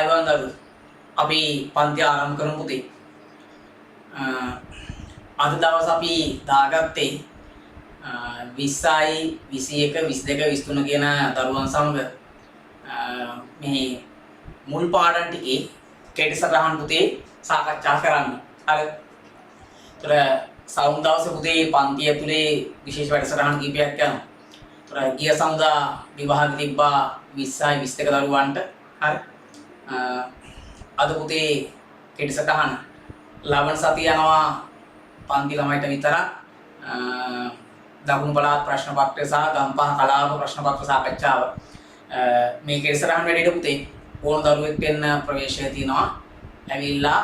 ආයුබෝවන් දරුවෝ. අපි පන්ති ආරම්භ කරමු පුතේ. අද දවස් අපි දාගත්තේ 20යි 21 22 23 කියන දරුවන් සමග මේ මුල් පාඩම් ටිකේ කෙටි සටහන් පුතේ සාකච්ඡා කරන්න. හරි. ඒතර සවුන් දවසේ පුතේ පන්ති ඇතුලේ විශේෂ වැඩසටහන් කීපයක් යනවා. ඒතර ගිය සමුදා විභාග තිබ්බා 20යි 22 දරුවන්ට. හරි. අද පුතේ කෙටි සටහන ලබන සතිය යනවා පන්ති ළමයිට විතරක්. දකුණු පළාත් ප්‍රශ්න පත්‍රය සහ ගම්පහ කලාප ප්‍රශ්න පත්‍ර සාකච්ඡාව මේ කෙටි සටහන් වැඩේට පුතේ ඕන දරුවෙක් වෙන්න ප්‍රවේශය තියෙනවා. ඇවිල්ලා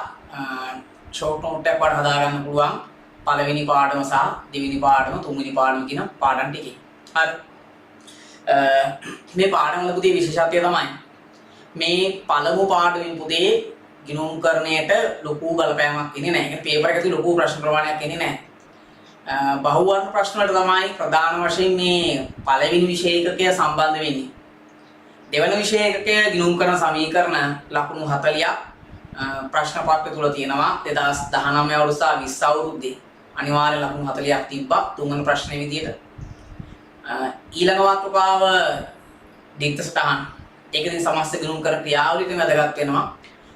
ෂෝට් නෝට් එකක් වඩ හදා ගන්න පුළුවන් පළවෙනි පාඩම සහ දෙවෙනි පාඩම තුන්වෙනි පාඩම කියන පාඩම් ටිකේ. හරි. මේ පාඩම් වල පුතේ විශේෂත්වය තමයි මේ පළමු පාඩමින් පුතේ ගිණුම්කරණයට ලොකු බලපෑමක් ඉන්නේ නැහැ. ඒ පේපර් එකේ ලොකු ප්‍රශ්න ප්‍රමාණයක් ඉන්නේ නැහැ. බහුවර්ණ ප්‍රශ්න වලට තමයි ප්‍රධාන වශයෙන් මේ පළවෙනි විෂය එකකය සම්බන්ධ වෙන්නේ. දෙවන විෂය එකකයේ ගිණුම්කරණ සමීකරණ ලකුණු 40ක් ප්‍රශ්න පත්‍රය තුල තියෙනවා. 2019 අවුරුද්ද සහ 20 අවුරුද්දේ අනිවාර්ය ලකුණු 40ක් තිබ්බා තුන්වෙනි ප්‍රශ්නේ විදියට. ඊළඟ මාතෘකාව දික්ත සටහන්. ඒකෙන් සමස්ත ගිණුම්කරණ ක්‍රියාවලියට වැදගත් වෙනවා.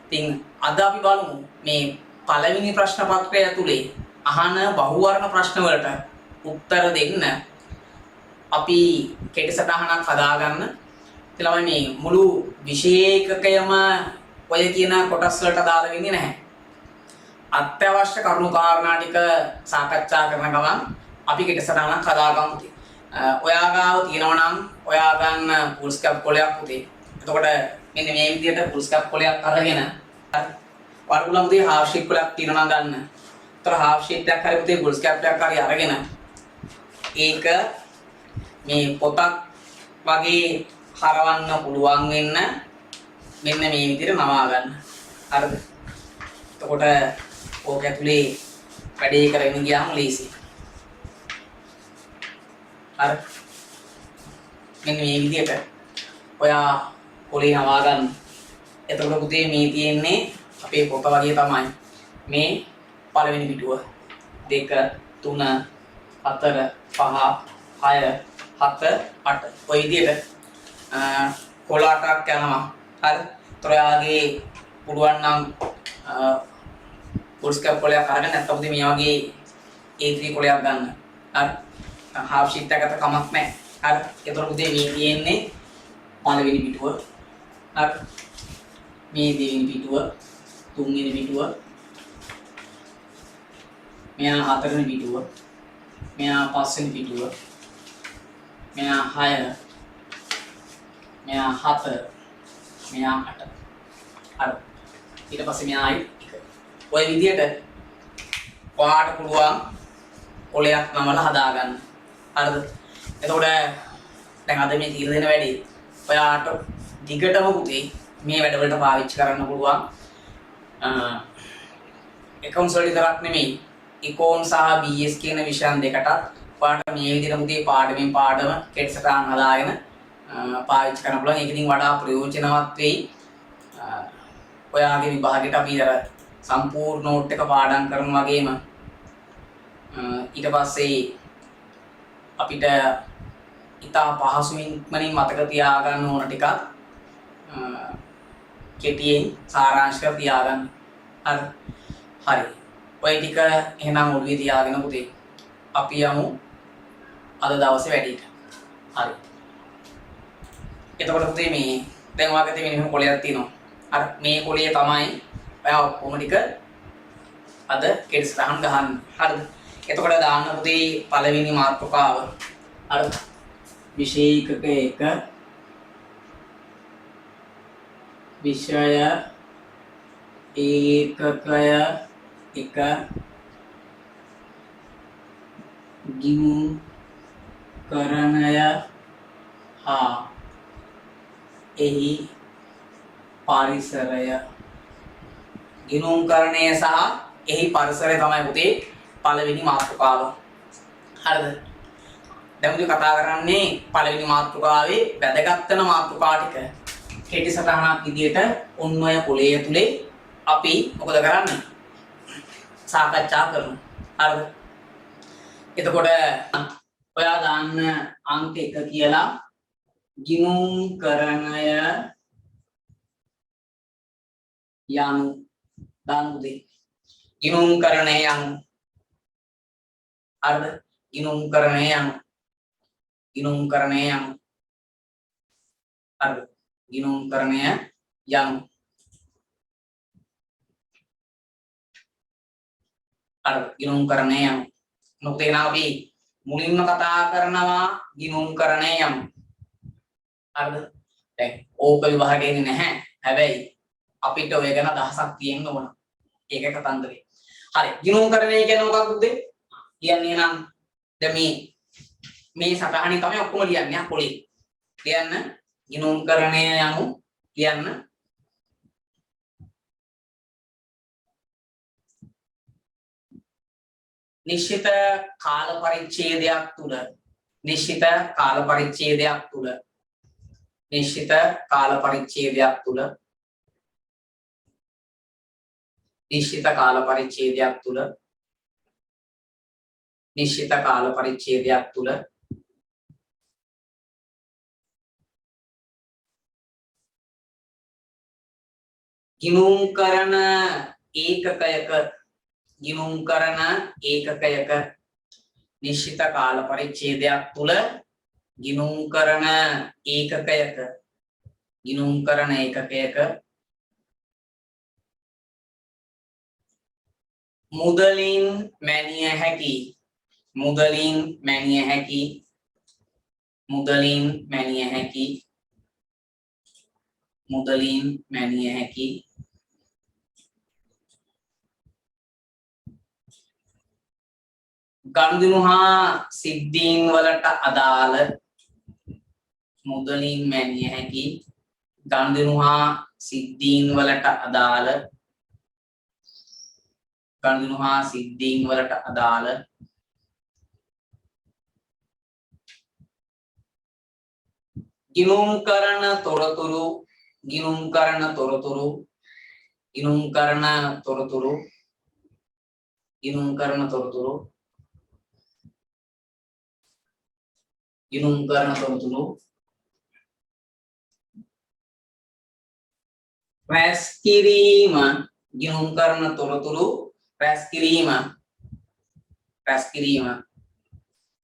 ඉතින් අද අපි බලමු මේ පළවෙනි ප්‍රශ්න පත්‍රය ඇතුලේ අහන බහුවර්ණ ප්‍රශ්න වලට උත්තර දෙන්න අපි කෙටි සටහනක් හදාගන්න. ඊළඟ මේ මුළු විෂය එකකයම ඔය කියන කොටස් වලට දාලා වෙන්නේ නැහැ. අත්‍යවශ්‍ය කරුණු කාරණා ටික සාකච්ඡා කරන ගමන් අපි කෙටි සටහනක් හදාගමු. ඔයා ගාව තියෙනවා නම් ඔයා ගන්න ෆුල් ස්කැප් කොලයක් පුතේ. එතකොට මෙන්න මේ විදිහට ෆුල් ස්කැප් කොලයක් අරගෙන වර්ගුලම් පුතේ හාෆ් ෂීට් කොලයක් තියෙනවා නම් ගන්න. ඒතර හාෆ් ෂීට් එකක් හරි පුතේ ෆුල් ස්කැප් එකක් හරි අරගෙන ඒක මේ පොතක් වගේ හරවන්න පුළුවන් වෙන්න මෙන්න මේ විදිහට නවා ගන්න. හරිද? එතකොට ඕක ඇතුලේ වැඩේ කරගෙන ගියාම ලේසියි. හරි. මෙන්න මේ විදිහට ඔයා පොලේ නවා ගන්න. එතකොට පුතේ මේ තියෙන්නේ අපේ පොත වගේ තමයි. මේ පළවෙනි පිටුව 2 3 4 5 6 7 8 ඔය විදිහට කොළ 8ක් යනවා. හරි. ඒතර යාගේ පුළුවන් නම් ෆුල් ස්කැප් කොලයක් අරගෙන නැත්නම් පුතේ මේ වගේ A3 කොලයක් ගන්න. හරි. හාෆ් ෂීට් එකකට කමක් නැහැ. හරි. ඒතර පුතේ මේ තියෙන්නේ පළවෙනි පිටුව. හරි. මේ දෙවෙනි පිටුව, තුන්වෙනි පිටුව, මෙයා හතරවෙනි පිටුව, මෙයා පස්වෙනි පිටුව, මෙයා 6, මෙයා 7, මෙයා 8. හරි. ඊට පස්සේ මෙයා 1. ඔය විදිහට ඔයාට පුළුවන් කොලයක් නමලා හදාගන්න. හරිද? එතකොට දැන් අද මේ තීර දෙන වැඩේ ඔයාට දිගටම පුතේ මේ වැඩවලට පාවිච්චි කරන්න පුළුවන්. accounts වල විතරක් නෙමෙයි econ සහ BS කියන විෂයන් දෙකටත් ඔයාට මේ විදිහට පුතේ පාඩමින් පාඩම කෙටි සටහන් හදාගෙන පාවිච්චි කරන්න පුළුවන්. ඒක ඉතින් වඩා ප්‍රයෝජනවත් වෙයි. ඔයාගේ විභාගයට අපි අර සම්පූර්ණ නෝට් එක පාඩම් කරන වගේම ඊට පස්සේ අපිට ඉතා පහසුවෙන් මතක තියාගන්න ඕන ටිකක් කෙටියෙන් සාරාංශ කර තියාගන්න. හරි. හරි. ඔය ටික එහෙනම් ඔළුවේ තියාගෙන පුතේ අපි යමු අද දවසේ වැඩේට. හරි. එතකොට පුතේ මේ දැන් ඔයාගේ තියෙන මෙහෙම කොලයක් තියෙනවා. අර මේ කොලේ තමයි ඔයා ඔක්කොම ටික අද කෙටි සටහන් ගහන්න. හරිද? එතකොට දාන්න පුතේ පළවෙනි මාතෘකාව. අර විෂය එකක 1 විෂය ඒකකය 1 ගිණුම්කරණය හා එහි පරිසරය. ගිණුම්කරණය සහ එහි පරිසරය තමයි පුතේ පළවෙනි මාතෘකාව. හරිද? දැන් අපි කතා කරන්නේ පළවෙනි මාතෘකාවේ වැදගත් වෙන මාතෘකා ටික. කෙටි සටහනක් විදියට ඔන්න ඔය පොලේ ඇතුලේ අපි මොකද කරන්නේ? සාකච්ඡා කරමු. හරිද? එතකොට ඔයා දාන්න අංක 1 කියලා ගිණුම්කරණය යනු දාන්නේ. ගිණුම්කරණය යනු හරිද? ගිණුම්කරණය යනු ගිණුම්කරණය යනු හරිද? ගිණුම්කරණය යනු හරිද? ගිණුම්කරණය යනු මොකද එනවා අපි මුලින්ම කතා කරනවා ගිණුම්කරණය යනු හරිද? දැන් ඕක විභාගයට එන්නේ නැහැ. හැබැයි අපිට ඔය ගැන අදහසක් තියෙන්න ඕන. ඒක කතන්දරේ. හරි. ගිණුම්කරණය කියන්නේ මොකක්ද? කියන්නේ නම් දැන් මේ සටහනේ තමයි ඔක්කොම ලියන්නේ පොලේ. ලියන්න ගිණුම්කරණය යනු ලියන්න නිශ්චිත කාල පරිච්ඡේදයක් තුල නිශ්චිත කාල පරිච්ඡේදයක් තුල නිශ්චිත කාල පරිච්ඡේදයක් තුල නිශ්චිත කාල පරිච්ඡේදයක් තුල නිශ්චිත කාල පරිච්ඡේදයක් තුල ගිණුම්කරන ඒකකයක නිශ්චිත කාල පරිච්ඡේදයක් තුල ගිණුම්කරන ඒකකයක මුදලින් මැනිය හැකි ගනුදෙනු හා සිද්ධීන් වලට අදාළ මුදලින් මැනිය හැකි ගනුදෙනු හා සිද්ධීන් වලට අදාළ ගිණුම් කරන තොරතුරු රැස්කිරීම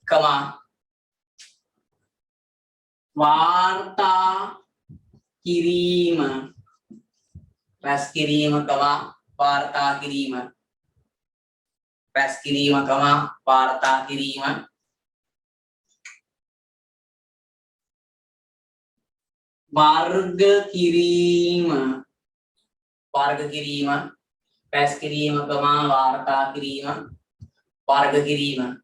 කමා වාර්තා කිරීම වර්ග කිරීම රැස්කිරීම කමා වාර්තා කිරීම වර්ග කිරීම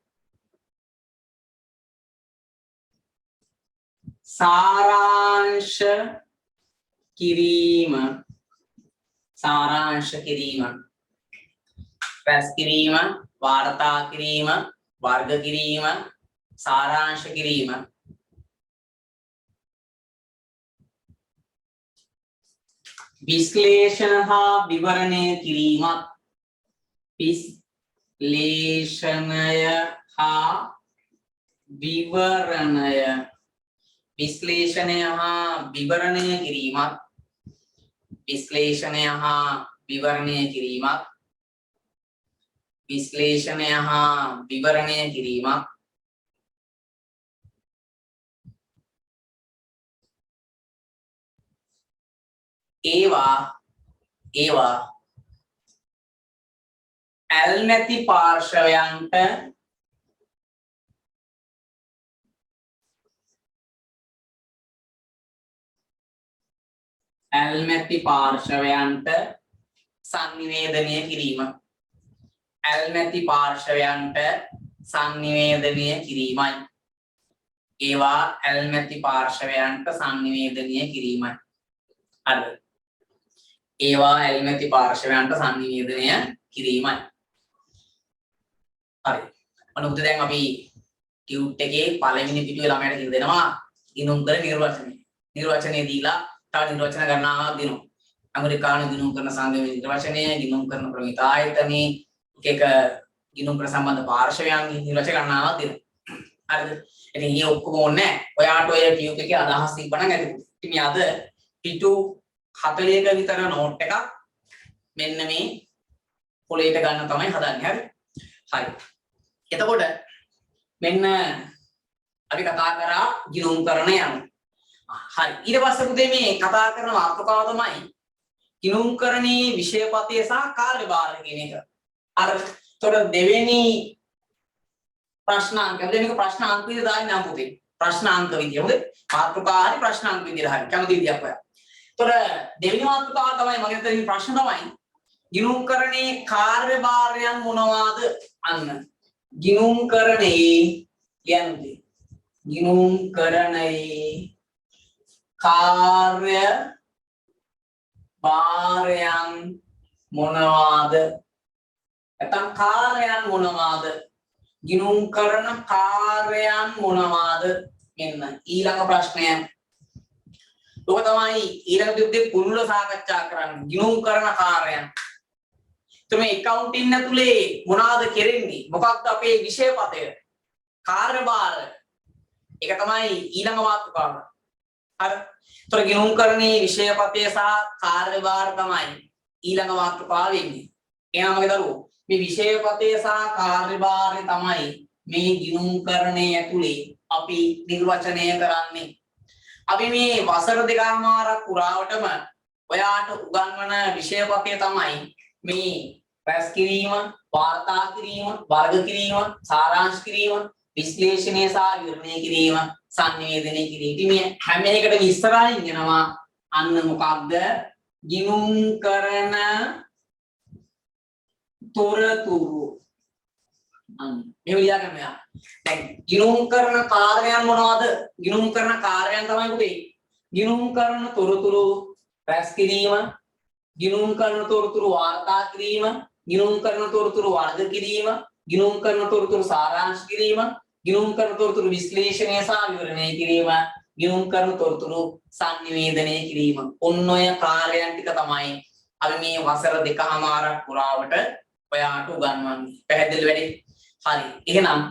සාරාංශ කිරීම රැස්කිරීම වාර්තා කිරීම වර්ග කිරීම සාරාංශ කිරීම විශ්ලේෂණ හා විවරණය කිරීමත් විශ්ලේෂණය හා විවරණය කිරීමත් ඒවා ඇල්මැති පාර්ශවයන්ට සංනිවේදනය කිරීමයි. ඒවා ඇල්මැති පාර්ශවයන්ට සංනිවේදනය කිරීමයි. හරිද? ඒවා ඇල්මැති පාර්ශවයන්ට සංනිවේදනය කිරීමයි. හරි. අනුත් දැන් අපි ටියුට් එකේ පළවෙනි පිටුවේ ළමයට කියලා දෙනවා ගිණුම්කර නිර්වචනය දීලා තව නිර්වචන ගණනාවක් දෙනවා. ඇමරිකානු ගිණුම් කරන සංගමයේ නිර්වචනය, ගිණුම් කරන ප්‍රමිත ආයතනයේ එක ගිණුම් කරන සම්බන්ධ පාර්ශවයන්ගේ නිර්වචන ගණනාවක් දෙනවා. හරිද? ඉතින් මේ ඔක්කොම ඕනේ නැහැ. ඔයාට ඔය ටියුබ් එකේ අදහස් තිබ්බනම් ඇති. ඉතින් මේ අද පිටු 40ක විතර නෝට් එකක් මෙන්න මේ පොලේට ගන්න තමයි හදන්නේ. හරි? හරි. එතකොට මෙන්න අපි කතා කරා ගිණුම් කරන යන. හරි. ඊට පස්සේ පුතේ මේ කතා කරන මාතෘකාව තමයි ගිණුම් කරණයේ විෂයපතය සහ කාර්යභාරය කියන එක. අර එතකොට දෙවෙනි ප්‍රශ්නාංක මේක ප්‍රශ්නාංක විදිහට දාන්නේ නම් පුතේ. ප්‍රශ්නාංක විදිය. හොඳ? මාතෘකාව හරි ප්‍රශ්නාංක විදිහට හරි. කැමති විදියක් ඔයා. එතකොට දෙවෙනි මාතෘකාව තමයි මගේ තියෙන ප්‍රශ්න තමයි ගිණුම් කරණයේ කාර්යභාරයන් මොනවාද? අන්න. ගිණුම් කරණයේ කියන්නේ ගිණුම් කරණයේ කාර්යභාරයන් මොනවාද? නැත්නම් කාර්යයන් මොනවාද? ගිණුම් කරන කාර්යයන් මොනවාද? මෙන්න ඊළඟ ප්‍රශ්නය. ඔබ තමයි ඊළඟ යුද්ධේ පුරුල සාකච්ඡා කරන්නේ ගිණුම් කරන කාර්යයන්. මේ accounting ඇතුලේ මොනවාද කෙරෙන්නේ? මොකක්ද අපේ විෂයපතය? කාර්යභාර. ඒක තමයි ඊළඟ මාතෘකාව. හරි. ඒතර ගිණුම් කරණයේ විෂයපතය සහ කාර්යභාර තමයි ඊළඟ මාතෘකාව වෙන්නේ. එහෙනම් මගේ දරුවෝ මේ විෂයපතය සහ කාර්යභාරය තමයි මේ ගිණුම් කරණයේ ඇතුලේ අපි නිර්වචනය කරන්නේ. අපි මේ වසර දෙකමාරක් පුරාවටම ඔයාට උගන්වන විෂයපතය තමයි මේ රැස් කිරීම, වාර්තා කිරීම, වර්ග කිරීම, සාරාංශ කිරීම, විශ්ලේෂණය සහ විවරණය කිරීම, සංනිවේදනය කිරීම. ඉතින් මේ හැම එකකටම ඉස්සරහින් යනවා අන්න මොකක්ද? ගිණුම් කරන තොරතුරු. අන්න මේ විදිහ ගන්න යා. දැන් ගිණුම් කරන කාර්යයන් මොනවද? ගිණුම් කරන කාර්යයන් තමයි පුතේ. ගිණුම් කරන තොරතුරු රැස් කිරීම, ගිණුම් කරන තොරතුරු වාර්තා කිරීම, ගිණුම් කරන තොරතුරු වර්ග කිරීම, ගිණුම් කරන තොරතුරු සාරාංශ කිරීම, ගිණුම් කරන තොරතුරු විශ්ලේෂණය සහ විවරණය කිරීම, ගිණුම් කරන තොරතුරු සංනිවේදනය කිරීම. ඔන්න ඔය කාර්යයන් ටික තමයි අපි මේ වසර දෙකමාරක් පුරාවට ඔයාට උගන්වන්නේ. පැහැදිලි වැඩි? හරි. එහෙනම්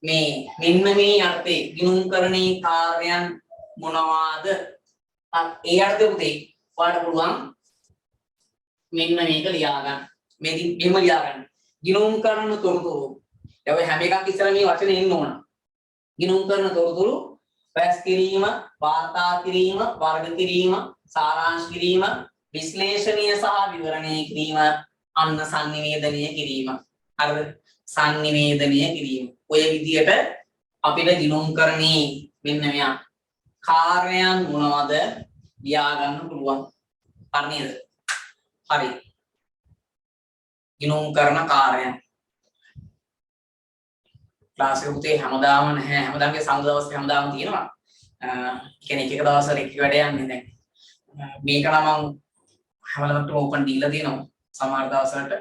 මේ මෙන්න මේ අර්ථේ ගිණුම් කරණයේ කාර්යයන් මොනවාද? ඒ අර්ථය පුතේ ඔයාලට පුළුවන් මෙන්න මේක ලියා ගන්න. මෙහෙම ලියා ගන්න. ගිණුම් කරන තොරතුරු. දැන් ඔය හැම එකක් ඉස්සර මේ වචනේ එන්න ඕන. ගිණුම් කරන තොරතුරු රැස් කිරීම, වාර්තා කිරීම, වර්ග කිරීම, සාරාංශ කිරීම, විශ්ලේෂණය සහ විවරණය කිරීම, අන්න සංනිවේදනය කිරීම. හරිද? සංනිවේදනය කිරීම. ඔය විදියට අපිට ගිණුම් කරණේ මෙන්න මෙයා කාර්යයන් මොනවද ලියා ගන්න පුළුවන්. හරි නේද? හරි. ගිණුම් කරන කාර්යයන්. ක්ලාස් එක පුතේ හැමදාම නැහැ. හැමදාමගේ සමුද දවසේ හැමදාම තියෙනවා. කියන්නේ එක දවසකට එක වැඩ යන්නේ දැන්. මේක නම් මම හැමදාමට ඕපන් දීලා තියෙනවා. සමහර දවසකට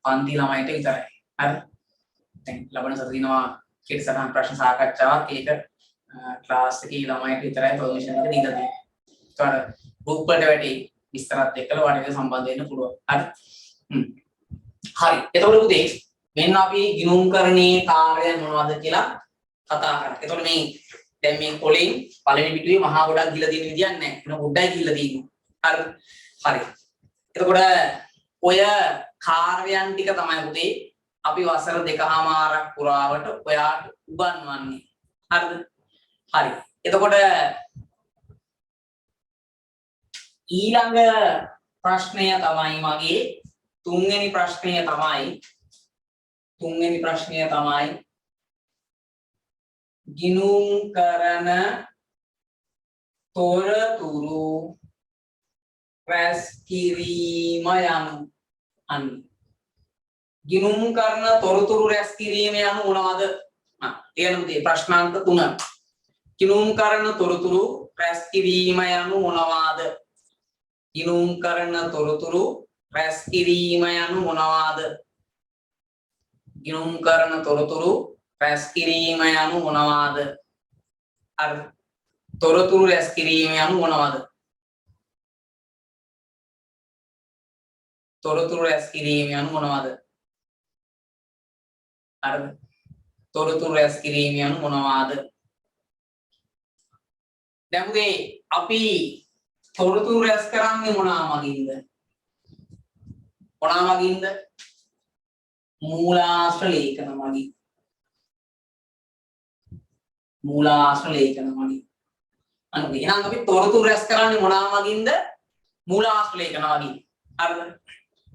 පන්ති ළමයිට විතරයි. හරි. දැන් ලබන සති දිනවා කෙටි සටහන් ප්‍රශ්න සාකච්ඡාවක් ඒක ක්ලාස් එකේ ළමයිට විතරයි පර්මිෂන් එක දීලා තියෙන්නේ. ඒතකොට ගෲප් වලට වැටි විස්තරات එක්කලා ඔයාලට සම්බන්ධ වෙන්න පුළුවන්. හරි. හරි. එතකොට පුතේ මෙන්න අපි ගිණුම් කරණයේ කාර්යයන් මොනවද කියලා කතා කරා. එතකොට මේ දැන් මේ කොලින් පළවෙනි පිටුවේ මහා ගොඩක් ගිහලා තියෙන විදියක් නැහැ. එන ගොඩයි ගිහලා තියෙනවා. හරි. හරි. එතකොට ඔය කාර්යයන් ටික තමයි පුතේ අපි වසර දෙකමාරක් පුරාවට ඔයාට උගන්වන්නේ. හරිද? හරි. එතකොට ඊළඟ ප්‍රශ්නය තමයි මගේ තුන්වෙනි ප්‍රශ්නය තමයි ගිණුම් කරන තොරතුරු රැස් කිරීම යනු. අන්න ගිණුම් කරන තොරතුරු රැස් කිරීම යනු මොනවද? ඊළඟ ප්‍රශ්නාංක 3. ගිණුම් කරන තොරතුරු රැස් කිරීම යනු මොනවාද? ගිණුම් කරන තොරතුරු රැස් කිරීම යනු මොනවාද? ගිණුම් කරන තොරතුරු රැස් කිරීම යනු මොනවාද? හරි. තොරතුරු රැස් කිරීම යනු මොනවද? තොරතුරු රැස් කිරීම යනු මොනවද? හරිද? තොරතුරු රැස් කිරීම යනු මොනවද? දැන් පුතේ අපි තොරතුරු රැස් කරන්නේ මොනවා මගින්ද? මොනවා මගින්ද? මූලාශ්‍ර ලේඛන මගින්. මූලාශ්‍ර ලේඛන මගින්. අන්න එහෙනම් අපි තොරතුරු රැස් කරන්නේ මොනවා මගින්ද? මූලාශ්‍ර ලේඛන මගින්. හරිද?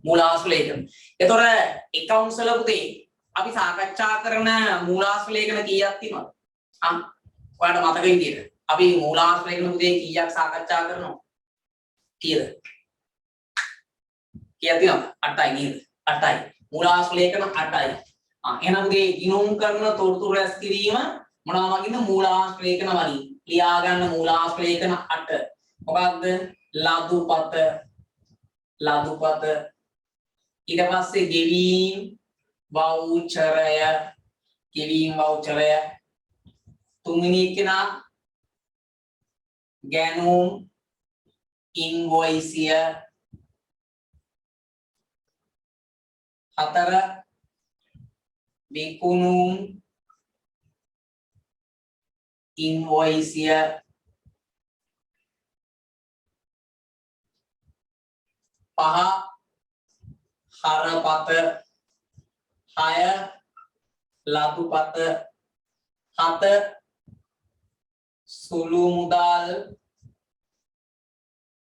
මූලාශ්‍ර ලේඛන. ඒතොර එක අංශවල පුතේ අපි සාකච්ඡා කරන මූලාශ්‍ර ලේඛන කීයක් තියෙනවද? ඔයාලට මතක විදියට අපි මූලාශ්‍ර ලේඛන පුතේ කීයක් සාකච්ඡා කරනවා? කීයද? කීයක් තියෙනවද? 8යි නේද? 8යි. මූලාශ්‍ර ලේඛන 8යි. එහෙනම් පුතේ ගිණුම් කරන තොරතුරු රැස් කිරීම මොනවා මගින්ද? මූලාශ්‍ර ලේඛන මගින්. ලියා ගන්න මූලාශ්‍ර ලේඛන 8. මොකක්ද? ලදුපත. ලදුපත. ඊට පස්සේ ගෙවීම් වවුචරය. ගෙවීම් වවුචරය. තුන්වෙනි කෙනා ගැනුම් ඉන්වොයිසිය. 4 විකුණුම් ඉන්වොයිසිය. 5 හරපත. 6 ලදුපත. 7 සුළු මුදල්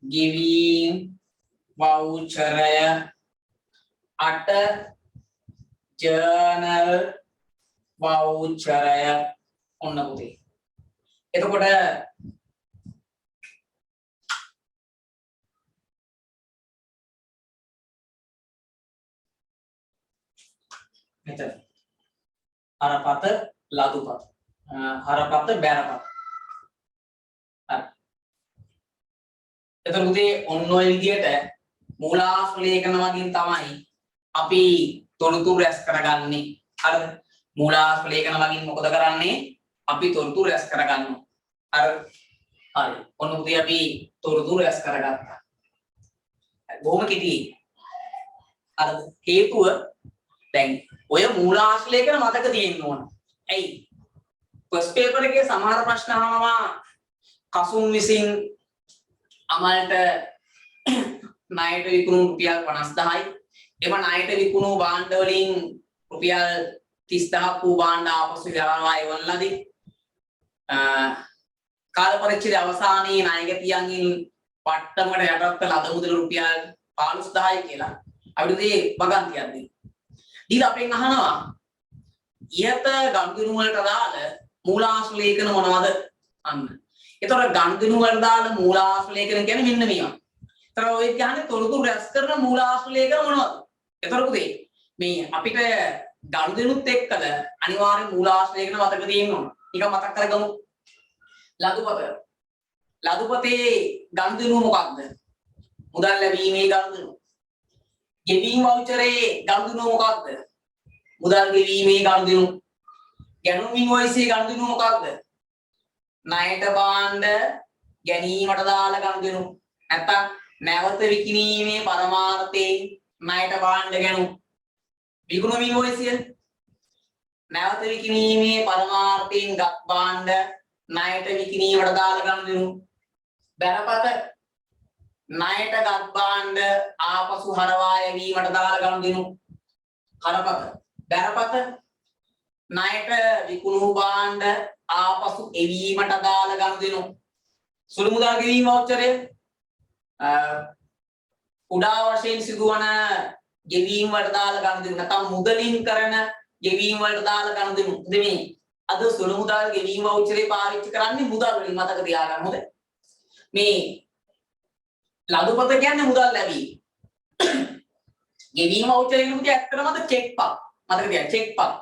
ගෙවීම් වවුචරය. 8 ජර්නල් වවුචරය. ඔන්න පුතේ. එතකොට මෙතන හරපත ලදුපත හරපත බැරපත. හරි. එතකොට පුතේ ඔන්න ඔය විදිහට මූලාශ්‍ර ලේඛන වලින් තමයි අපි තොරතුරු රැස් කරගන්නේ. හරිද? මූලාශ්‍ර ලේඛන වලින් මොකද කරන්නේ? අපි තොරතුරු රැස් කරගන්නවා. හරි. හරි. ඔන්න පුතේ අපි තොරතුරු රැස් කරගත්තා. බොහොම කෙටි. හරිද? හේතුව දැන් ඔය මූලාශ්‍ර ලේඛන මතක තියෙන්න ඕන. ඇයි? ෆස්ට් පේපර් එකේ සමහර ප්‍රශ්න අහනවා කසුන් විසින් අමල්ට ණයට විකුණු රුපියල් 50000යි. එම ණයට විකුණු භාණ්ඩ වලින් රුපියල් 30000ක් වූ භාණ්ඩ ආපසු ගෙවනවා එවන්නදී කාල පරිච්ඡේදය අවසානයේ ණයගැතියන්ගෙන් පට්ටමකට යටත් කළ අද මුදල රුපියල් 15000යි කියලා අපිට මේ වගන්තියක් දෙන්න. ඊළඟ අපෙන් අහනවා ඉහත ගනුදෙනු වලට දාල මූලාශ්‍ර ලේඛන මොනවද? අන්න. ඒතකොට ගනුදෙනු වලට දාල මූලාශ්‍ර ලේඛන කියන්නේ මෙන්න මේවා. ඒතර ඔය කියන්නේ තොරතුරු රැස් කරන මූලාශ්‍ර ලේඛන මොනවද? ඒතර පුතේ මේ අපිට ගනුදෙනුත් එක්කද අනිවාර්යෙන් මූලාශ්‍ර ලේඛන මතක තියෙන්න ඕන. නිකන් මතක් කරගමු. ලදුපත. ලදුපතේ ගනුදෙනුව මොකක්ද? මුදල් ලැබීමේ ගනුදෙනුව. ගෙවීම් වවුචරේ ගනුදෙනුව මොකක්ද? මුදල් ගෙවීමේ ගනුදෙනුව. ගැනුම් ඉන්වොයිසියේ ගනුදෙනුව මොකක්ද? ණයට භාණ්ඩ ගැනීමට දාල ගනුදෙනුව. නැත්තම් නැවත විකිණීමේ පරමාර්ථයෙන් ණයට භාණ්ඩ ගැනුම්. විකුණුම් ඉන්වොයිසිය නැවත විකිණීමේ පරමාර්ථයෙන් ගත් භාණ්ඩ ණයට විකිණීමට දාල ගනුදෙනුව. බැරපත ණයට ගත් භාණ්ඩ ආපසු හරවා යැවීමට දාල ගනුදෙනුව. හරපත. බැරපත ණයට විකුණු භාණ්ඩ ආපසු එවීමට දාල ගනුදෙනුව. සුළු මුදල් ගෙවීම වවුචරය උඩා වශයෙන් සිදුවන ගෙවීම් වලට දාල ගනුදෙනුව. නැත්නම් මුදලින් කරන ගෙවීම් වලට දාල ගනුදෙනුව. මේ අද සුළු මුදල් ගෙවීම වවුචරේ පාවිච්චි කරන්නේ මුදල් වලින් මතක තියාගන්න. හොඳයි. මේ ලදුපත කියන්නේ මුදල් ලැබීම. ගෙවීම වවුචරේ කියන්නේ ඇත්තටම චෙක් පත්. මතක තියාගන්න චෙක් පත්.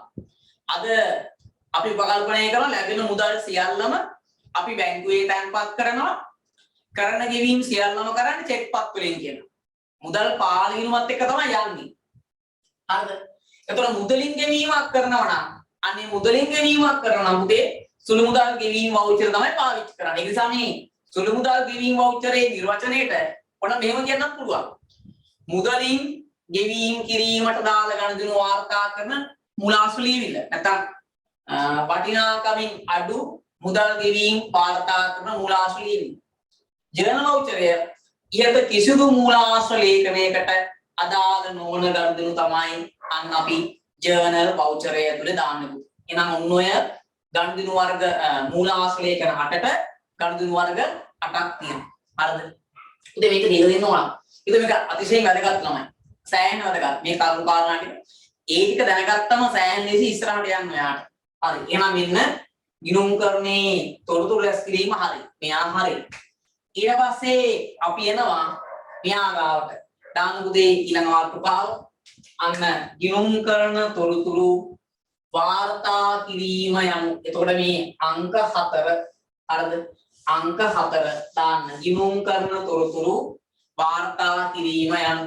අද අපි උපකල්පනය කරන ලැබෙන මුදල් සියල්ලම අපි බැංකුවේ තැන්පත් කරනවා. කරන ගෙවීම් සියල්ලම කරන්නේ චෙක් පත් වලින් කියනවා. මුදල් පාලනයත් එක්ක තමයි යන්නේ. හරිද? එතකොට මුදලින් ගෙවීමක් කරනවා නම් අනේ මුදලින් ගෙවීමක් කරනවා නම් පුතේ සුළු මුදල් ගෙවීම වවුචර් තමයි පාවිච්චි කරන්නේ. ඒ නිසා මේ සුළු මුදල් ගෙවීම වවුචරේ නිර්වචනයේට ඔන්න මෙහෙම කියන්නත් පුළුවන්. මුදලින් ගෙවීම කිරීමට දාලා ගනුදෙනු වාර්තා කරන මුලාසු ලියවිල්ල. නැත්නම් වටිනාකමින් අඩු මුදල් ගෙවීම වාර්තා කරන මුලාසු ලියවිල්ල. ජර්නල් වවුචරය ඉහත කිසිදු මූලාශ්‍ර ලේඛනයකට අදාළ නොවන ගනුදෙනු තමයි අන්න අපි ජර්නල් වවුචරය ඇතුලේ දාන්නේ. එහෙනම් ඔන්න ඔය ගනුදෙනු වර්ග මූලාශ්‍ර ලේඛන 8ට ගනුදෙනු වර්ග 8ක් තියෙනවා. හරිද? ඉතින් මේක දීලා දෙන්න ඕන. ඉතින් මේක අතිශයින් වැදගත් ළමයි. සෑහෙන වැදගත්. මේ කරුණු කාරණා ටික ඒ ටික දැනගත්තම සෑහෙන ලේසි ඉස්සරහට යන්න ඔයාට. හරි. එහෙනම් මෙන්න ගිණුම්කරණේ තොරතුරු රැස් කිරීම හරි. මෙයා හරි. ඊට පස්සේ අපි එනවා මෙයා ගාවට. දාන පුතේ ඊළඟ මාතෘකාව අන්න ගිණුම්කරණ තොරතුරු වාර්තා කිරීම යනු. එතකොට මේ අංක 4 හරිද? අංක 4 දාන්න. ගිණුම්කරණ තොරතුරු වාර්තා කිරීම යනු.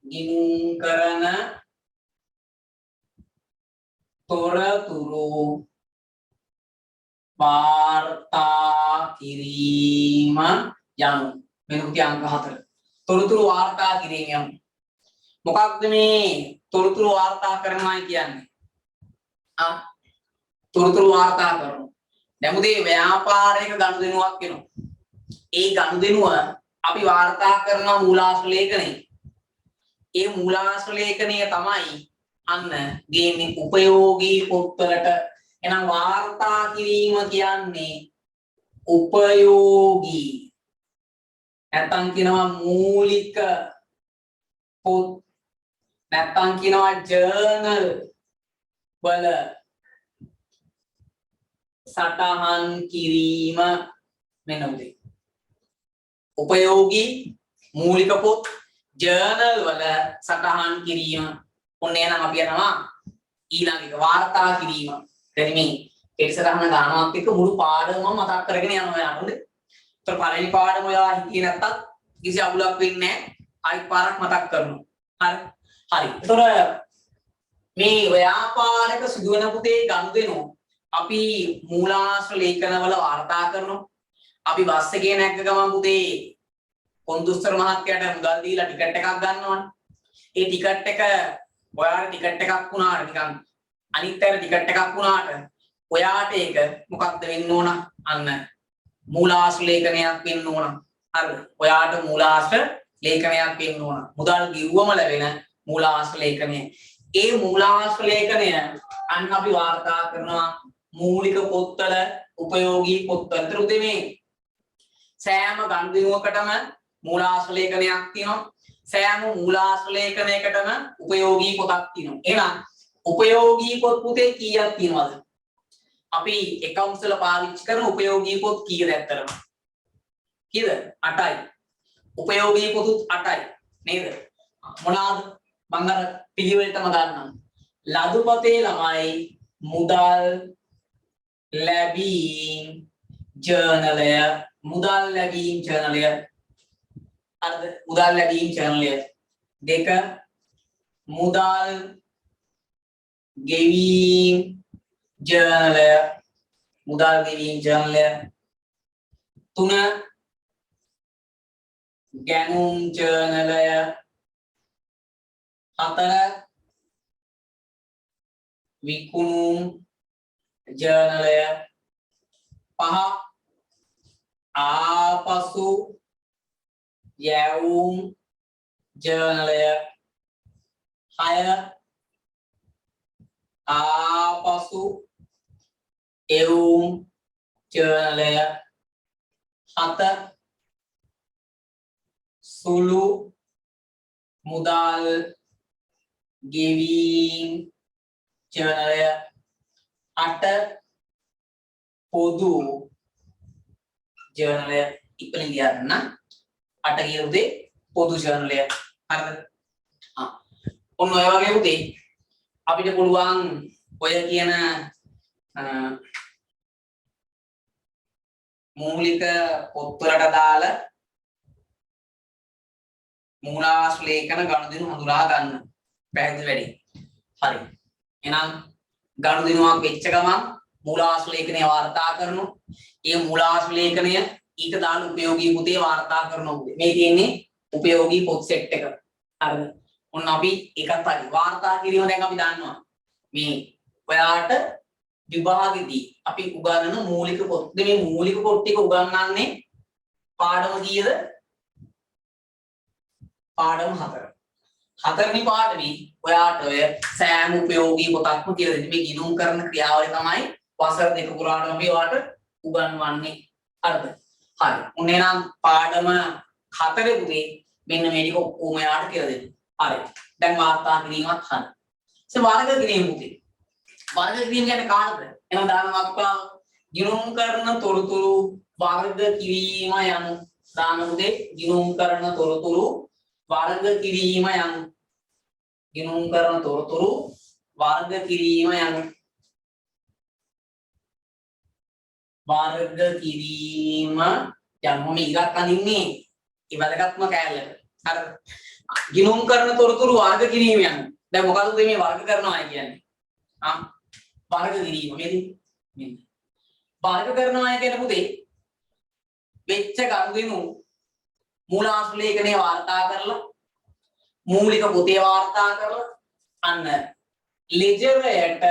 ගිණුම්කරණ තොරතුරු වාර්තා කිරීම යනු. මෙන්න පුතේ අංක 4. තොරතුරු වාර්තා කිරීම යනු. මොකක්ද මේ තොරතුරු වාර්තා කරනවා කියන්නේ? තොරතුරු වාර්තා කරනවා. දැන් මුදේ ව්‍යාපාරයක ගනුදෙනුවක් වෙනවා. ඒ ගනුදෙනුව අපි වාර්තා කරන මූලාශ්‍ර ලේඛනයේ. ඒ මූලාශ්‍ර ලේඛනය තමයි අන්න ගේන්නේ උපයෝගී පොත්වලට. එහෙනම් වාර්තා කිරීම කියන්නේ උපයෝගී. නැත්තම් කියනවා මූලික පොත්. නැත්තම් කියනවා ජර්නල් වල සටහන් කිරීම. මෙන්න උදේ උපයෝගී මූලික පොත් ජර්නල් වල සටහන් කිරීම. ඔන්න එහෙනම් අපි යනවා ඊළඟ එක වාර්තා කිරීම. දැන් මේ පෙරසටහන ගන්නවත් එක්ක මුළු පාඩමම මතක් කරගෙන යනවා යාළුවනේ. ඒතර පළවෙනි පාඩම ඔයා හිතියේ නැත්තත් කිසි අවුලක් වෙන්නේ නැහැ. ආයි පාරක් මතක් කරනවා. හරි. ඒතර මේ ව්‍යාපාරික සිදුවන පුතේ ගනුදෙනු අපි මූලාශ්‍ර ලේඛනවල වාර්තා කරනවා. අපි බස් එකේ නැග්ග ගමන් පුතේ කොන්දුස්තර මහත්තයාට මුදල් දීලා ටිකට් එකක් ගන්නවනේ. ඒ ටිකට් එක ඔයාලට ටිකට් එකක් වුණාට නිකන් අනිත් අයට ටිකට් එකක් වුණාට ඔයාට ඒක මොකක්ද වෙන්න ඕන? අන්න මූලාශ්‍ර ලේඛනයක් වෙන්න ඕන. හරිද? ඔයාට මූලාශ්‍ර ලේඛනයක් වෙන්න ඕන. මුදල් ගිව්වම ලැබෙන මූලාශ්‍ර ලේඛනය. ඒ මූලාශ්‍ර ලේඛනය අන්න අපි වාර්තා කරනවා මූලික පොත්වල උපයෝගී පොත්වල. ඒතර උදේ මේ සෑම ගනුදෙනුවකටම මූලාශ්‍ර ලේඛනයක් තියෙනවා. සෑම මූලාශ්‍ර ලේඛනයකටම උපයෝගී පොතක් තියෙනවා. එහෙනම් උපයෝගී පොත් පුතේ කීයක් තියෙනවද? අපි එකවුන්ස්වල පාවිච්චි කරන උපයෝගී පොත් කීයද ඇත්තටම? කීයද? 8යි. උපයෝගී පොතුත් 8යි. නේද? මොනවාද? මම අර පිළිවෙලටම ගන්නම්. ලදුපතේ ළමයි මුදල් ලැබීම් ජර්නලය. මුදල් ලැබීම් ජර්නලය. අර්ධ මුදල් ලැබීම් ජර්නලය. 2 මුදල් ගෙවීම් ජර්නලය. මුදල් ගෙවීම් ජර්නලය. 3 ගැනුම් ජර්නලය. 4 විකුණුම් ජර්නලය. 5 ආපසු යැවුම් ජර්නලය. 6 ආපසු එවුම් ජර්නලය. 7 සුළු මුදල් ගෙවීම් ජර්නලය. 8 පොදු ජර්නලය. ඉක්මනින් ලියන්න. 8 කියන උදේ පොදු ජර්නලය. හරිද? ඔන්න ඔය වගේ උදේ අපිට පුළුවන් ඔය කියන මූලික පොත්වලට දාලා මූලාශ්‍ර ලේඛන ගනුදෙනු හඳුනා ගන්න. පැහැදිලි වැඩි. හරි. එහෙනම් ගනුදෙනුවක් වෙච්ච ගමන් මූලාශ්‍ර ලේඛනය වාර්තා කරනවා. ඒ මූලාශ්‍ර ලේඛනය ඊට දාන උපයෝගී පොතේ වාර්තා කරනවා. මේ තියෙන්නේ උපයෝගී පොත් සෙට් එක. හරිද? ඔන්න අපි එකක් හරි වාර්තා කිරීම දැන් අපි දන්නවා. මේ ඔයාට විභාගෙදී අපි උගන්වන මූලික පොත්. මේ මූලික පොත් ටික උගන්වන්නේ පාඩම කීයද? පාඩම 4. හතරවෙනි පාඩමේ ඔයාට ඔය සෑම උපයෝගී පොතක්ම කියලා දෙන්නේ. මේ ගිණුම් කරන ක්‍රියාවලිය තමයි වසර දෙක පුරාටම අපි ඔයාට උගන්වන්නේ. හරිද? හරි. උන්නේ නම් පාඩම 4 පුතේ මෙන්න මේ ටික ඔක්කොම ඔයාට කියලා දෙන්නේ. හරි. දැන් වාර්තා කිරීමත් හරි. වර්ග කිරීම පුතේ. වර්ග කිරීම කියන්නේ කාටද? එහෙනම් දාන වක්කා ගිණුම් කරන තොරතුරු වර්ග කිරීම යනු දාන පුතේ ගිණුම් කරන තොරතුරු වර්ග කිරීම යනු ගිණුම් කරන තොරතුරු වර්ග කිරීම යනු වර්ග කිරීම යනු මේ ඉලක්ක අඳින්නේ ඒ වැදගත්ම කෑල්ලට. හරිද? ගිණුම් කරන තොරතුරු වර්ග කිරීම යනු දැන් මොකද්ද මේ වර්ග කරනවා කියන්නේ? වර්ග කිරීම මෙන්න වර්ග කරනවා කියන පුතේ වෙච්ච ගනුදෙනු මූලාශ්‍ර ලේඛනයේ වාර්තා කරලා මූලික පොතේ වාර්තා කරලා අන්න ලෙජරයට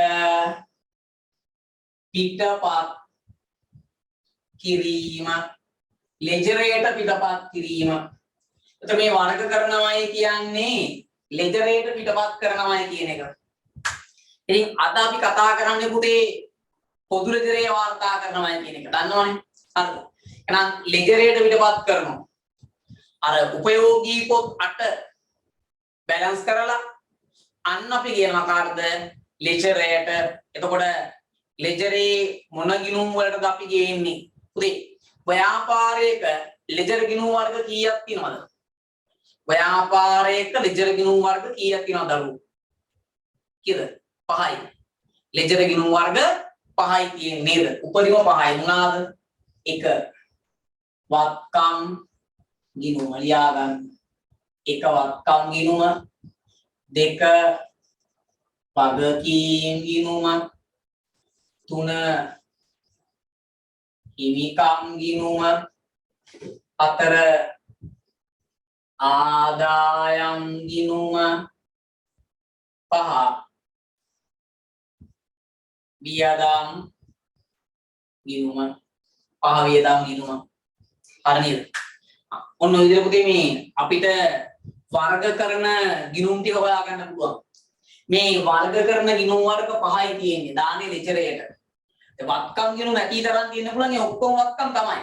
පිටපත් කිරීම ලෙජරයට පිටපත් කිරීම. එතකොට මේ වර්ග කරනවායි කියන්නේ ලෙජරයට පිටපත් කරනවායි කියන එක. ඉතින් අද අපි කතා කරන්නේ පුතේ පොදු ලෙජරේ වාර්තා කරනවායි කියන එක. දන්නවනේ. හරිද? එහෙනම් ලෙජරයට පිටපත් කරනවා. අර උපයෝගී පොත් 8 බැලන්ස් කරලා අන්න අපි කියනවා කාටද ලෙජරයට. එතකොට ලෙජරේ මොන ගිණුම් වලටද අපි ගේන්නේ? පුතේ ව්‍යාපාරයක ලෙජර් ගිණුම් වර්ග කීයක් තියෙනවද? ව්‍යාපාරයක ලෙජර් ගිණුම් වර්ග කීයක් තියෙනවද දරුවෝ? කීයද? 5යි. ලෙජර් ගිණුම් වර්ග 5යි තියෙන්නේ නේද? උපරිම 5යි. මොනවාද? 1 වත්කම් ගිණුම ලියා ගන්න. 1 වත්කම් ගිණුම, 2 වගකීම් ගිණුම, 3 හිමිකම් ගිණුම, 4 ආදායම් ගිණුම, 5 වියදම් ගිණුම, 5 වියදම් ගිණුම. හරි නේද? ඔන්න ඔය විදිහට පුතේ මේ අපිට වර්ග කරන ගිණුම් ටික හොයාගන්න පුළුවන්. මේ වර්ග කරන ගිණුම් වර්ග 5යි තියෙන්නේ දානේ ලෙජරයට. ඒ වත්කම් ගිණුම් ඇති තරම් තියෙන්න පුළුවන්. ඒ ඔක්කොම වත්කම් තමයි.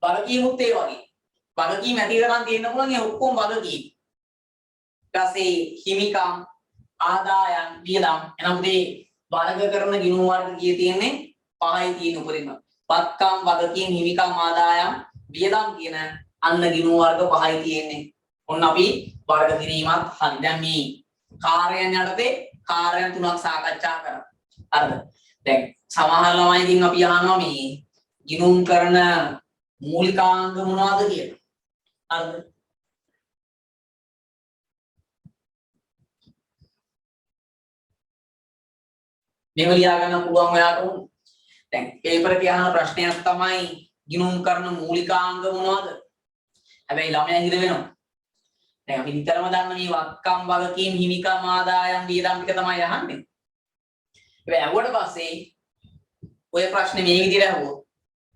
වගකීමුත් ඒ වගේ. වගකීම් ඇති තරම් තියෙන්න පුළුවන්. ඒ ඔක්කොම වගකීම්. ඊට පස්සේ හිමිකම්, ආදායම්, වියදම්. එනම් මේ වර්ග කරන ගිණුම් වර්ග කීය තියෙන්නේ 5යි තියෙන උපරිම. වත්කම්, වගකීම්, හිමිකම්, ආදායම්, වියදම් කියන අන්න ගිණුම් වර්ග 5යි තියෙන්නේ. ඔන්න අපි වර්ග කිරීමත් හරි. දැන් මේ කාර්යයන් යටතේ කාර්යයන් 3ක් සාකච්ඡා කරා. හරිද? දැන් සමහර ළමයිකින් අපි අහනවා මේ ගිණුම් කරන මූලිකාංග මොනවද කියලා. හරිද? මේව ලියා ගන්න පුළුවන් ඔයාට උන්. දැන් පේපර් එකේ අහන ප්‍රශ්නයක් තමයි ගිණුම් කරන මූලිකාංග මොනවද? හැබැයි ළමයා හිර වෙනවා. දැන් අපි නිතරම දන්න මේ වත්කම්, වගකීම්, හිමිකම්, ආදායම්, වියදම් ටික තමයි අහන්නේ. හැබැයි අහුවට පස්සේ ඔය ප්‍රශ්නේ මේ විදිහට අහුවොත්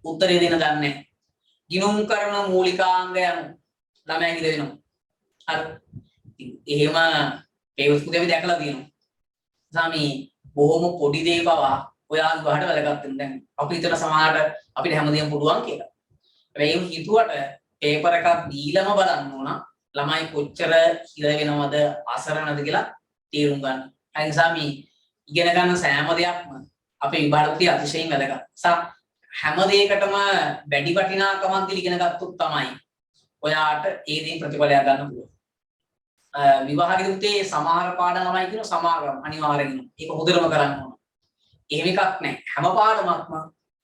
උත්තරේ දෙන්න දන්නේ නැහැ. ගිණුම් කරන මූලිකාංගයන් ළමයා හිර වෙනවා. හරි. එහෙම පේපර්ස් පුතේ අපි දැකලා තියෙනවා. සාමි බොහොම පොඩි දේ පවා ඔයාලට වහට වැදගත් වෙන. දැන් අපි හිතන සමහරට අපිට හැමදේම පුළුවන් කියලා. හැබැයි ඒක හිතුවට පේපර් එකක් දීලම බලන්න ඕන ළමයි කොච්චර හිර වෙනවද අසරණද කියලා තේරුම් ගන්න. ඒ නිසා මේ ඉගෙන ගන්න සෑම දෙයක්ම අපේ විභාගයේ අතිශයින් වැදගත්. හැම දෙයකටම වැඩි වටිනාකමක් දීලා ඉගෙන ගත්තොත් තමයි ඔයාට ඒ දේ ප්‍රතිඵලයක් ගන්න පුළුවන්. විභාගෙදී උතේ සමහර පාඩම් ළමයි කියන සමාගම් අනිවාර්යෙන් ඒක හොඳටම කරන්න ඕන. එහෙම එකක් නැහැ. හැම පාඩමක්ම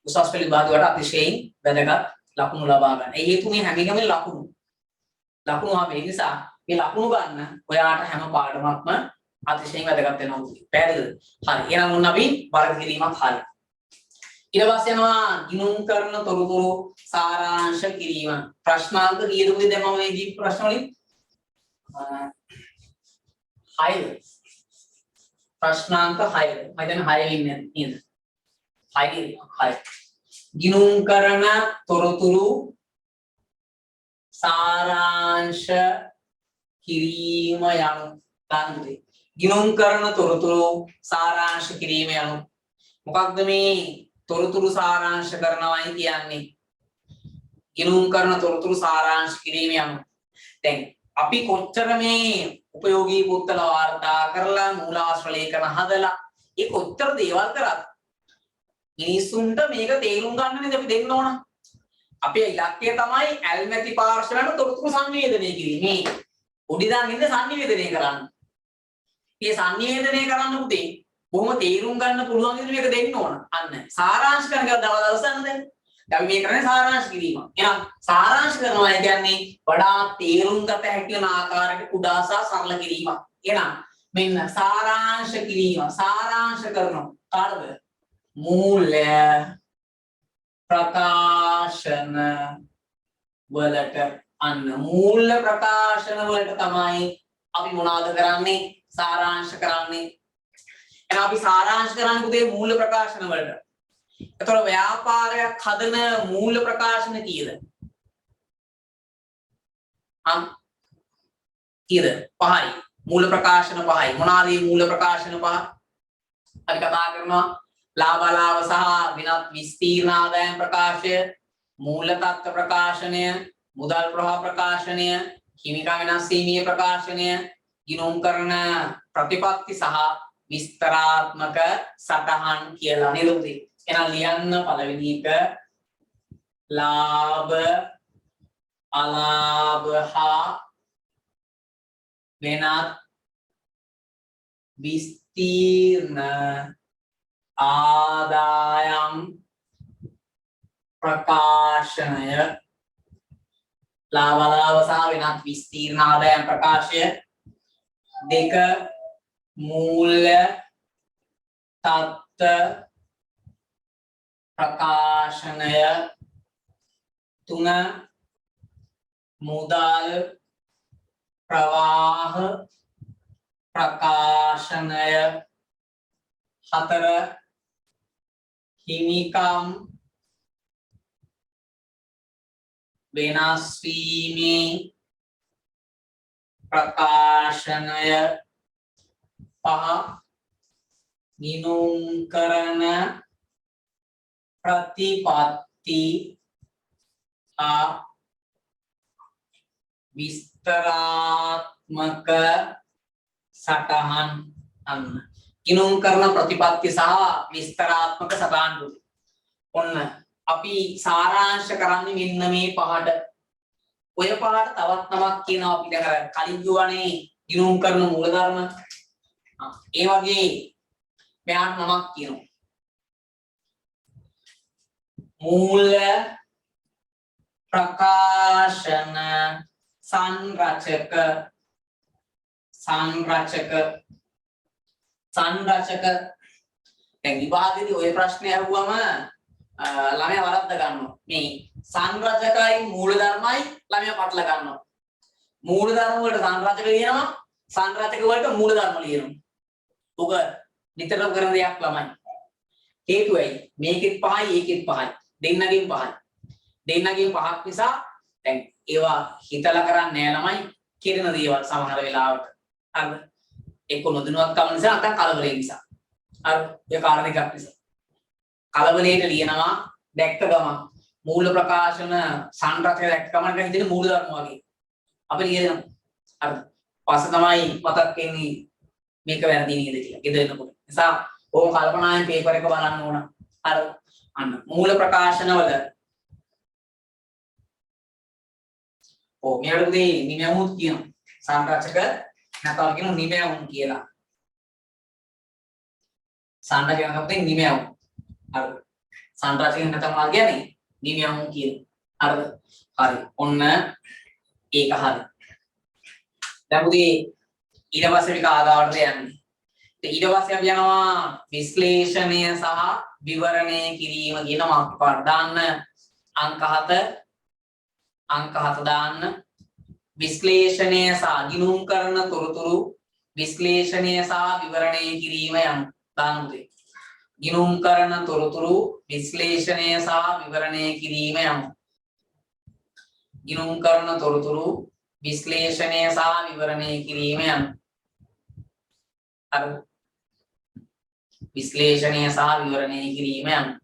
උසස් පෙළ විභාගයට අතිශයින් වැදගත් ලකුණු ලබා ගන්න. ඒ හේතු මේ හැම එකම ලකුණු ආවේ නිසා මේ ලකුණු ගන්න ඔයාට හැම පාඩමක්ම අතිශයින් වැදගත් වෙනවා පුතේ. පැහැදිලිද? හරි. එහෙනම් මොන්න අපි වර්ග කිරීමක් හරි. ඊට පස්සේ යනවා ගිණුම් කරන තොරතුරු සාරාංශ කිරීම. ප්‍රශ්නාංක කීයද පුතේ දැන් මම මේ දීපු ප්‍රශ්න වලින්? 6ද? ප්‍රශ්නාංක 6ද? මම දැන් 6 වෙන්නේ නේද? 6. ගිණුම් කරන තොරතුරු සාරාංශ කිරීම යනු තන්දේ. ගිණුම් කරන තොරතුරු සාරාංශ කිරීම යනු මොකක්ද මේ තොරතුරු සාරාංශ කරනවායි කියන්නේ? ගිණුම් කරන තොරතුරු සාරාංශ කිරීම යනු දැන් අපි කොච්චර මේ උපයෝගී පුත්තල වාර්තා කරලා මූලාශ්‍ර ලේඛන හදලා ඒ කොච්චර දේවල් කරත් මිනිස්සුන්ට මේක තේරුම් ගන්න නේද අපි දෙන්න ඕන. අපේ ඉලක්කය තමයි ඇල්මැති පාර්ශවයට තොරතුරු සංවේදනය කිරීම. උඩිදාන් ඉන්න සංනිවේදනය කරන්න. මේ සංනිවේදනය කරන්න පුතේ බොහොම තේරුම් ගන්න පුළුවන් විදිහට මේක දෙන්න ඕන. අන්න සාරාංශ කරන එක දවසක් දැන් අපි මේ කරන්නේ සාරාංශ කිරීම. එහෙනම් සාරාංශ කරනවා කියන්නේ වඩා තේරුම් ගත හැකි වෙන ආකාරයකට කුඩා සහ සරල කිරීමක්. එහෙනම් මෙන්න සාරාංශ කිරීම. සාරාංශ කරනවා කාටද? මූල්‍ය ප්‍රකාශන වලට. අන්න මූල්‍ය ප්‍රකාශන වලට තමයි අපි මොනවද කරන්නේ? සාරාංශ කරන්නේ. එහෙනම් අපි සාරාංශ කරන්නේ පුතේ මූල්‍ය ප්‍රකාශන වලට. එතකොට ව්‍යාපාරයක් හදන මූල්‍ය ප්‍රකාශන කීයද? කීයද? 5යි. මූල්‍ය ප්‍රකාශන 5යි. මොනවාද මේ මූල්‍ය ප්‍රකාශන 5? අපි කතා කරනවා ලාභ සහ විනත් විස්තීර්ණ ආදායම් ප්‍රකාශය, මූල්‍ය තත්ත්ව ප්‍රකාශනය, මුදල් ප්‍රවාහ ප්‍රකාශනය, හිමිකම් වෙනස් වීමේ ප්‍රකාශනය, ගිණුම් කරන ප්‍රතිපත්ති සහ විස්තරාත්මක සටහන් කියලා නේද උදේ? එහෙනම් ලියන්න පළවෙනි එක ලාභ අලාභ හා වෙනත් විස්තීර්ණ ආදායම් ප්‍රකාශනය. ලාභ අලාභ සහ වෙනත් විස්තීර්ණ ආදායම් ප්‍රකාශය. 2 මූල්‍ය තත්ත්ව ප්‍රකාශනය. 3 මුදල් ප්‍රවාහ ප්‍රකාශනය. 4 හිමිකම් වෙනස් වීමේ ප්‍රකාශනය. 5 ගිණුම් කරන ප්‍රතිපත්ති හා විස්තරාත්මක සටහන්. අන්න ගිණුම් කරන ප්‍රතිපත්ති සහ විස්තරාත්මක සටහන්. ඔන්න අපි සාරාංශ කරන්නේ මෙන්න මේ පහට. ඔය පහට තවත් නමක් කියනවා අපි දැන් කලින් කියවනේ ගිණුම් කරන මූලධර්ම. ඒ වගේ මෙයාට නමක් කියනවා. මූල්‍ය ප්‍රකාශන සංරචක. දැන් විභාගයේදී ওই ප්‍රශ්නේ අහුවම ළමයා වරද්ද ගන්නවා. මේ සංරචකයි මූලධර්මයි ළමයා පටල ගන්නවා. මූලධර්ම වලට සංරචක ලියනවා, සංරචක වලට මූලධර්ම ලියනවා. උග නිතරම කරන දෙයක් ළමයි. හේතුවයි මේකෙත් 5යි ඒකෙත් 5යි. දෙන්නගෙන් 5යි. දෙන්නගෙන් 5ක් නිසා දැන් ඒවා හිතලා කරන්නේ නැහැ ළමයි. කිරණ දේවල් සමහර වෙලාවට. හරිද? ඒක නොදැනුවත්කම නිසා නැත්නම් කලබලේ නිසා. හරි. ඒ කාරණා දෙකක් නිසා. කලබලයට ලියනවා දැක්ක ගමන් මූල ප්‍රකාශන සංරචක දැක්ක ගමන් හිතෙන්නේ මූල ධර්ම වගේ. අපි ලියනවා. හරිද? පස්සේ තමයි මතක් වෙන්නේ මේක වැරදි නේද කියලා. ගෙදරනකොට. නිසා ඕම කල්පනායෙන් පේපර් එක බලන්න ඕන. අර අන්න මූල ප්‍රකාශන වල මෙයාට උදේ නිමයමුත් කියනවා. සංරචක නැත්නම් කියනවා නිමයමුන් කියලා. සංරචක නැත්නම් නිමයමුන්. හරි. සංරචක නැත්නම් මා කියන්නේ නිමයමුන් කියනවා. හරිද? හරි. ඔන්න ඒක හරි. දැන් උදේ ඊට පස්සේ මේක ආගාවට යන්නේ. ඊට පස්සේ අපි යනවා විශ්ලේෂණය සහ විවරණය කිරීම කියන මාතෘකාවට දාන්න අංක 7 දාන්න විශ්ලේෂණය සහ ගිණුම් කරන තොරතුරු විශ්ලේෂණය සහ විවරණය කිරීම යන දාන්න උදේ ගිණුම් කරන තොරතුරු විශ්ලේෂණය සහ විවරණය කිරීම යන ගිණුම් කරන තොරතුරු විශ්ලේෂණය සහ විවරණය කිරීම යන අර විශ්ලේෂණය සහ විවරණය කිරීම යන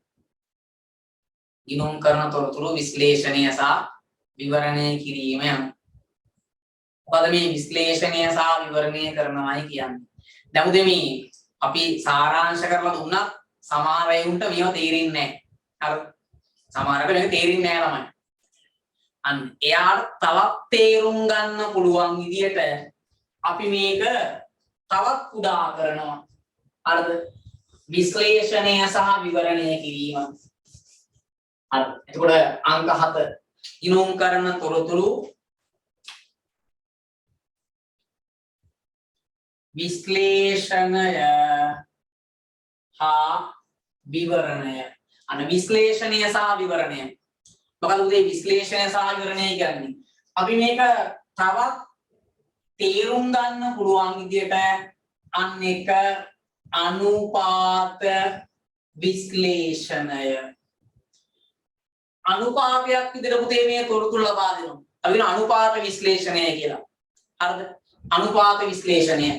ගිණුම් කරන තොරතුරු විශ්ලේෂණය සහ විවරණය කිරීම යන මොකද මේ විශ්ලේෂණය සහ විවරණය කරනවායි කියන්නේ දැන් උදේ මේ අපි සාරාංශ කරලා දුන්නත් සමහර අයුන්ට මේව තේරෙන්නේ නැහැ. හරි. සමහරකට මේක තේරෙන්නේ නැහැ ළමයි. අන්න එයාට තවත් තේරුම් ගන්න පුළුවන් විදියට අපි මේක තවත් කුඩා කරනවා. හරිද? විශ්ලේෂණය සහ විවරණය කිරීම. හරි. එතකොට අංක 7 ගිණුම් කරන තොරතුරු විශ්ලේෂණය හා විවරණය අන්න විශ්ලේෂණය සහ විවරණය මොකද උදේ විශ්ලේෂණය සහ විවරණය කියන්නේ අපි මේක තවත් තේරුම් ගන්න පුළුවන් විදියට අන්න එක අනුපාත විශ්ලේෂණය අනුපාතයක් විදිහට පුතේ මේ තොරතුරු ලබා දෙනවා අපි කියන අනුපාත විශ්ලේෂණය කියලා හරිද අනුපාත විශ්ලේෂණය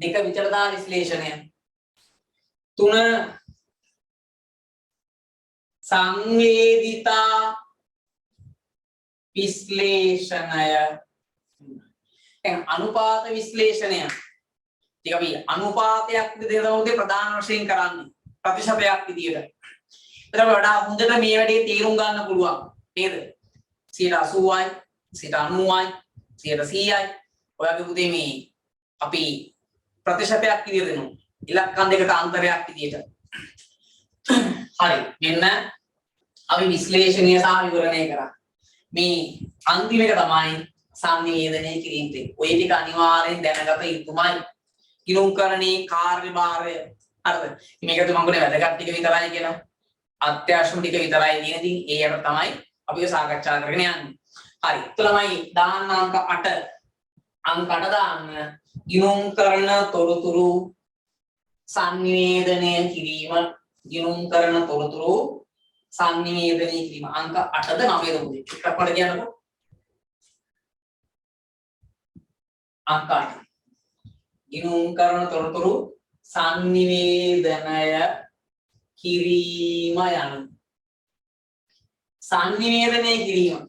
දෙක විචලතා විශ්ලේෂණය තුන සංවේදිතා විශ්ලේෂණය දැන් අනුපාත විශ්ලේෂණය ටික අපි අනුපාතයක් විදිහට ප්‍රධාන වශයෙන් කරන්නේ ප්‍රතිශතයක් විදිහට ඒතර වඩා හොඳට මේ වැඩේ තේරුම් ගන්න පුළුවන් නේද 80යි 90යි 100යි ඔයගේ පුතේ මේ අපි ප්‍රතිශතයක් විදිහට දෙනවා ඉලක්කම් දෙකක අන්තරයක් විදිහට හරි මෙන්න අපි විශ්ලේෂණය සහ විවරණය කරා මේ අන්තිම එක තමයි සංනිවේදනය කිරීම දෙක ඔය ටික අනිවාර්යෙන් දැනගත යුතුමයි ගිණුම්කරණයේ කාර්යභාරය හරිද මේකද මම ගොඩේ වැදගත් ටික විතරයි කියනවා අත්‍යවශ්‍යම ටික විතරයි තියෙන්නේ ඉතින් ඒකට තමයි අපි සාකච්ඡා කරගෙන යන්නේ හරි ළමයි දාන්න අංක 8 දාන්න ගිණුම් කරන තොරතුරු සංනිවේදනය කිරීම ගිණුම් කරන තොරතුරු සංනිවේදනය කිරීම අංක 8ද 9ද උදේ එකක් වඩ කියන්නකෝ අංක 8 ගිණුම් කරන තොරතුරු සංනිවේදනය කිරීම යන සංනිවේදනය කිරීම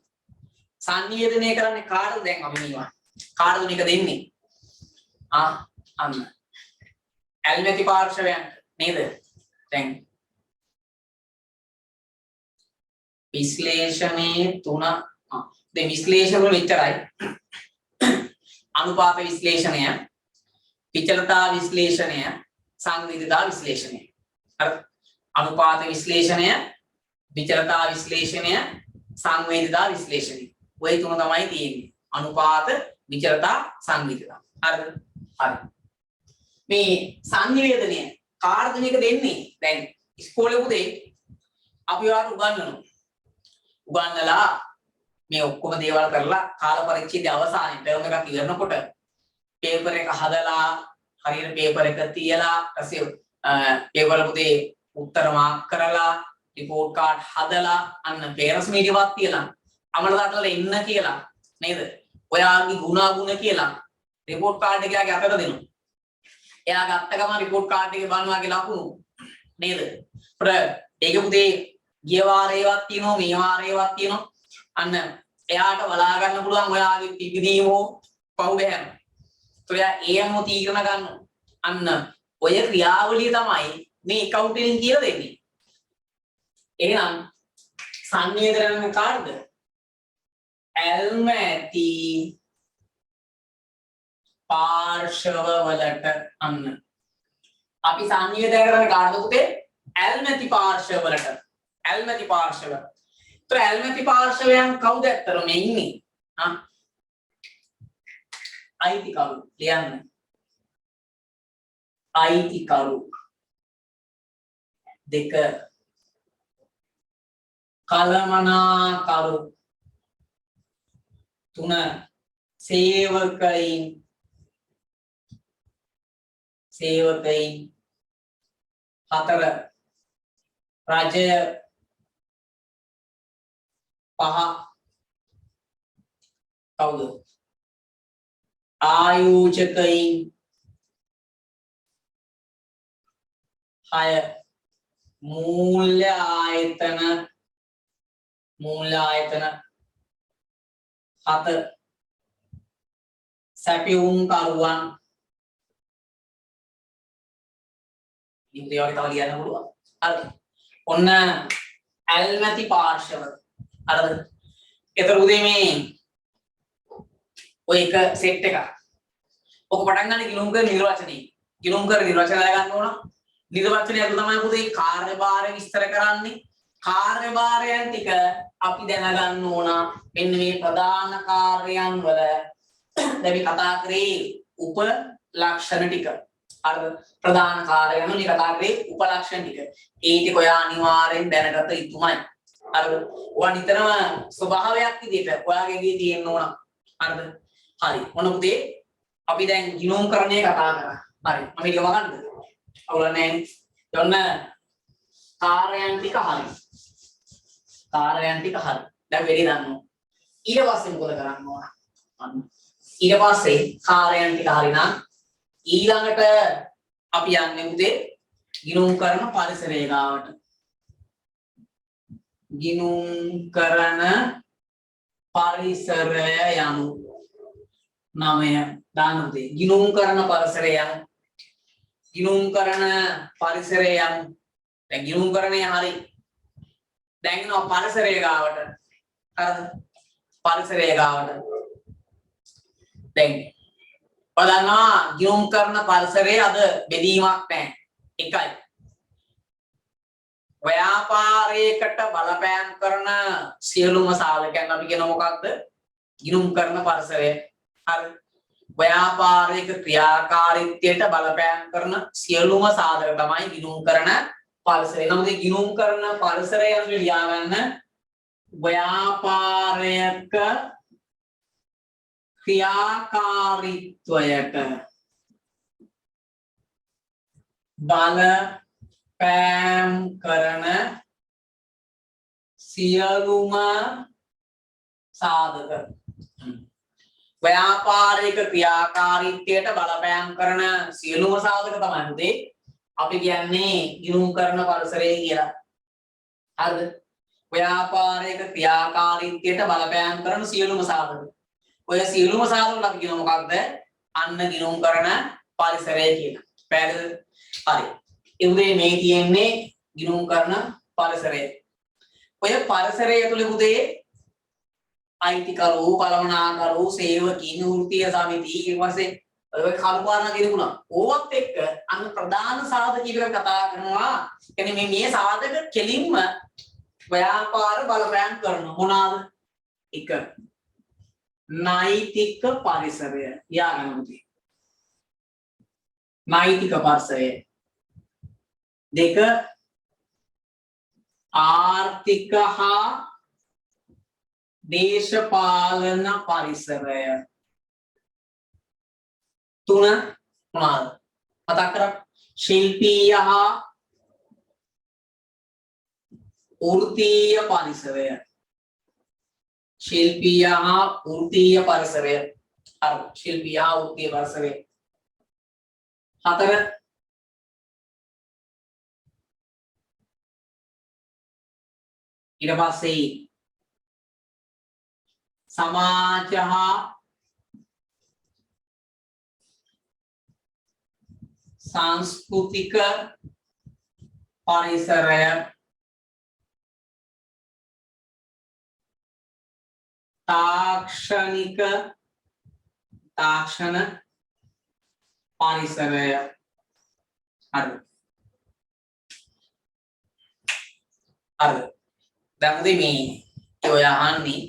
සංනිවේදනය කරන්නේ කාටද දැන් අපි මේවා කාටද මේක දෙන්නේ අන්න ඇල්මැති පාර්ශවයන්ට නේද දැන් විශ්ලේෂණයේ 3 දැන් විශ්ලේෂණ වල විතරයි අනුපාත විශ්ලේෂණය විචලතා විශ්ලේෂණය සංවේදිතා විශ්ලේෂණය හරි අනුපාත විශ්ලේෂණය විචලතා විශ්ලේෂණය සංවේදිතා විශ්ලේෂණය ඔය තුන තමයි තියෙන්නේ අනුපාත විචලතා සංවේදිතා හරිද හරි මේ සංනිවේදනය කාටද මේක දෙන්නේ දැන් ඉස්කෝලේ පුතේ අපි වාට උගන්වලා මේ ඔක්කොම දේවල් කරලා කාල පරීක්ෂණයේ අවසානයේ ටර්ම් එකක් ඉවරනකොට පේපර් එක හදලා හරියට පේපර් එක තියලා ඊපස්සේ පේපර් පුතේ උත්තර මාක් කරලා රිපෝට් කාඩ් හදලා අන්න පේරන්ට්ස් මීටින්ග්වත් තියලා අමල දාලා එන්න කියලා නේද ඔයාගේ ගුණ කියලා රිපෝට් කාඩ් එක යාගේ අතට දෙනවා එයා ගත්ත ගමන් රිපෝට් කාඩ් එකේ බලනවාගේ ලකුණු නේද ඒක පුතේ ගිය වාරේවත් තියෙනවා මේ වාරේවත් තියෙනවා අන්න එයාට බලා ගන්න පුළුවන් ඔයාගේ පිළිදීම පහු බෑම ඔයා ඒම තීරණ ගන්න අන්න ඔය ක්‍රියාවලිය තමයි මේ ඇකවුන්ටින් කියලා දෙන්නේ එහෙනම් සංනිවේදනය කාර්යද ඇල්මැති පාර්ශව වලට අන්න අපි සංනිවේදනය කරන කාර්යද පුතේ ඇල්මැති පාර්ශව වලට ඇල්මැති පාර්ශව तो ඇල්මැති පාර්ශවයන් කවුද ඇත්තටම ඉන්නේ? හා අයිතිකරු ලියන්න. අයිතිකරු දෙක කළමනාකරු තුන සේවකයින් හතර රජය පහ කවුද? ආයෝජකයින් හය මූල්‍ය ආයතන හත සැපියුම් කරුවන් ඉන්ද්‍රිය වල තව ලියන්න පුළුවන්. හරි. ඔන්න ඇල්මැති පාර්ශව. හරිද? ඒතර උදේ මේ ඔය එක සෙට් එකක්. ඔක පටන් ගන්න ගිලුම්කර නිර්වචනයේ. ගිලුම්කර නිර්වචනය ගන්න ඕන. නිර්වචනය අද තමයි පුතේ කාර්යභාරය විස්තර කරන්නේ. කාර්යභාරයන් ටික අපි දැනගන්න ඕන. මෙන්න මේ ප්‍රධාන කාර්යයන් වල දැන් අපි කතා කරේ උපලක්ෂණ ටික. හරිද? ප්‍රධාන කාර්යයන් වල කතා කරේ උපලක්ෂණ ටික. ඒ ටික ඔයා අනිවාර්යෙන් දැනගත යුතුමයි. හරිද? ඔයා නිතරම ස්වභාවයක් විදිහට ඔයාගේ ගේ තියෙන්න ඕන. හරිද? හරි. මොන පුතේ අපි දැන් ගිණුම්කරණය කතා කරා. හරි. මම ඊට වගන්නද? අවුල නැහැ. ඔන්න කාර්යයන් ටික හරි. දැන් වෙලී දන්නවා. ඊට පස්සේ මොකද කරන්න ඕන? අන්න. ඊට පස්සේ කාර්යයන් ටික හරි නම් ඊළඟට අපි යන්නේ පුතේ ගිණුම් කරන පරිසරය ගාවට. ගිණුම් කරන පරිසරය යනු 9 දාන්න පුතේ. ගිණුම් කරන පරිසරය යනු. දැන් ගිණුම් කරන්නේ හරි. දැන් යනවා පරිසරය ගාවට. හරිද? පරිසරය ගාවට. දැන් බලනවා ගිණුම් කරන පරිසරයේ අද බෙදීමක් නැහැ. එකයි. ව්‍යාපාරයකට බලපෑම් කරන සියලුම සාධකයන් අපි කියන මොකක්ද? ගිණුම් කරන පරිසරය. හරි. ව්‍යාපාරික ක්‍රියාකාරීත්වයට බලපෑම් කරන සියලුම සාධක තමයි ගිණුම් කරන පරිසරය. නමුත් ගිණුම් කරන පරිසරය යන ලියා ගන්න ව්‍යාපාරයක ක්‍රියාකාරීත්වයට බලපෑම් කරන සියලුම සාධක. ව්‍යාපාරික ක්‍රියාකාරීත්වයට බලපෑම් කරන සියලුම සාධක තමයි පුතේ අපි කියන්නේ ගිණුම් කරන පරිසරය කියලා. හරිද? ව්‍යාපාරික ක්‍රියාකාරීත්වයට බලපෑම් කරන සියලුම සාධක. ඔය සියලුම සාධක අපි කියන මොකක්ද? අන්න ගිණුම් කරන පරිසරය කියලා. පැහැදිලිද? හරි. ඒ උදේ මේ තියෙන්නේ ගිණුම් කරන පරිසරය. ඔය පරිසරය ඇතුලේ පුතේ අයිතිකරු, කළමනාකරු, සේවකීන්, වෘත්තීය සමිති ඊට පස්සේ ඔය කල්පනා කිරුණා. ඕවත් එක්ක අන්න ප්‍රධාන සාධක කීපයක් කතා කරනවා. කියන්නේ මේ සාධක කෙලින්ම ව්‍යාපාර බලපෑම් කරන මොනවාද? එක නෛතික පරිසරය. යාගනුති. නෛතික පරිසරය. දෙක ආර්ථික හා දේශපාලන පරිසරය. තුන මොනවාද? මතක් කරගන්න. ශිල්පීය හා වෘත්තීය පරිසරය. ශිල්පීය හා වෘත්තීය පරිසරය. හරි. ශිල්පීය හා වෘත්තීය පරිසරය. හතර ඊට පස්සේ සමාජ හා සංස්කෘතික පරිසරය. තාක්ෂණ පරිසරය. හරි. දැන් මේ ඔය අහන්නේ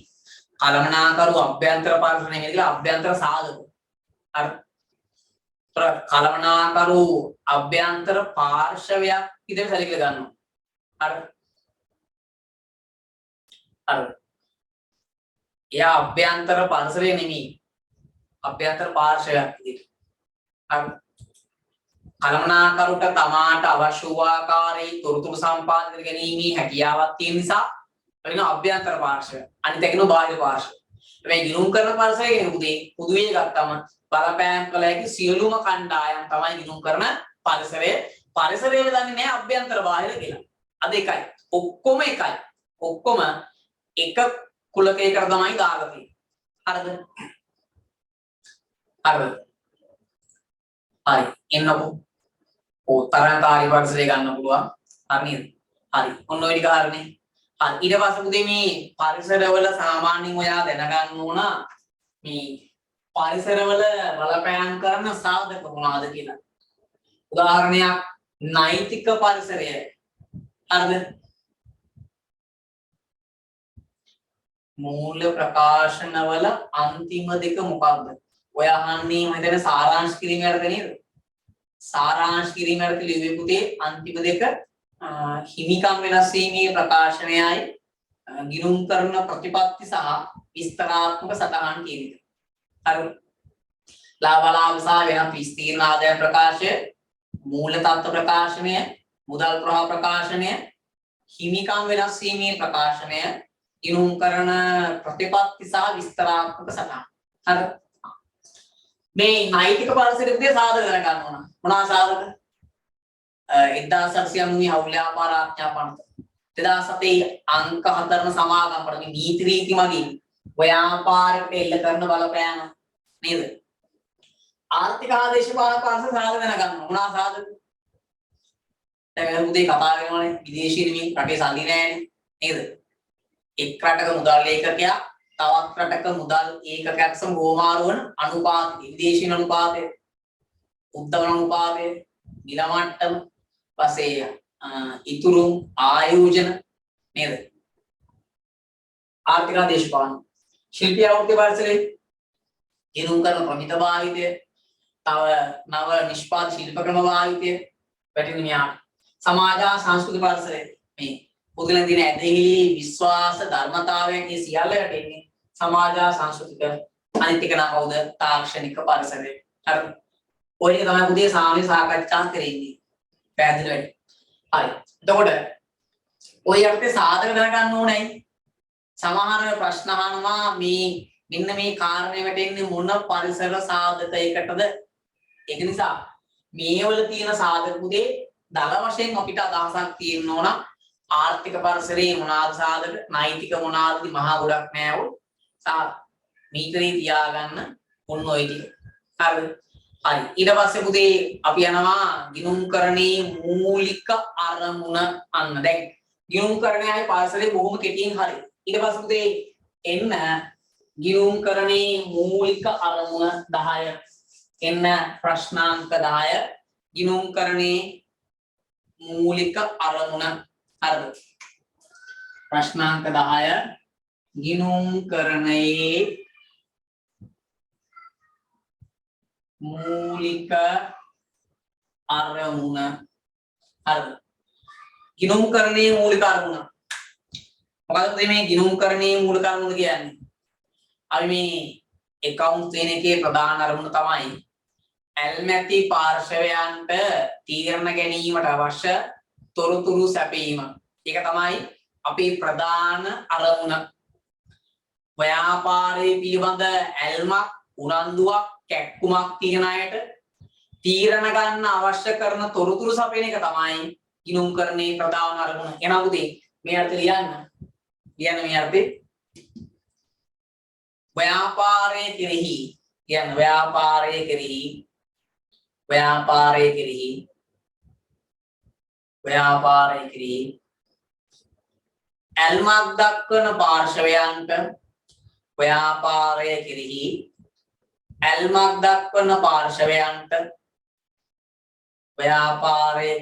කලමනාකරු අභ්‍යන්තර පාර්ශ්ව නෙමෙයි කියලා අභ්‍යන්තර සාධක. හරි. කලමනාකරු අභ්‍යන්තර පාර්ශවයක් විදිහට සැලකලා ගන්නවා. හරි. හරි. එයා අභ්‍යන්තර පරිසරය නෙමෙයි. අභ්‍යන්තර පාර්ශවයක් විදිහට. හරි. කලමනාකරුට තමාට අවශ්‍ය වූ ආකාරයේ තොරතුරු සම්පාදනය කර ගැනීමේ හැකියාවක් තියෙන නිසා වෙන අභ්‍යන්තර පාර්ශවය. අනිත් එක නෝ බාහිර පාර්ශවය. මේ ගිණුම් කරන පාර්ශවය කියන්නේ පුදුවේ ගත්තම බලපෑම් කළ හැකි සියලුම කණ්ඩායම් තමයි ගිණුම් කරන පරිසරය. පරිසරය දන්නේ නැහැ අභ්‍යන්තර බාහිර කියලා. අද එකයි. ඔක්කොම එකයි. ඔක්කොම එක කුලකයකට තමයි දාලා තියෙන්නේ. හරිද? හරිද? හරි. එන්නකො. තරංකාරී පරිසරය ගන්න පුළුවන්. හරි නේද? හරි. ඔන්න ඔය ටික හරිනේ. හරි. ඊට පස්සේ පුතේ මේ පරිසරවල සාමාන්‍යයෙන් ඔයා දැනගන්න ඕන මේ පරිසරවල බලපෑම් කරන සාධක මොනවාද කියලා. උදාහරණයක් නෛතික පරිසරය. හරිද? මූල ප්‍රකාශනවල අන්තිම දෙක මොකක්ද? ඔය අහන්නේ මම හිතන්නේ සාරාංශ කිරීම අර්ථ නේද? සාරාංශ කිරීම අර්ථ ලියුවේ පුතේ අන්තිම දෙක හිමිකම් වෙනස් වීමේ ප්‍රකාශනයයි ගිණුම් කරන ප්‍රතිපත්ති සහ විස්තරාත්මක සටහන් කියන එක. හරි. ලාභලාභ සහ වෙනත් විස්තීර්ණ ආදායම් ප්‍රකාශය, මූල තත්ත්ව ප්‍රකාශනය, මුදල් ප්‍රවාහ ප්‍රකාශනය, හිමිකම් වෙනස් වීමේ ප්‍රකාශනය, ගිණුම් කරන ප්‍රතිපත්ති සහ විස්තරාත්මක සටහන්. හරි. මේ නෛතික පරිසරයේ සාධක දැනගන්න ඕන. මොනවා සාධක? 1890 හවුල් ව්‍යාපාර ආඥා පනත. 2007 අංක 4 සමාගම් වල මේ නීති රීති මගින් ව්‍යාපාරයට එල්ල කරන බලපෑම නේද? ආර්ථික ආදේශ පාලක පරිසර සාධක දැනගන්න. මොනවා සාධක? දැන් උදේ කතා කරනවානේ විදේශී නෙමෙයි රටේ සල්ලි නැහැනේ නේද? එක් රටක මුදල් ඒකකයක් තවත් රටක මුදල් ඒකකයක් සම ගෝමාරු වන අනුපාත විදේශීය අනුපාතය උද්දමන අනුපාතය මිල මට්ටම පස්සේ ඉතුරු ආයෝජන නේද ආර්ථික දේශපාලන ශිල්පීය අවෘත්ති පරිසරයේ ගිණුම් කරන ප්‍රමිත භාවිතය තව නව නිෂ්පාද ශිල්ප ක්‍රම භාවිතය පැටිනියා සමාජ සංස්කෘතික පරිසරයේ මේ පුදුලෙන් දින ඇදහිලි විශ්වාස ධර්මතාවයන් මේ සියල්ල යටින්නේ සමාජ සංස්කෘතික අනිත් එක නම් කවුද තාක්ෂණික පරිසරය හරි ඔය ටික තමයි පුතේ සාමාන්‍ය සාකච්ඡා කරන්නේ පැහැදිලි වෙයි හරි එතකොට ඔය යටතේ සාධක දැනගන්න ඕනේ සමහර ප්‍රශ්න අහනවා මේ මෙන්න මේ කාරණේ වැටෙන්නේ මොන පරිසර සාධකයකටද ඒක නිසා මේවල තියෙන සාධක පුතේ දල වශයෙන් අපිට අදහසක් තියෙන්න ඕන ආර්ථික පරිසරයේ මොනවාද සාධක නෛතික මොනවාද මහා ගොඩක් නෑවු මීටරේ තියාගන්න ඔන්න ඔය ටික හරිද හරි ඊට පස්සේ පුතේ අපි යනවා ගිණුම්කරණේ මූලික අරමුණ අන්න දැන් ගිණුම්කරණයයි පරිසරයේ බොහොම කෙටියෙන් හරි ඊට පස්සේ පුතේ එන්න ගිණුම්කරණේ මූලික අරමුණ 10 එන්න ප්‍රශ්නාංක 10 ගිණුම්කරණේ මූලික අරමුණ හරිද ප්‍රශ්නාංක 10 ගිණුම්කරණයේ මූලික අරමුණ හරිද ගිණුම්කරණයේ මූලික අරමුණ මොකද මේ ගිණුම්කරණයේ මූලික අරමුණ කියන්නේ අපි මේ account දෙන එකේ ප්‍රධාන අරමුණ තමයි ඇල්මැති පාර්ශවයන්ට තීරණ ගැනීමට අවශ්‍ය තොරතුරු සැපීම. ඒක තමයි අපේ ප්‍රධාන අරමුණ. ව්‍යාපාරයේ පිළිබඳ ඇල්මක්, උනන්දුවක්, කැක්කුමක් තියන අයට තීරණ ගන්න අවශ්‍ය කරන තොරතුරු සපයන එක තමයි ගිණුම්කරණයේ ප්‍රධාන අරමුණ. එනවා පුතේ මේ අර්ථය ලියන්න. ලියන්න මේ අර්ථය. ව්‍යාපාරයේ කෙරෙහි කියන ව්‍යාපාරයේ කෙරෙහි ඇල්මක් දක්වන පාර්ශවයන්ට ව්‍යාපාරයේ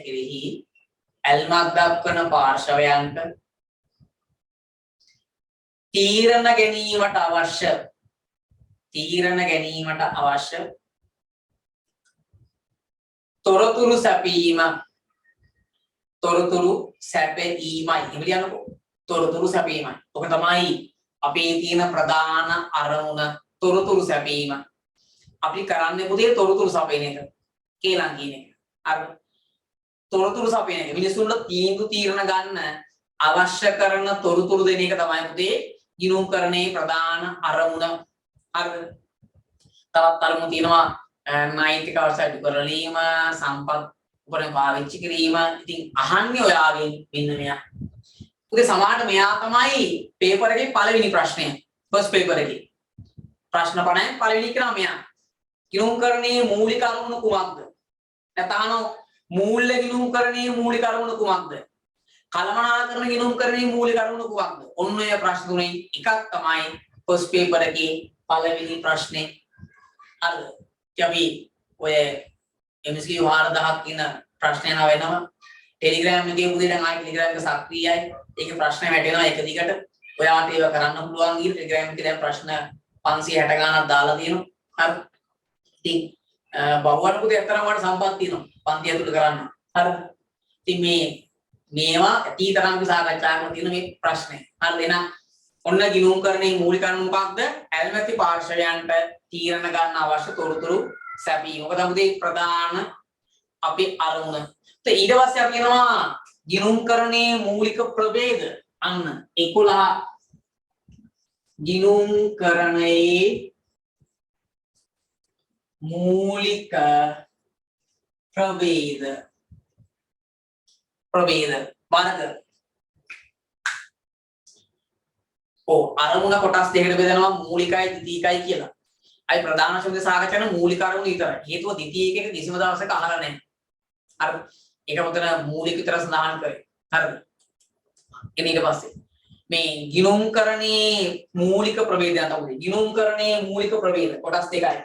කෙරෙහි ඇල්මක් දක්වන පාර්ශවයන්ට තීරණ ගැනීමට අවශ්‍ය තොරතුරු සැපීමයි එහෙම ලියන්නකෝ. තොරතුරු සැපීමයි. ඔක තමයි අපේ තියෙන ප්‍රධාන අරමුණ තොරතුරු සැපීම. අපි කරන්නේ පුතේ තොරතුරු සපයන එක. කේලම් කියන එක. අර තොරතුරු සපයන එක. මිනිසුන්ට තීරණ ගන්න අවශ්‍ය කරන තොරතුරු දෙන එක තමයි පුතේ ගිණුම්කරණයේ ප්‍රධාන අරමුණ. හරිද? තවත් අරමුණු තියෙනවා නෛතික අවශ්‍යතාවු කරලීම, සම්පත් උපරිම පාවිච්චි කිරීම. ඉතින් අහන්නේ ඔයාගෙන් මෙන්න මෙයා. පුතේ සමහරට මෙයා තමයි පේපර් එකේ පළවෙනි ප්‍රශ්නය. ෆස්ට් පේපර් එකේ. ප්‍රශ්න 50 පළවෙනි එක නම් මෙයා. ගිණුම්කරණයේ මූලික අරමුණ කුමක්ද? නැත්නම් මූල්‍ය ගිණුම්කරණයේ මූලික අරමුණ කුමක්ද? කළමනාකරන ගිණුම්කරණයේ මූලික අරමුණ කුමක්ද? ඔන්න ඔය ප්‍රශ්න තුනෙන් එකක් තමයි ෆස්ට් පේපර් එකේ පළවෙනි ප්‍රශ්නේ. හරිද? අපි ඔය MCQ 4000ක් ඉන්න ප්‍රශ්න යනවා වෙනවා. ටෙලිග්‍රෑම් එකේ පුතේ දැන් ආයි ටෙලිග්‍රෑම් එක සක්‍රියයි. ඒකේ ප්‍රශ්න වැටෙනවා එක දිගට. ඔයාට ඒව කරන්න පුළුවන් ගිහින් ටෙලිග්‍රෑම් එකේ දැන් ප්‍රශ්න 560 ගණක් දාලා තියෙනවා. හරි. ඉතින් බහුවර්ණ පුතේ අතරම වල සම්බන්ධ තියෙනවා. පන්ති ඇතුළත කරන්න. හරි. ඉතින් මේවා ඇතිතරම් සාකච්ඡා කරලා තියෙන මේ ප්‍රශ්නේ. හරිද? එහෙනම් ඔන්න ගිණුම්කරණයේ මූලික අරමුණ මොකක්ද? ඇල්මැති පාර්ශවයන්ට තීරණ ගන්න අවශ්‍ය තොරතුරු සැපීම. ඔක තමයි ප්‍රධාන අපේ අරමුණ. ඊට පස්සේ අපි කියනවා ගිණුම්කරණයේ මූලික ප්‍රභේද. අන්න 11 ගිණුම්කරණයේ මූලික ප්‍රභේද වර්ග. අරමුණ කොටස් දෙකකට බෙදනවා මූලිකයි ද්විතීයිකයි කියලා. අයි ප්‍රධාන වශයෙන් සාකච්ඡා කරන මූලික අරමුණ විතරයි. හේතුව ද්විතීයික එක කිසිම දවසක අහලා නැහැ. හරි. ඒක මොකද මූලික විතර සඳහන් කරේ. හරිද? ඊට පස්සේ මේ ගිණුම්කරණයේ මූලික ප්‍රභේදයන් තමයි. ගිණුම්කරණයේ මූලික ප්‍රභේද කොටස් දෙකයි.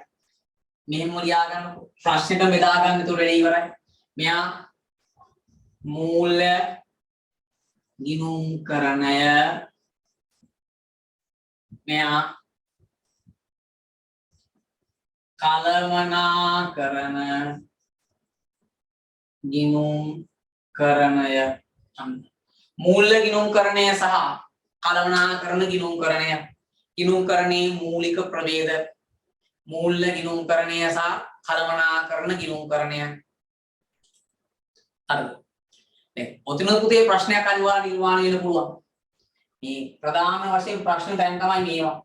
මෙහෙම ලියා ගන්න ප්‍රශ්නෙට බෙදා ගන්න තුරේ ඉවරයි. මෙයා මූල්‍ය ගිණුම්කරණය, මෙයා කළමනාකරන ගිණුම්කරණය. මූල්‍ය ගිණුම්කරණය සහ කළමනාකරන ගිණුම්කරණය. ගිණුම්කරණයේ මූලික ප්‍රභේද. මූල්‍ය ගිණුම්කරණය සහ කළමනාකරන ගිණුම්කරණය. හරිද? දැන් ඔතන පුතේ ප්‍රශ්නයක් අනිවාර්ය නිර්මාණය වෙන්න පුළුවන්. මේ ප්‍රධාන වශයෙන් ප්‍රශ්න දැන් තමයි මේවා.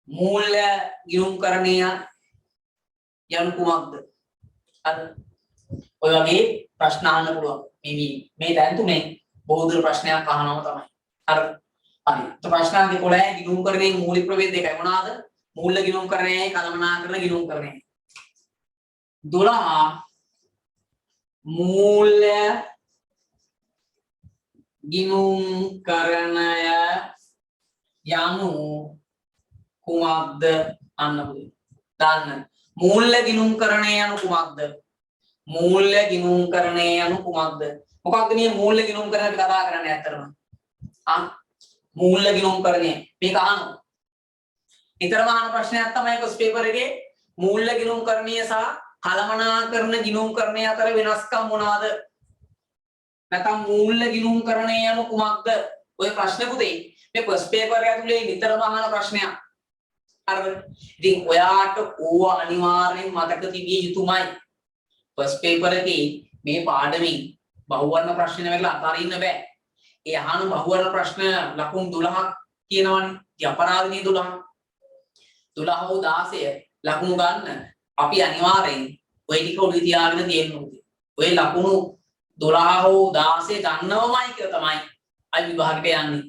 මූල්‍ය ගිණුම්කරණය යනු කුමක්ද? හරිද? ඔය වගේ ප්‍රශ්න අහන්න පුළුවන්. මේ දැන් තුනේ බොහෝ දුර ප්‍රශ්නයක් අහනවා තමයි. හරිද? හරි. ප්‍රශ්න 11 ගිණුම්කරණයේ මූලික ප්‍රභේද දෙකයි මොනවාද? මූල්‍ය ගිණුම්කරණයයි කළමනාකරන ගිණුම්කරණයයි. 12 මූල්‍ය ගිණුම්කරණය යනු කුමක්ද? අන්න පුතේ. දාන්න. මූල්‍ය ගිණුම්කරණය යනු කුමක්ද? මූල්‍ය ගිණුම්කරණය යනු කුමක්ද? මොකක්ද මේ මූල්‍ය ගිණුම්කරණය කතා කරන්නේ ඇත්තටම? මූල්‍ය ගිණුම්කරණය මේක අහනවා. ඊතරම අහන ප්‍රශ්නයක් තමයි ක්වෙස් පේපර් එකේ මූල්‍ය ගිණුම්කරණය සහ කළමනාකරන ගිණුම්කරණය අතර වෙනස්කම් මොනවාද? නැත්නම් මූල්‍ය ගිණුම්කරණය යනු කුමක්ද? ඔය ප්‍රශ්නේ පුතේ මේ ක්වෙස් පේපර් එක ඇතුලේ නිතරම අහන ප්‍රශ්නයක්. හරිද? ඉතින් ඔයාට ඕවා අනිවාර්යෙන් මතක තිබිය යුතුමයි. ක්වෙස් පේපර් එකේ මේ පාඩමින් බහුවර්ණ ප්‍රශ්න වලට අතරින්න බෑ. ඒ අහන බහුවර්ණ ප්‍රශ්න ලකුණු 12ක් කියනවනේ. ඉතින් අපරාධනේ 12. 12 හෝ 16 ලකුණු ගන්න අපි අනිවාර්යෙන් ඔය ටික ඔළුවේ තියාගෙන තියෙන්න ඕනේ. ඔය ලකුණු 12 හෝ 16 ගන්නවමයි කියලා තමයි අයි විභාගයට යන්නේ.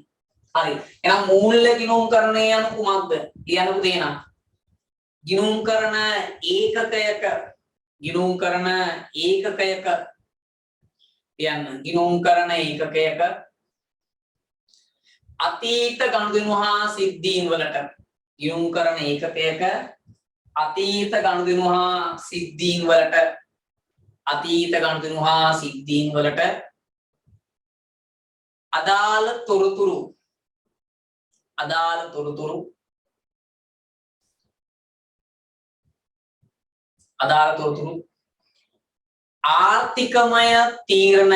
හරි. එහෙනම් මූල්‍ය ගිණුම්කරණය යනු කුමක්ද? කියන්නකෝ තේනා. ගිණුම්කරණ ඒකකයක ගිණුම්කරණ ඒකකයක අතීත ගනුදෙනු හා සිද්ධීන් වලට ගිණුම්කරණ ඒකකයක අතීත ගනුදෙනු හා සිද්ධීන් වලට අදාළ තොරතුරු අදාළ තොරතුරු ආර්ථිකමය තීරණ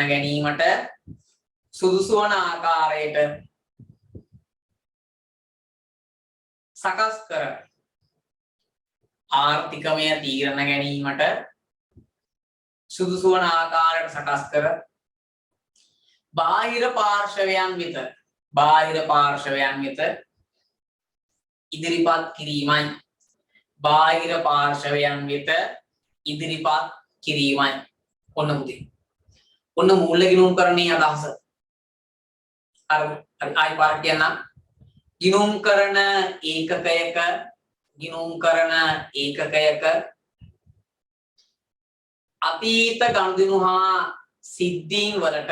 ගැනීමට සුදුසු වන ආකාරයට සකස් කර බාහිර පාර්ශවයන් වෙත ඉදිරිපත් කිරීමයි. ඔන්න පුතේ. ඔන්න මූල්‍ය ගිණුම්කරණයේ අදහස. අර ආයි පාඩ කියන්න. ගිණුම්කරණ ඒකකයක අතීත ගනුදෙනු හා සිද්ධීන් වලට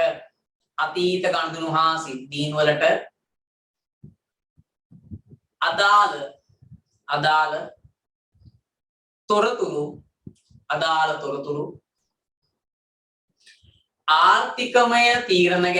අදාළ තොරතුරු ආර්ථිකමය තීරණ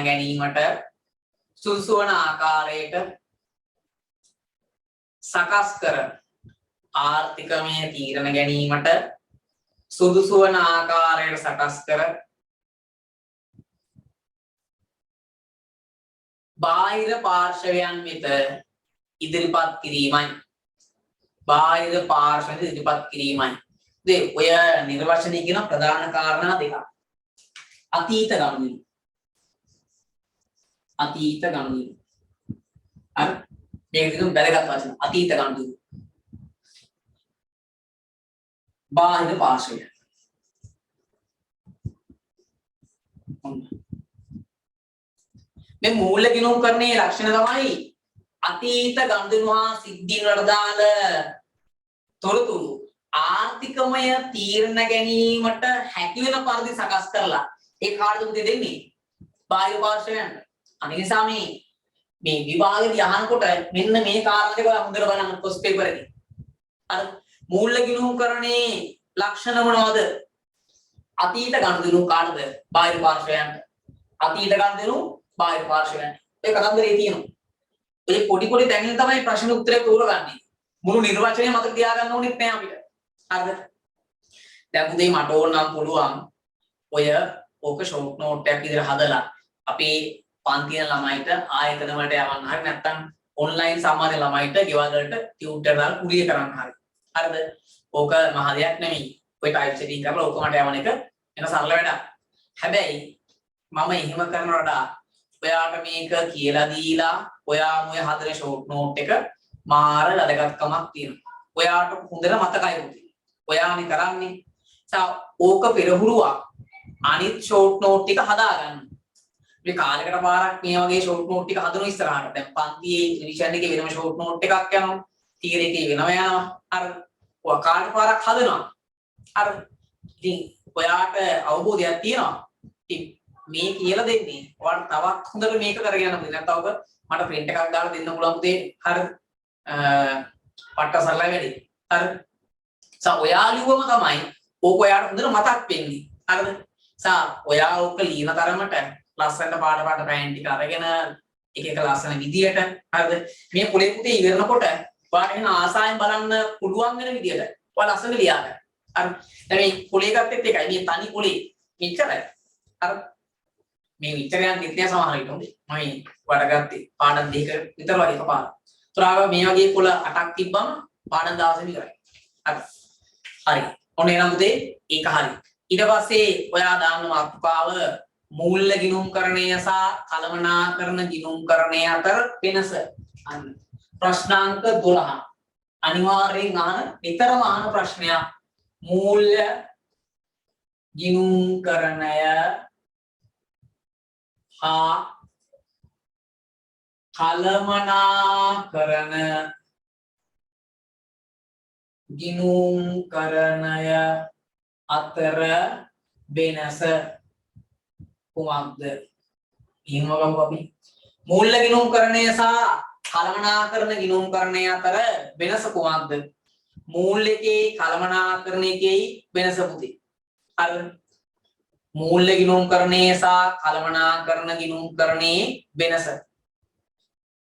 ගැනීමට සුදුසු වන ආකාරයට සකස් කර බාහිර පාර්ශවයන් වෙත ඉදිරිපත් කිරීමයි. ඔය නිර්වචනය කියන ප්‍රධාන කාරණා දෙකක්. අතීත ගනුදෙනු. අර මේක දිගම වැදගත් වචන. අතීත ගනුදෙනු. බාහිර පාර්ශවය. මේ මූල්‍ය ගිණුම්කරණයේ ලක්ෂණ තමයි අතීත ගනුදෙනු හා සිද්ධීන් වලට දාන තොරතුරු ආර්ථිකමය තීරණ ගැනීමට හැකි වෙන පරිදි සකස් කරලා ඒ කාටද උදේ දෙන්නේ? බාහිර පාර්ශවයන්ට. අනිත් නිසා මේ විභාගෙදී අහනකොට මෙන්න මේ කාරණා දෙක හොඳට බලන්න කොස් පේපර් එකේ. අර මූල්‍ය ගිණුම්කරණයේ ලක්ෂණ මොනවද? අතීත ගනුදෙනු කාටද? බාහිර පාර්ශවයන්ට. ඒ කතන්දරේ තියෙනවා. ඔය පොඩි තැන්වල තමයි ප්‍රශ්න උත්තරේ තෝරගන්නේ. මුළු නිර්වචනය මතක තියාගන්න ඕනෙත් නෑ අපිට. හරිද? දැන් උදේ මට ඕන නම් පුළුවන් ඕක ෂෝට් නෝට් එකක් විදිහට හදලා අපේ පන්තියේ ළමයිට ආයතන වලට යවන්න හරි නැත්නම් ඔන්ලයින් සම්මාන ළමයිට ගෙවල් වලට ටියුටර් දාලා කුලිය කරන්න හරි. හරිද? ඕක මහ දෙයක් නෙමෙයි. ඔය ටයිප් සෙටින් කරලා ඕක මට යවන එක එන සරල වැඩක්. හැබැයි මම එහෙම කරන වඩා ඔයාට මේක කියලා දීලා ඔයා මොය හදන ෂෝට් නෝට් එක මාර වැදගත්කමක් තියෙනවා. ඔයාට හොඳට මතකයි පුතේ. ඔයානේ කරන්නේ. ඕක පෙරහුරුවක් අනිත් ෂෝට් නෝට් ටික හදාගන්න. මේ කාලයකට පාරක් මේ වගේ ෂෝට් නෝට් ටික හදන ඉස්සරහට. දැන් පන්තියේ රිවිෂන් එකේ වෙනම ෂෝට් නෝට් එකක් යනවා. තියරි එකේ වෙනම යනවා. අර ඔය කාලේ පාරක් හදනවා. අර ඉතින් ඔයාට අවබෝධයක් තියෙනවා. ඉතින් මේ කියලා දෙන්නේ ඔයාලට තවත් හොඳට මේක කරගෙන යන්න. නැත්නම් ඔබ මට print එකක් දාලා දෙන්න පුළුවන් පුතේ. හරිද? පට්ට සරලයි වැඩි. හරිද? ඔයා ලිව්වම තමයි ඕක ඔයාට හොඳට මතක් වෙන්නේ. හරිද? ඔයා ඕක ලියන තරමට ලස්සනට පාට පෑන් ටික අරගෙන එක ලස්සන විදියට හරිද? මේ පොලේ පුතේ ඉවරනකොට ඔයාට එන ආසාවෙන් බලන්න පුළුවන් වෙන විදියට ඔයා ලස්සනට ලියා ගන්න. හරිද? දැන් මේ පොලේ ගත්තෙත් එකයි මේ තනි පොලේ මෙච්චරයි. හරිද? මේ විතරයන් දෙන්නේ සමහර විට හොඳයි. මම වඩ ගත්තේ පාඩම් දෙක විතර වගේ එකපාරට. උතරාව මේ වගේ පොළ 8ක් තිබ්බම පාඩම් 16 ඉවරයි. හරි. ඔන්න එනම් පුතේ ඒක හරි. ඊට පස්සේ ඔයා දාන්න මාතෘකාව මූල්‍ය ගිණුම්කරණය සහ කළමනාකරණ ගිණුම්කරණය අතර වෙනස. අන්න ප්‍රශ්නාංක 12. අනිවාර්යෙන් අහන නිතරම අහන ප්‍රශ්නයක්. මූල්‍ය ගිණුම්කරණය හා කළමනාකරණ ගිනුම් කරණය අතර වෙනස කුමක්ද? ඊමගම අපි මූල්‍ය ගිනුම් කරණය සහ කළමනාකරණ ගිනුම් කරණය අතර වෙනස කුමක්ද? මූල්‍යකේ කළමනාකරණයේ වෙනස පුතේ. හරි. මූල්‍ය ගිනුම් කරණයේ සහ කළමනාකරණ ගිනුම් කරණයේ වෙනස.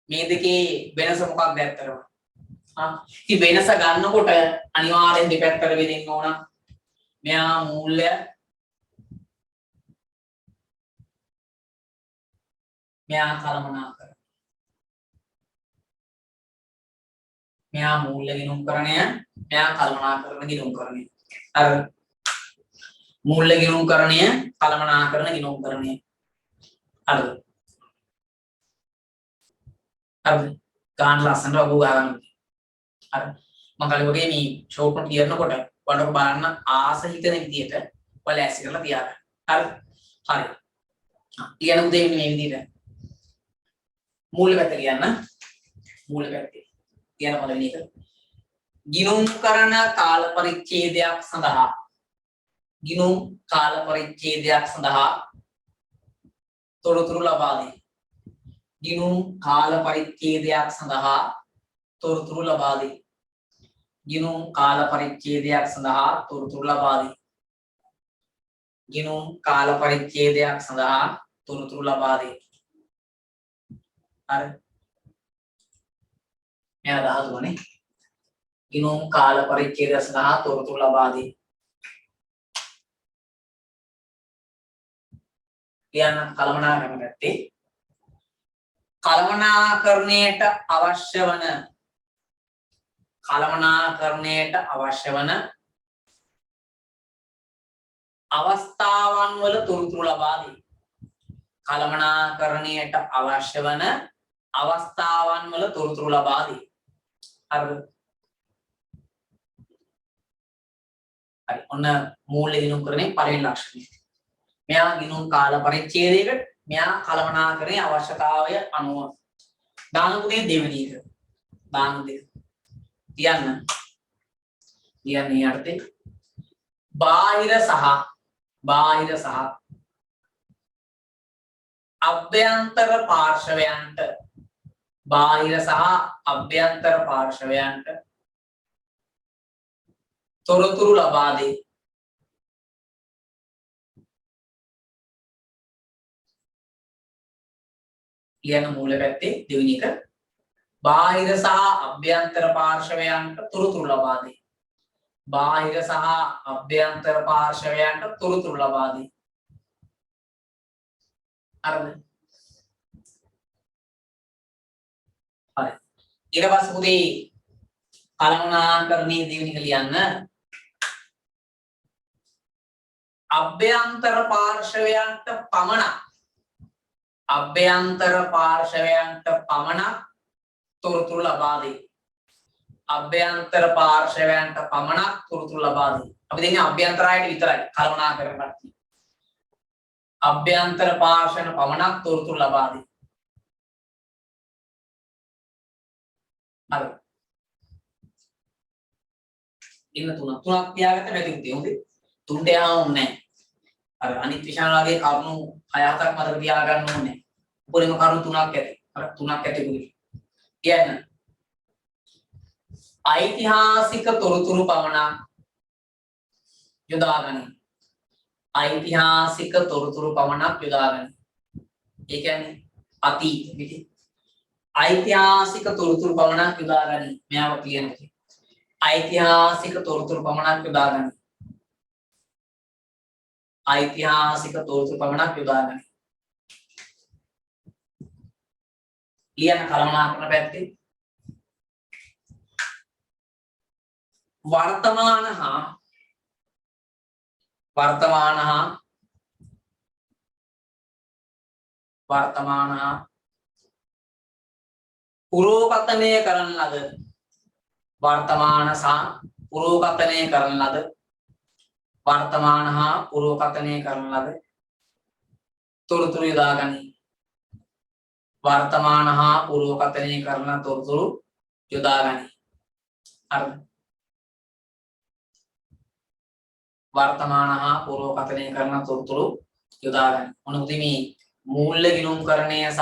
මේ දෙකේ වෙනස මොකක්ද ඇත්තටම? ඉතින් වෙනස ගන්නකොට අනිවාර්යෙන් දෙපැත්තට බෙදෙන්න ඕන. මෙයා මූල්‍ය මෙයා කළමනාකරණ. මෙයා මූල්‍ය ගිණුම් කරණය, මෙයා කළමනාකරණ ගිණුම් කරණය. අර මූල්‍ය ගිණුම් කරණය, කළමනාකරණ ගිණුම් කරණය. හරිද? හරිද? ගාන ලස්සනට වගු ගන්න. හරි. මම කලින් වගේ මේ ෂෝට් නෝට් ලියනකොට වඩක බලන්න ආස හිතන විදියට ඔයාලා ඇස් කරලා තියාගන්න. හරි. හරි. ලියන උදේ මේ විදියට මූල්‍ය පැත්ත ලියන්න. මූල්‍ය පැත්තේ කියන පළවෙනි එක ගිණුම් කරන කාල පරිච්ඡේදයක් සඳහා ගිණුම් කාල පරිච්ඡේදයක් සඳහා තොරතුරු ලබා දී. ගිණුම් කාල පරිච්ඡේදයක් සඳහා තොරතුරු ලබා දී. ගිණුම් කාල පරිච්ඡේදයක් සඳහා තොරතුරු ලබා දී. ගිණුම් කාල පරිච්ඡේදයක් සඳහා තොරතුරු ලබා දී. හරි. මෙයා දාතුනේ ගිණුම් කාල පරිච්ඡේදය සඳහා තොරතුරු ලබා දී. කියන කළමනාකරණ පැත්තේ කළමනාකරණයට අවශ්‍ය වන අවස්ථාවන් වල තොරතුරු ලබා දී. කළමනාකරණයට අවශ්‍ය වන අවස්ථාවන් වල තොරතුරු ලබා දී. හරිද? හරි. ඔන්න මූල්‍ය ගිණුම් කරන්නේ පළවෙනි ලක්ෂණය. මෙයා ගිණුම් කාල පරිච්ඡේදයකට මෙයා කළමනාකරණයේ අවශ්‍යතාවය අනුව දාන පුතේ දෙවෙනි එක. දාන දෙක. කියන්නේ අර්ථේ බාහිර සහ අභ්‍යන්තර පාර්ශවයන්ට තොරතුරු ලබා දී. කියන මූල පැත්තේ දෙවෙනි එක බාහිර සහ අභ්‍යන්තර පාර්ශවයන්ට තොරතුරු ලබා දී. බාහිර සහ අභ්‍යන්තර පාර්ශවයන්ට තොරතුරු ලබා දී. හරිද? හරි. ඊට පස්සේ පුතේ කළමනාකරණයේ දෙවෙනි එක ලියන්න. අභ්‍යන්තර පාර්ශවයන්ට පමණක් තොරතුරු ලබා දී. අභ්‍යන්තර පාර්ශවයන්ට පමණක් තොරතුරු ලබා දී. අපි දෙන්නේ අභ්‍යන්තරයට විතරයි කළමනාකරණ පැත්තේ. අභ්‍යන්තර පාර්ශවයන් පමණක් තොරතුරු ලබා දී. හරි. ඉන්න තුනක් තියාගත්ත නැති උදේ හොඳේ. තුන්ට යන්න ඕනේ නැහැ. අර අනිත් විශාලගේ කරුණු 6-7ක් මතක තියාගන්න ඕනේ. උපරිම කරුණු 3ක් ඇති. අර 3ක් ඇති පුතේ. කියන්න. ඓතිහාසික තොරතුරු පමණක් යොදා ගනී. ඓතිහාසික තොරතුරු පමණක් යොදා ගනී. ඒ කියන්නේ අතීත විදි. ඓතිහාසික තොරතුරු පමණක් යොදා ගනී. මෙයාව කියනවා. ඓතිහාසික තොරතුරු පමණක් යොදා ගනී. ඓතිහාසික තොරතුරු පමණක් යොදා ගනී. ලියන කළමනාකරණ පැත්තේ වර්තමාන හා පුරෝකථනය කරන ලද වර්තමාන හා පුරෝකථනය කරන ලද තොරතුරු යොදා ගනී. වර්තමාන හා පුරෝකථනය කරන තොරතුරු යොදා ගනී. හරිද? වර්තමාන හා පූර්ව කථනය කරන තොරතුරු යොදා ගන්න. මොන පුතේ මේ මූල්‍ය ගිණුම්කරණය සහ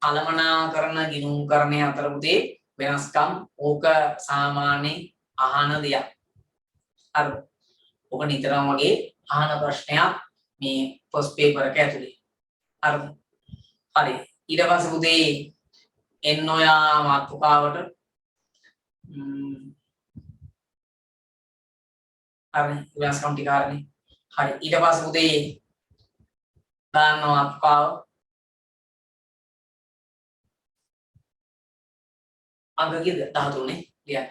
කළමනාකරණ ගිණුම්කරණය අතර පුතේ වෙනස්කම් ඕක සාමාන්‍ය අහන දෙයක්. හරි. ඔබ නිතරම වගේ අහන ප්‍රශ්නයක් මේ ෆස්ට් පේපර් එක ඇතුලේ. හරිද? හරි. ඊට පස්සේ පුතේ එන්න ඔයා මාතෘකාවට හරි වෙනස්කම් ටික හරිනේ. හරි. ඊට පස්සේ පුතේ දාන්න මාතෘකාව අංක කීයද? 13 නේ. ලියන්න.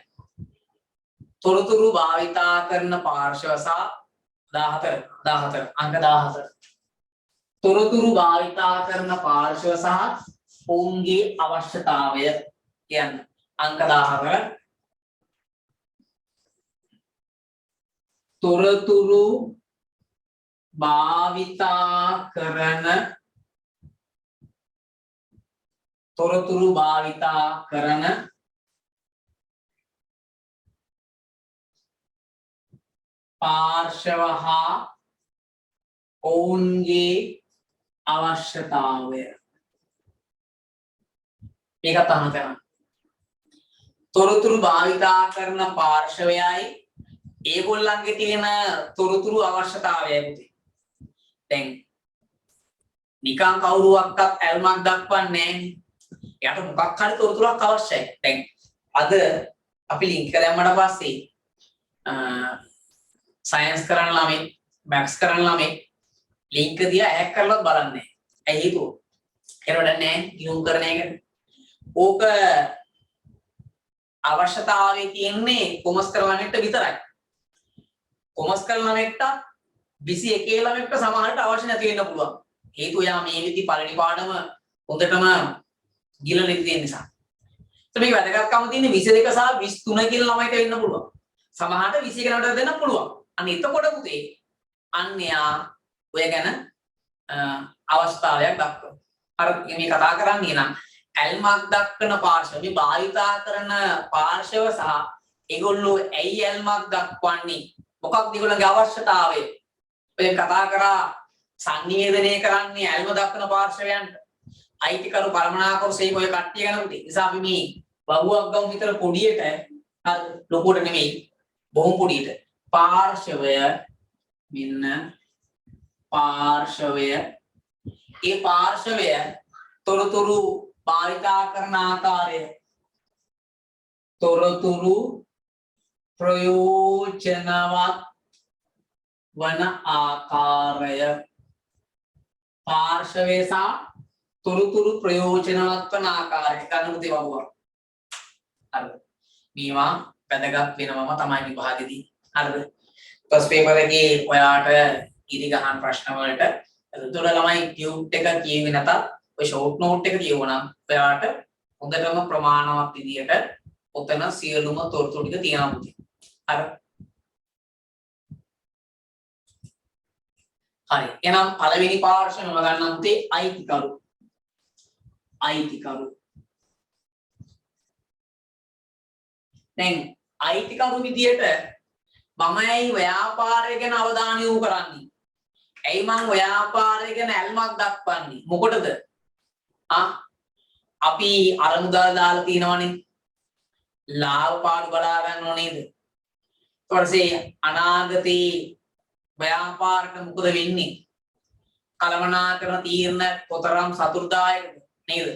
තොරතුරු භාවිතා කරන පාර්ශ්ව සහ 14 අංක 14 තොරතුරු භාවිතා කරන පාර්ශ්ව සහ ඔවුන්ගේ අවශ්‍යතාවය කියන්න අංක 14 තොරතුරු භාවිතා කරන පාර්ශව හා ඔවුන්ගේ අවශ්‍යතාවය මේකත් අහන්න තැන. තොරතුරු භාවිතා කරන පාර්ශවයයි ඒගොල්ලන්ගේ තියෙන තොරතුරු අවශ්‍යතාවයයි පුතේ. දැන් නිකන් කවුරුවක්වත් ඇල්මක් දක්වන්නේ නැහැ. එයාට මොකක් හරි තොරතුරක් අවශ්‍යයි. දැන් අද අපි ලින්ක් එක දැම්මට පස්සේ සයන්ස් කරන ළමයි මැත්ස් කරන ළමයි ලින්ක් දිහා හැක් කරලවත් බලන්නේ නැහැ. ඇයි හේතුව? ඒකට නැහැ ගිණුම් කරන එක. ඕක අවශ්‍යතාවයේ තියෙන්නේ කොමර්ස් කරවන්නට විතරයි. කොමර්ස් කරන ළමෙක්ට 21 ළමෙක්ට සමහරට අවශ්‍ය නැති වෙන්න පුළුවන්. හේතුව යා මේ විදි පළවෙනි පාඩම හොඳටම ගිලන ඉති තියෙන නිසා. මේක වැදගත්කම තියෙන්නේ 22 සහ 23 කියන ළමයිට වෙන්න පුළුවන්. සමහරට 21 ළමයට දෙන්න පුළුවන්. අන්න එතකොට පුතේ අන්‍යයා ඔය ගැන අවස්ථාවයක් දක්වනවා. අර මේ කතා කරන්නේ නම් ඇල්මක් දක්වන පාර්ශව මේ භාවිතා කරන පාර්ශව සහ ඒගොල්ලෝ ඇයි ඇල්මක් දක්වන්නේ? මොකක්ද ඒගොල්ලන්ගේ අවශ්‍යතාවය? ඔය කතා කරා සංනිවේදනය කරන්නේ ඇල්ම දක්වන පාර්ශවයන්ට. අයිතිකරු කළමනාකරු සේක ඔය කට්ටිය ගැන පුතේ. නිසා අපි මේ වගුවක් ගමු විතර පොඩියට හරි ලොකුවට නෙමෙයි බොහොම පොඩියට. පාර්ශවය මෙන්න පාර්ශවය ඒ පාර්ශවය තොරතුරු භාවිතා කරන ආකාරය තොරතුරු ප්‍රයෝජනවත් වන ආකාරය පාර්ශවය සහ තොරතුරු ප්‍රයෝජනවත් වන ආකාරය ගන්න පුතේ වගුවක්. හරිද? මේවා වැදගත් වෙනවම තමයි විභාගෙදී. හරිද? ෆස්ට් පේපර් එකේ ඔයාට ඉදි ගහන ප්‍රශ්න වලට එතකොට ළමයි ටියුට් එක කියුවේ නැතත් ඔය ෂෝට් නෝට් එක කියවනම් ඔයාට හොඳටම ප්‍රමාණවත් විදියට ඔතන සියලුම තොරතුරු ටික තියෙනවා පුතේ. හරි. හරි. එහෙනම් පළවෙනි පාර්ශ්වයම ගන්නම් පුතේ අයිතිකරු. අයිතිකරු. දැන් අයිතිකරු විදියට මමයි ව්‍යාපාරය ගැන අවධානය යොමු කරන්නේ. ඇයි මං ව්‍යාපාරය ගැන ඇල්මක් දක්වන්නේ? මොකටද? අපි අරමුදල් දාලා තියෙනවනේ. ලාභ පාඩු බලා ගන්න ඕනේද? ඊට පස්සේ අනාගතේ ව්‍යාපාරට මොකද වෙන්නේ? කළමනාකරන තීරණ කොතරම් සතුටුදායකද නේද?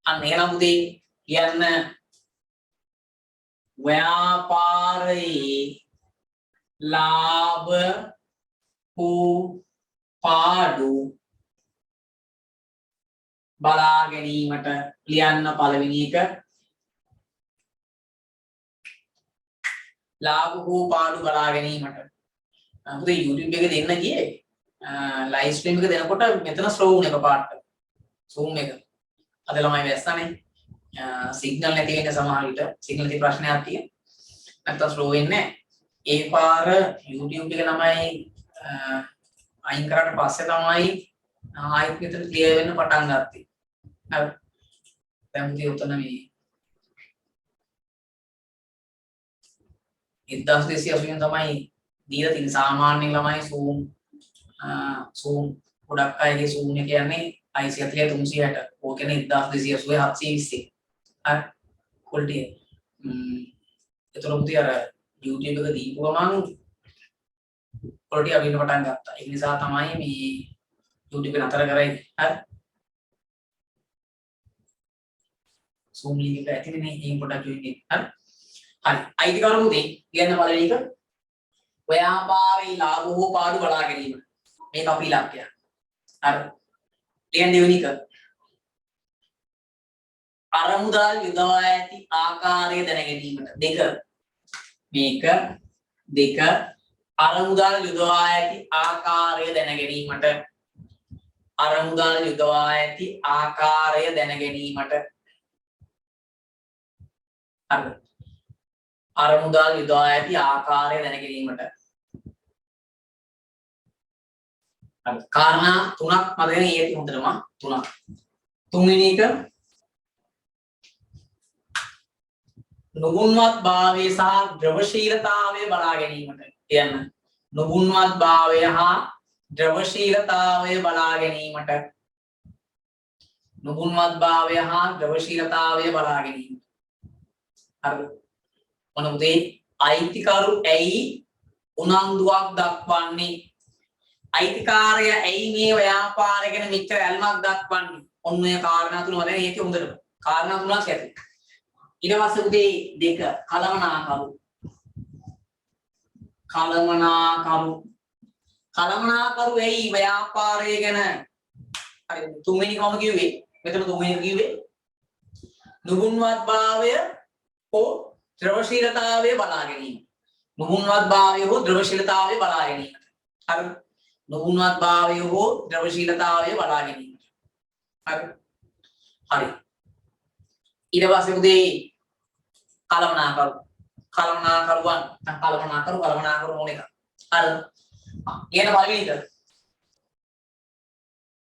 අන්න එහෙනම් පුතේ කියන්න ව්‍යාපාරයේ ලාභ පාඩු බලා ගැනීමට ලියන්න පළවෙනි එක ලාභ පාඩු බලා ගැනීමට. පුතේ YouTube එක දෙන්න ගියේ ලයිව් ස්ට්‍රීම් එක දෙනකොට මෙතන ස්ලෝ වුණ එක පාට zoom එක අද ළමයි වැස්සනේ සිග්නල් නැති වෙන සමහර විට සිග්නල් තියෙන ප්‍රශ්නයක් තියෙන නැත්නම් ස්ලෝ වෙන්නේ ඒ පාර YouTube එක ළමයි අයින් කරාට පස්සේ තමයි ආයෙත් මෙතන ක්ලියර් වෙන්න පටන් ගත්තේ. හරි. දැන් මුදී උතන මේ 1280 තමයි දීලා තියෙන සාමාන්‍ය ළමයි zoom ගොඩක් අයගේ zoom එක කියන්නේ i40 360 ඕක කියන්නේ 1280 720 හරි quality ඒතර මුතිය අර YouTube එක දීපු ගමන් quality අවින්න පටන් ගත්තා ඒ නිසා තමයි මේ YouTube එක නතර කරයි හරි zoom link එක ඇතිනේ මේ ඒක පොඩක් join එක හරි හරි අයිතිකරු මුතේ කියන්න පළවෙනි එක ව්‍යාපාරේ ලාභ හෝ පාඩු බලා ගැනීම මේක අපි ඉලක්කය හරි ලියන්න දෙවෙනි එක අරමුදල් යොදවා ඇති ආකාරය දැන ගැනීමට දෙක මේක දෙක අරමුදල් යොදවා ඇති ආකාරය දැන ගැනීමට අරමුදල් යොදවා ඇති ආකාරය දැන ගැනීමට හරි අරමුදල් යොදවා ඇති ආකාරය දැන ගැනීමට හරි කාරණා තුනක් මතකගෙන ඉන්නේ හොඳටම තුනක් තුන්වෙනි එක නුගුණවත් භාවය සහ ද්‍රවශීලතාවය බලා ගැනීමට කියන්න නුගුණවත් භාවය හා ද්‍රවශීලතාවය බලා ගැනීමට නුගුණවත් භාවය හා ද්‍රවශීලතාවය බලා ගැනීමට හරි මොන උදේ අයිතිකරු ඇයි උනන්දුවක් දක්වන්නේ අයිතිකාරය ඇයි මේ ව්‍යාපාරය ගැන මෙච්චර ඇල්මක් දක්වන්නේ ඔන්න ඔය කාරණා තුන වලින් ඒකේ හොඳට කාරණා තුනක් ඇති ඊට පස්සේ උදේ දෙක කලමනාකරු ඇයි ව්‍යාපාරය ගැන හරි තුන්වෙනි කොහොම කිව්වේ මෙතන තුන්වෙනි කිව්වේ නුගුණවත් භාවය හෝ ද්‍රවශීලතාවය බලා ගැනීම නුගුණවත් භාවය හෝ ද්‍රවශීලතාවය බලා ගැනීම හරි නුගුණවත් භාවය හෝ ද්‍රවශීලතාවය බලා ගැනීම හරි ඊට පස්සේ උදේ කලමනාකරුවන් කලමනාකරු මොන එක හරි කියන පළවෙනි එක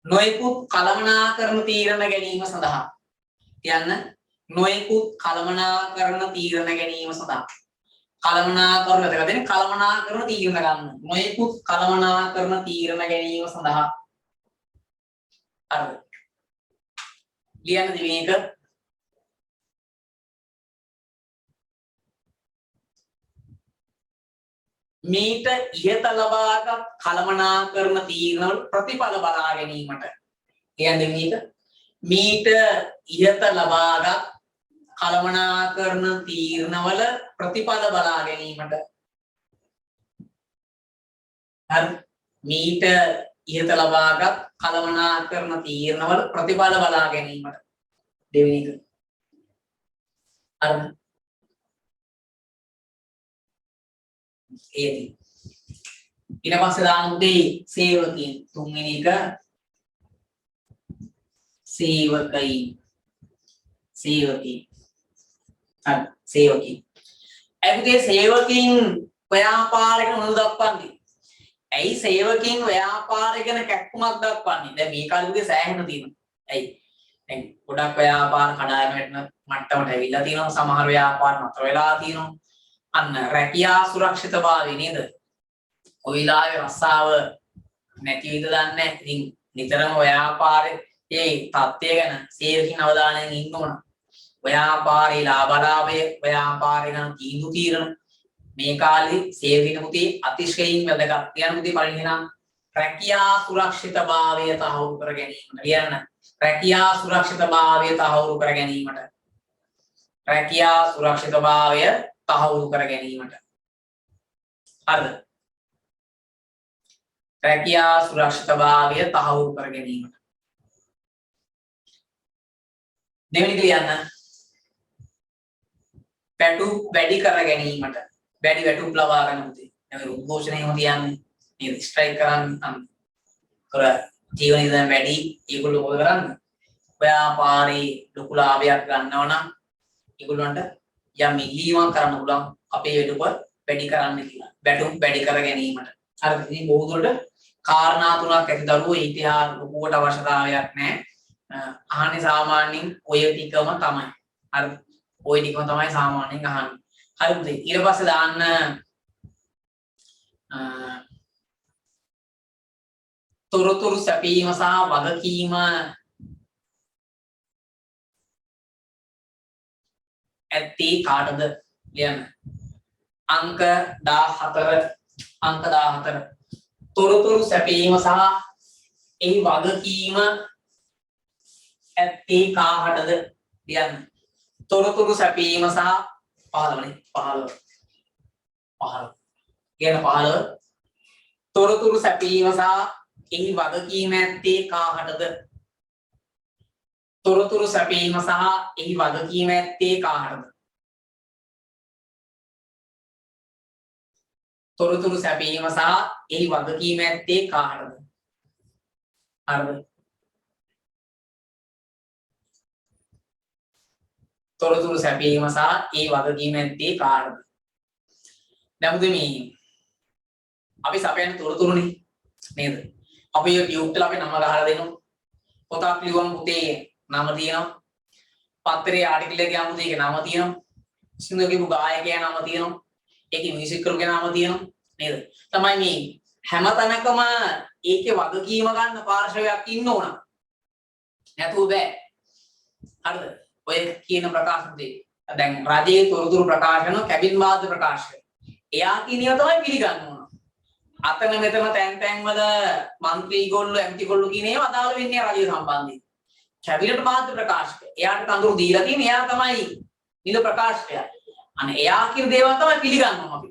නොයෙකුත් කලමනාකරන තීරණ ගැනීම සඳහා කියන්න නොයෙකුත් කලමනාකරන තීරණ ගැනීම සඳහා කලමනාකරන දෙකෙන් කලමනාකරන තීරණ ගන්න නොයෙකුත් කලමනාකරන තීරණ ගැනීම සඳහා හරි ලියන්න දෙවෙනි එක මීට ඉහත ලබාගත් කලමනාකරන තීරණවල ප්‍රතිඵල බලා ගැනීමට කියන්නේ මේක මීට ඉහත ලබාගත් කලමනාකරන තීරණවල ප්‍රතිඵල බලා ගැනීමට හරි මීට ඉහත ලබාගත් කලමනාකරන තීරණවල ප්‍රතිඵල බලා ගැනීමට දෙවෙනි එක හරි ඒදී ඊට පස්සේ දාන උදේ සේවකයන් තුන්වෙනි එක සේවකයන් ඇයි සේවකයන් ව්‍යාපාරයක මොනවද දක්වන්නේ ඇයි සේවකයන් ව්‍යාපාරය ගැන කැක්කුමක් දක්වන්නේ දැන් මේ කාලෙදී සෑහෙන තියෙනවා ඇයි දැන් ගොඩක් ව්‍යාපාර කඩායම වෙන මට්ටමට ඇවිල්ලා තියෙනවා සමහර ව්‍යාපාර නතර වෙලා තියෙනවා අන්න රැකියා සුරක්ෂිතභාවය නේද ඔය වෙලාවේ රස්සාව නැති විදිහට දන්නේ ඉතින් නිතරම ව්‍යාපාරයේ ඒ තත්ත්වය ගැන සේවකින් අවධානයෙන් ඉන්න ඕන ව්‍යාපාරේ ලාභලාභය ව්යාපාරේ ගැන තීරණ මේ කාලේ සේවකින් මුතේ අතිශයින් වැදගත් කියන මුතේ පරිණි නම් රැකියා සුරක්ෂිතභාවය තහවුරු කර ගැනීමට කියන්න රැකියා සුරක්ෂිතභාවය තහවුරු කර ගැනීමට රැකියා සුරක්ෂිතභාවය තහවුරු කර ගැනීමට හරිද රැකියා සුරක්ෂිතභාවය තහවුරු කර ගැනීමට දෙවෙනි කියන්න පැටු වැඩි කර ගැනීමට වැඩි වැටුප් ලබා ගන්නට මේ උද්ඝෝෂණයම තියන්නේ මේ ස්ට්‍රයික් කරන්න කර ජීවන ඉදන් වැඩි ඒගොල්ලෝ මොකද කරන්නේ ව්‍යාපාරේ ලොකු ලාභයක් ගන්නව නම් ඒගොල්ලන්ට යම් ඉල්ලීමක් කරන්න පුළුවන් අපේ වැටුප වැඩි කරන්න කියලා. වැටුප් වැඩි කර ගැනීමට. අර ඉතින් බොහෝ දුරට කාරණා තුනක් ඇති දරුවෝ ඉතිහාස ලොකුවට අවශ්‍යතාවයක් නැහැ. අහන්නේ සාමාන්‍යයෙන් ඔය ටිකම තමයි. හරි. ඔය ටිකම තමයි සාමාන්‍යයෙන් අහන්නේ. හරිද? ඊට පස්සේ දාන්න තොරතුරු සැපීම සහ වගකීම ඇත්තේ කාටද ලියන්න. අංක 14 තොරතුරු සැපීම සහ එහි වගකීම ඇත්තේ කාටද ලියන්න. තොරතුරු සැපීම සහ 15 කියන 15 තොරතුරු සැපීම සහ එහි වගකීම ඇත්තේ කාටද. තොරතුරු සැපීම සහ එහි වගකීම ඇත්තේ කාටද. තොරතුරු සැපීම සහ එහි වගකීම ඇත්තේ කාටද. හරිද? තොරතුරු සැපීම සහ ඒ වගකීම ඇත්තේ කාටද. දැන් මුදේ මේ අපි සපයන තොරතුරුනේ නේද? අපි YouTube එක අපි නම ගහලා දෙනවා. පොතක් ලියවම පුතේ නම තියෙනවා. පත්තරේ ආටිකල් එකේ යමු ඒකේ නම තියෙනවා. සින්දුව කියපු ගායකයා නම තියෙනවා. ඒකේ මියුසික් කරුගේ නම තියෙනවා නේද? තමයි මේ හැම තැනකම ඒකේ වගකීම ගන්න පාර්ශවයක් ඉන්න ඕන. නැතුව බෑ. හරිද? ඔය කියන ප්‍රකාශ දෙක. දැන් රජයේ තොරතුරු ප්‍රකාශන කැබින් වාද්‍ය ප්‍රකාශය. එයා කියන ඒවා තමයි පිළිගන්න ඕන. අතන මෙතන තැන් වල മന്ത്രി ගොල්ලෝ එම්ටි ගොල්ලෝ කියන ඒවා අදාළ වෙන්නේ රජය සම්බන්ධයෙන්. කැබිනට් වාද්‍ය ප්‍රකාශක. එයාට තඳුරු දීලා තියෙන එයා තමයි නිල ප්‍රකාශකය. අනේ එයා කියන දේවල් තමයි පිළිගන්නවා අපි.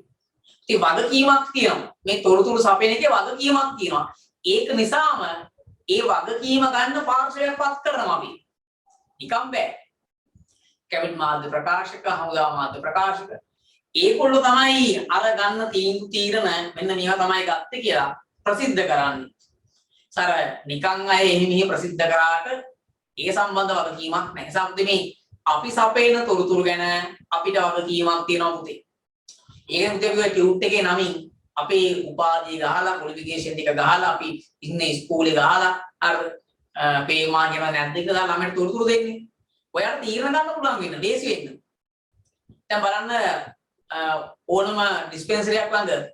ඉතින් වගකීමක් තියෙනවා. මේ තොරතුරු සපයන එකේ වගකීමක් තියෙනවා. ඒක නිසාම ඒ වගකීම ගන්න පාර්ශවයක් පත් කරනවා අපි. නිකම් බෑ. කැබිනට් මාධ්‍ය ප්‍රකාශක, හමුදා මාධ්‍ය ප්‍රකාශක ඒගොල්ලෝ තමයි අර ගන්න තීරණ මෙන්න මේවා තමයි ගත්තේ කියලා ප්‍රසිද්ධ කරන්නේ. සර නිකන් අය එහෙම මෙහෙ ප්‍රසිද්ධ කරාට ඒ සම්බන්ධ වගකීමක් නැහැ. සම්පූර්ණ මේ අපි සපේන තොරතුරු ගැන අපිට වගකීමක් තියෙනවා පුතේ. ඒක පුතේ අපි ටියුට් එකේ නමින් අපේ උපාධිය ගහලා ක්වොලිෆිකේෂන් ටික ගහලා අපි ඉන්නේ ඉස්කෝලේ ගහලා අර පේමා කියන නැද්ද කියලා ළමයට තොරතුරු දෙන්නේ. ඔයාලට තීරණ ගන්න පුළුවන් වෙන්න ලේසි වෙන්න. දැන් බලන්න ඕනම ඩිස්පෙන්සරියක් ළඟ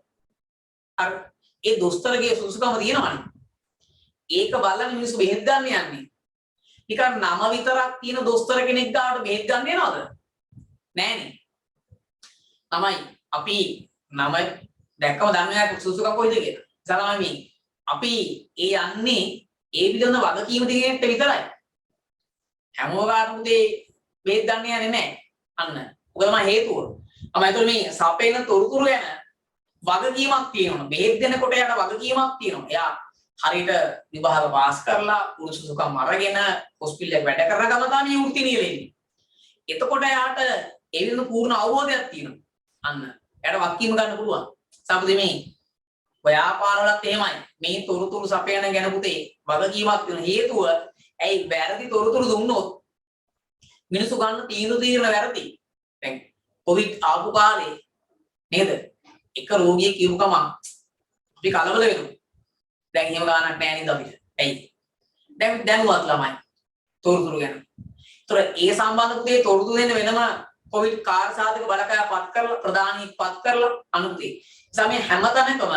අර ඒ දොස්තරගේ සුසුකම තියෙනවනේ. ඒක බලලා මිනිස්සු බෙහෙත් ගන්න යන්නේ. නිකන් නම විතරක් තියෙන දොස්තර කෙනෙක් ගාවට බෙහෙත් ගන්න යනවද? නෑනේ. තමයි අපි නම දැක්කම දන්නේ සුසුකම් කොයිද කියලා. සාමාන්‍යයෙන් අපි ඒ යන්නේ ඒ පිළිබඳ වගකීම තියෙන එක්ක විතරයි. හැමෝගාටම උදේ බෙහෙත් ගන්න යන්නේ නෑ. අන්න. ඔක තමයි හේතුව. අමයිතොල් මේ සපේන තොරතුරු ගැන වගකීමක් තියෙනවා. බෙහෙත් දෙනකොට යට වගකීමක් තියෙනවා. එයා හරියට විභාග පාස් කරලා පුරුෂසුකම් අරගෙන හොස්පිටල් එක වැඩ කරන ගම තමයි වෘත්ති නියැලෙන්නේ. එතකොට යාට ඒ වෙන පූර්ණ අවබෝධයක් තියෙනවා. අන්න. යාට වගකීම ගන්න පුළුවන්. සමහරවිට මේ ව්‍යාපාරවලත් එහෙමයි. මේ තොරතුරු සපයන ගැන පුතේ වගකීමක් තියෙන හේතුව ඇයි වැරදි තොරතුරු දුන්නොත් මිනිස්සු ගන්න තීරණ වැරදි. දැන් කොවිඩ් ආපු කාලේ නේද? එක රෝගියෙක් කියපු ගමන් අපි කලබල වෙනවා. දැන් එහෙම ගානක් නැහැ නේද අපිට? ඇයි? දැන්වත් ළමයි තොරතුරු ගැන. ඒතර ඒ සම්බන්ධ පුතේ තොරතුරු දෙන්න වෙනම කොවිඩ් කාර් සාධක බලකාය පත් කරලා ප්‍රධානීක් පත් කරලා අනුතේ. සමේ හැමතැනකම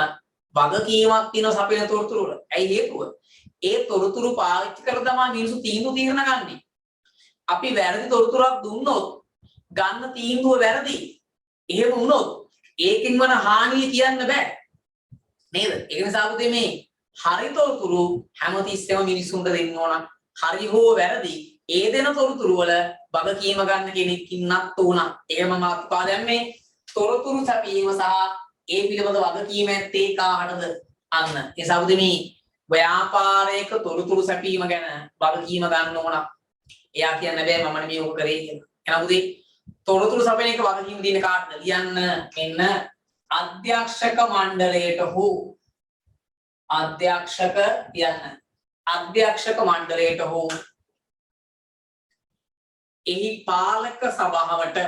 වගකීමක් තියෙන සපයන තොරතුරු වල. ඇයි හේතුව? ඒ තොරතුරු පාවිච්චි කරලා තමයි මිනිස්සු තීන්දුව ගන්නේ. අපි වැරදි තොරතුරක් දුන්නොත් ගන්න තීන්දුව වැරදි. එහෙම වුණොත් ඒකෙන් වන හානිය කියන්න බෑ. නේද? ඒක නිසා පුතේ මේ හරි තොරතුරු හැමතිස්සෙම මිනිස්සුන්ට දෙන්න ඕන. හරි හෝ වැරදි ඒ දෙන තොරතුරු වල වගකීම ගන්න කෙනෙක් ඉන්නත් ඕන. එහෙම මාතෘකා දැම්මේ තොරතුරු සැපීම සහ ඒ පිළිබඳ වගකීම ඇත්තේ කාටද? අන්න. ඒ සෞදි මේ ව්‍යාපාරයක තොරතුරු සැපීම ගැන වගකීම ගන්න ඕන. එයා කියන්න බෑ මම මේ ඔක කරේ කියලා. එහෙනම් පුතේ තොරතුරු සපයන එක වගකීම දෙන කාටද? ලියන්න මෙන්න අධ්‍යක්ෂක මණ්ඩලයට හෝ අධ්‍යක්ෂක ලියන්න අධ්‍යක්ෂක මණ්ඩලයට හෝ එහි පාලක සභාවට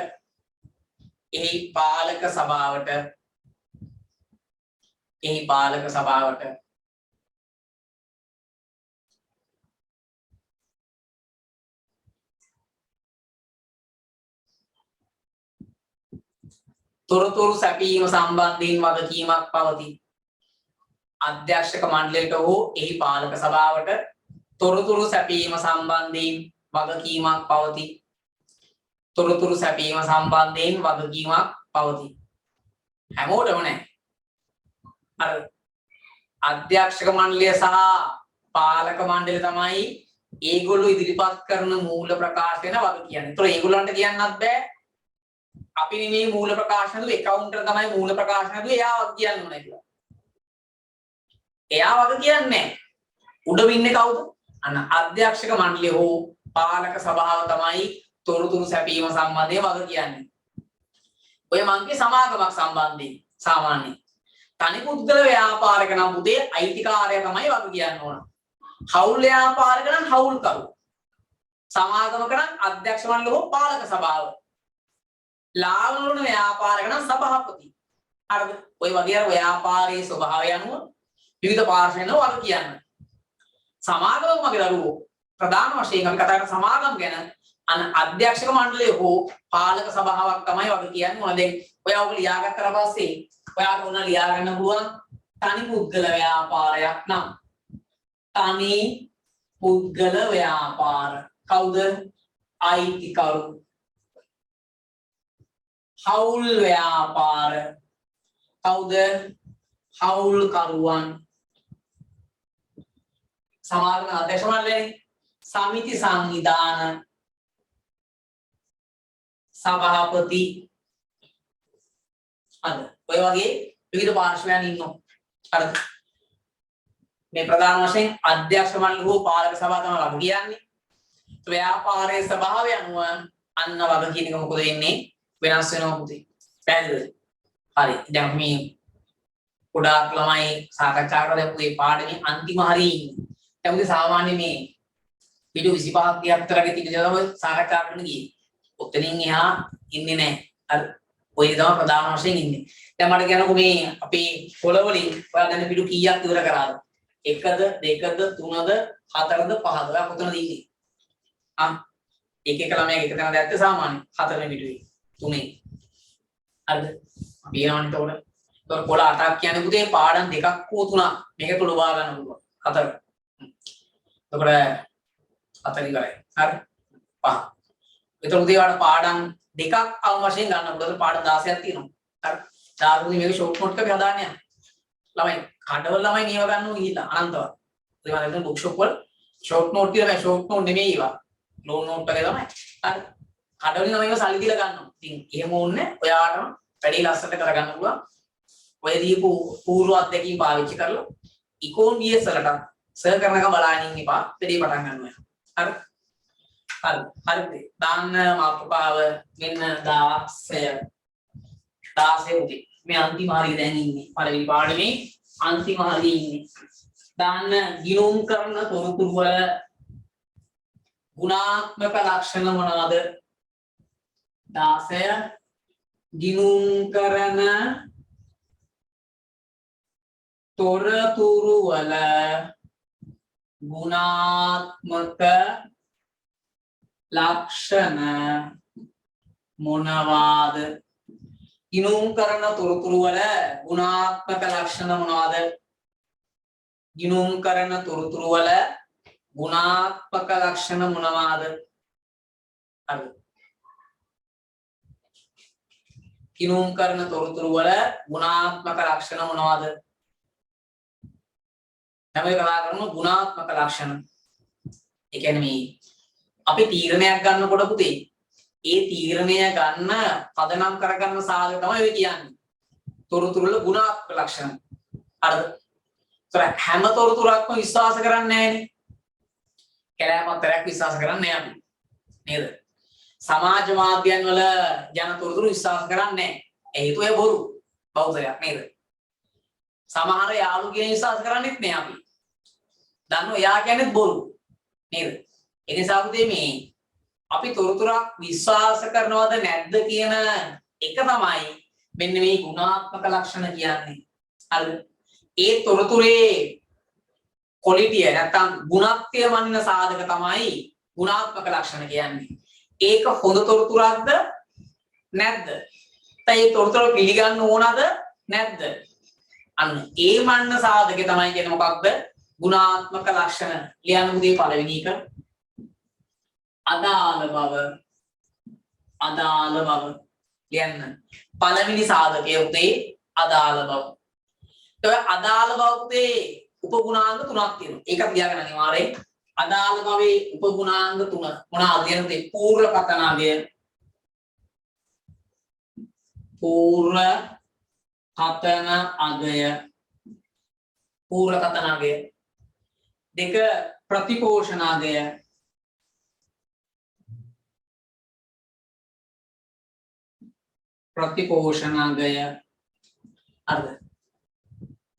තොරතුරු සැපීම සම්බන්ධයෙන් වගකීමක් පවතී. අධ්‍යක්ෂක මණ්ඩලයට හෝ එහි පාලක සභාවට තොරතුරු සැපීම සම්බන්ධයෙන් වගකීමක් පවතී. තොරතුරු සැපීම සම්බන්ධයෙන් වගකීමක් පවතී. හැමෝටම නෑ. අර අධ්‍යක්ෂක මණ්ඩලය සහ පාලක මණ්ඩලය තමයි ඒගොල්ලෝ ඉදිරිපත් කරන මූල ප්‍රකාශන වග කියන්නේ. ඒතර ඒගොල්ලන්ට කියන්නත් බෑ. අපි නෙමෙයි මූල ප්‍රකාශන දුවේ, කවුන්ටර් තමයි මූල ප්‍රකාශන දුවේ. එයා වග කියන්න ඕනේ කියලා. එයා වග කියන්නේ නෑ. උඩ ඉන්නේ කවුද? අන්න අධ්‍යක්ෂක මණ්ඩලය හෝ පාලක සභාව තමයි තොරතුරු සැපීම සම්බන්ධයෙන් වග කියන්නේ. ඔය මංගේ සමාගමක් සම්බන්ධයෙන් සාමාන්‍යයෙන් තනි පුද්ගල ව්‍යාපාරික නම් පුතේ අයිතිකාරය තමයි වග කියන්න ඕන. හවුල් ව්‍යාපාරික නම් හවුල්කරු. සමාගමක නම් අධ්‍යක්ෂ මණ්ඩල හෝ පාලක සභාව. ලාභ ව්‍යාපාරික නම් සභාපති. හරිද? ඔය වගේ අර ව්‍යාපාරයේ ස්වභාවය අනුව විවිධ පාර්ශ්වයන් වල වග කියන්න. සමාගම මගේ දරුවෝ ප්‍රධාන වශයෙන් අපි කතා කරන සමාගම් ගැන අන අධ්‍යක්ෂක මණ්ඩලය හෝ පාලක සභාවක් තමයි වග කියන්නේ. මොනවද? ඔයා ඔක ලියාගත්තට පස්සේ ඔයාට ඕන ලියා ගන්න පුළුවන් තනි පුද්ගල ව්‍යාපාරයක් නම්. තනි පුද්ගල ව්‍යාපාර. කවුද? අයිතිකරු. හවුල් ව්‍යාපාර. කවුද? හවුල්කරුවන්. සමාගම අධ්‍යක්ෂ මණ්ඩලය, සමිති සංවිධාන, සභාපති. අද ඔය වගේ විවිධ පාර්ශ්වයන් ඉන්නවා. හරිද? මේ ප්‍රධාන වශයෙන් අධ්‍යක්ෂ මණ්ඩල හෝ පාලක සභාව තමයි වග කියන්නේ. ව්‍යාපාරයේ ස්වභාවය අනුව අන්න වග කියන එක මොකද වෙන්නේ? වෙනස් වෙනවා පුතේ. පැහැදිලිද? හරි. දැන් මේ ගොඩාක් ළමයි සාකච්ඡා කරලා දැන් පුතේ පාඩමේ අන්තිම හරියේ ඉන්නේ. දැන් පුතේ සාමාන්‍ය මේ වීඩියෝ 25ක් 30ක් තරගේ තියෙන දවස් සාකච්ඡා කරන්න ගියේ. ඔතනින් එහා ඉන්නේ නැහැ. හරි. ඔය තමයි ප්‍රධාන වශයෙන් ඉන්නේ. දැන් මට කියන්නකෝ මේ අපේ පොළවලින් ඔයා දැන් පිටු කීයක් ඉවර කරාද? 1ද 2ද 3ද 4ද 5ද ඔයා කොතනද ඉන්නේ? එක එක ළමයා එක තැනද ඇත්තේ සාමාන්‍ය 4 පිටුවේ 3. හරිද? අපි යනවනේ එතකොට. එතකොට පොළ 8ක් කියන්නේ පුතේ පාඩම් 2ක් හෝ 3ක් මේක තුල බා ගන්න පුළුවන්. 4. එතකොට 4 ඉවරයි. හරි? 5. එතකොට උදේ වල පාඩම් 2ක් අවම වශයෙන් ගන්න පුළුවන්. පාඩම් 16ක් තියෙනවා. හරි? ඩාර්වින් මේක ෂෝට් නෝට් එකක් හදාන්න යන්න. ළමයි කඩවල ළමයි මේව ගන්නව ගිහිල්ලා අනන්තවත්. ඒ වගේ බුක් ෂොප් වල ෂෝට් නෝට් කියලා බෑ ෂෝට් නෝට් නෙමෙයි ඒවා. ලෝන් නෝට් එකේ තමයි. හරි. කඩවලින් ළමයිව සල්ලි දීලා ගන්නවා. ඉතින් එහෙම ඕනේ ඔයාටම වැඩි ලස්සට කරගන්න පුළුවන්. ඔය දීපු පූර්ව අධ්‍යක්ෂින් පාවිච්චි කරලා ඉකෝන් BS වලට සර් කරනකම් බලාගෙන ඉන්න එපා. දෙඩේ පටන් ගන්නවා. හරි. හරි. හරිද? දාන්න මාතෘකාව මෙන්න 16. 16 උදේ. මේ අන්තිම හරිය දැන් ඉන්නේ. පළවෙනි පාඩමේ අන්තිම හරිය ඉන්නේ. දාන්න ගිණුම් කරන තොරතුරු වල ගුණාත්මක ලක්ෂණ මොනවාද? 16 ගිණුම් කරන තොරතුරු වල ගුණාත්මක ලක්ෂණ මොනවාද? ගිණුම් කරන තොරතුරු වල ගුණාත්මක ලක්ෂණ මොනවාද? ගිණුම් කරන තොරතුරු වල ගුණාත්මක ලක්ෂණ මොනවාද? හරි. ගිණුම් කරන තොරතුරු වල ගුණාත්මක ලක්ෂණ මොනවාද? තමයි කතා කරමු ගුණාත්මක ලක්ෂණ. ඒ කියන්නේ මේ අපි තීරණයක් ගන්නකොට පුතේ ඒ තීරණය ගන්න පදනම් කරගන්න සාධක තමයි ඔය කියන්නේ. තොරතුරු වල ගුණාත්මක ලක්ෂණ. හරිද? ඒතර හැම තොරතුරක්ම විශ්වාස කරන්නේ නැහැනේ. කැලෑමතරයක් විශ්වාස කරන්නේ නැහැ අපි. නේද? සමාජ මාධ්‍යයන් වල ජන තොරතුරු විශ්වාස කරන්නේ නැහැ. ඒ හේතුව ඒ බොරු බෞද්ධයක් නේද? සමහර යාළු කියන විශ්වාස කරන්නේත් නැහැ අපි. දන්නෝ එයා කියන්නේත් බොරු. නේද? ඒ නිසා පුතේ මේ අපි තොරතුරක් විශ්වාස කරනවද නැද්ද කියන එක තමයි මෙන්න මේ ගුණාත්මක ලක්ෂණ කියන්නේ. හරිද? ඒ තොරතුරේ ක්වොලිටිය නැත්නම් ගුණත්වය මනින සාධක තමයි ගුණාත්මක ලක්ෂණ කියන්නේ. ඒක හොඳ තොරතුරක්ද නැද්ද? ඒ තොරතුර පිළිගන්න ඕනද නැද්ද? අන්න ඒ මන්න සාධකේ තමයි කියන්නේ මොකක්ද? ගුණාත්මක ලක්ෂණ. ලියන්න පුතේ පළවෙනි එක. අදාළ බව. අදාළ බව. ලියන්න. පළවෙනි සාධකය පුතේ අදාළ බව. ඒ අදාළ බව පුතේ උපගුණාංග තුනක් තියෙනවා. ඒක තියාගන්න අනිවාර්යයෙන්. අදාළ භවයේ උපගුණාංග තුන මොනවාද කියනද? පූර්ව කතනාගය. පූර්ව කතන අගය. පූර්ව කතනාගය. දෙක ප්‍රතිපෝෂණාගය. ප්‍රතිපෝෂණාගය. අර්ධ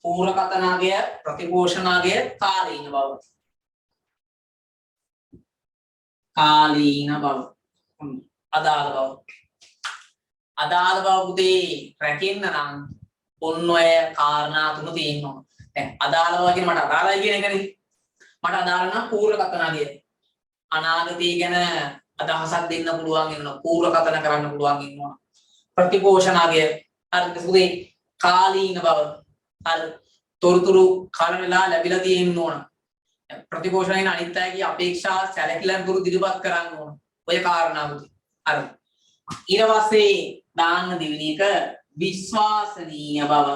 පූර්ව කතනාගය ප්‍රතිපෝෂණාගය කාලීන බව. කාලීන බව. අදාළ බව. අදාළ බව පුතේ රැකෙන්න නම් ඔන්න ඔය කාරණා තුන තියෙනවා. දැන් අදාළ බව කියන්නේ මට අදාළයි කියන එකනේ. මට අදාළ නම් පූර්ව කතනාගය. අනාගතය ගැන අදහසක් දෙන්න පුළුවන් වෙනවා. පූර්ව කතන කරන්න පුළුවන් වෙනවා. ප්‍රතිපෝෂණාගය හරිද පුතේ කාලීන බව. හරි තොරතුරු කාල වෙලා ලැබිලා තියෙන්න ඕන. ප්‍රතිපෝෂණයෙන් අනිත් අයගේ අපේක්ෂා සැලකිලි දුරු දිරිපත් කරන්න ඕන. ඔය කාරණා පුතේ. හරි. ඊට පස්සේ දාන්න දෙවෙනි එක විශ්වාසනීය බව.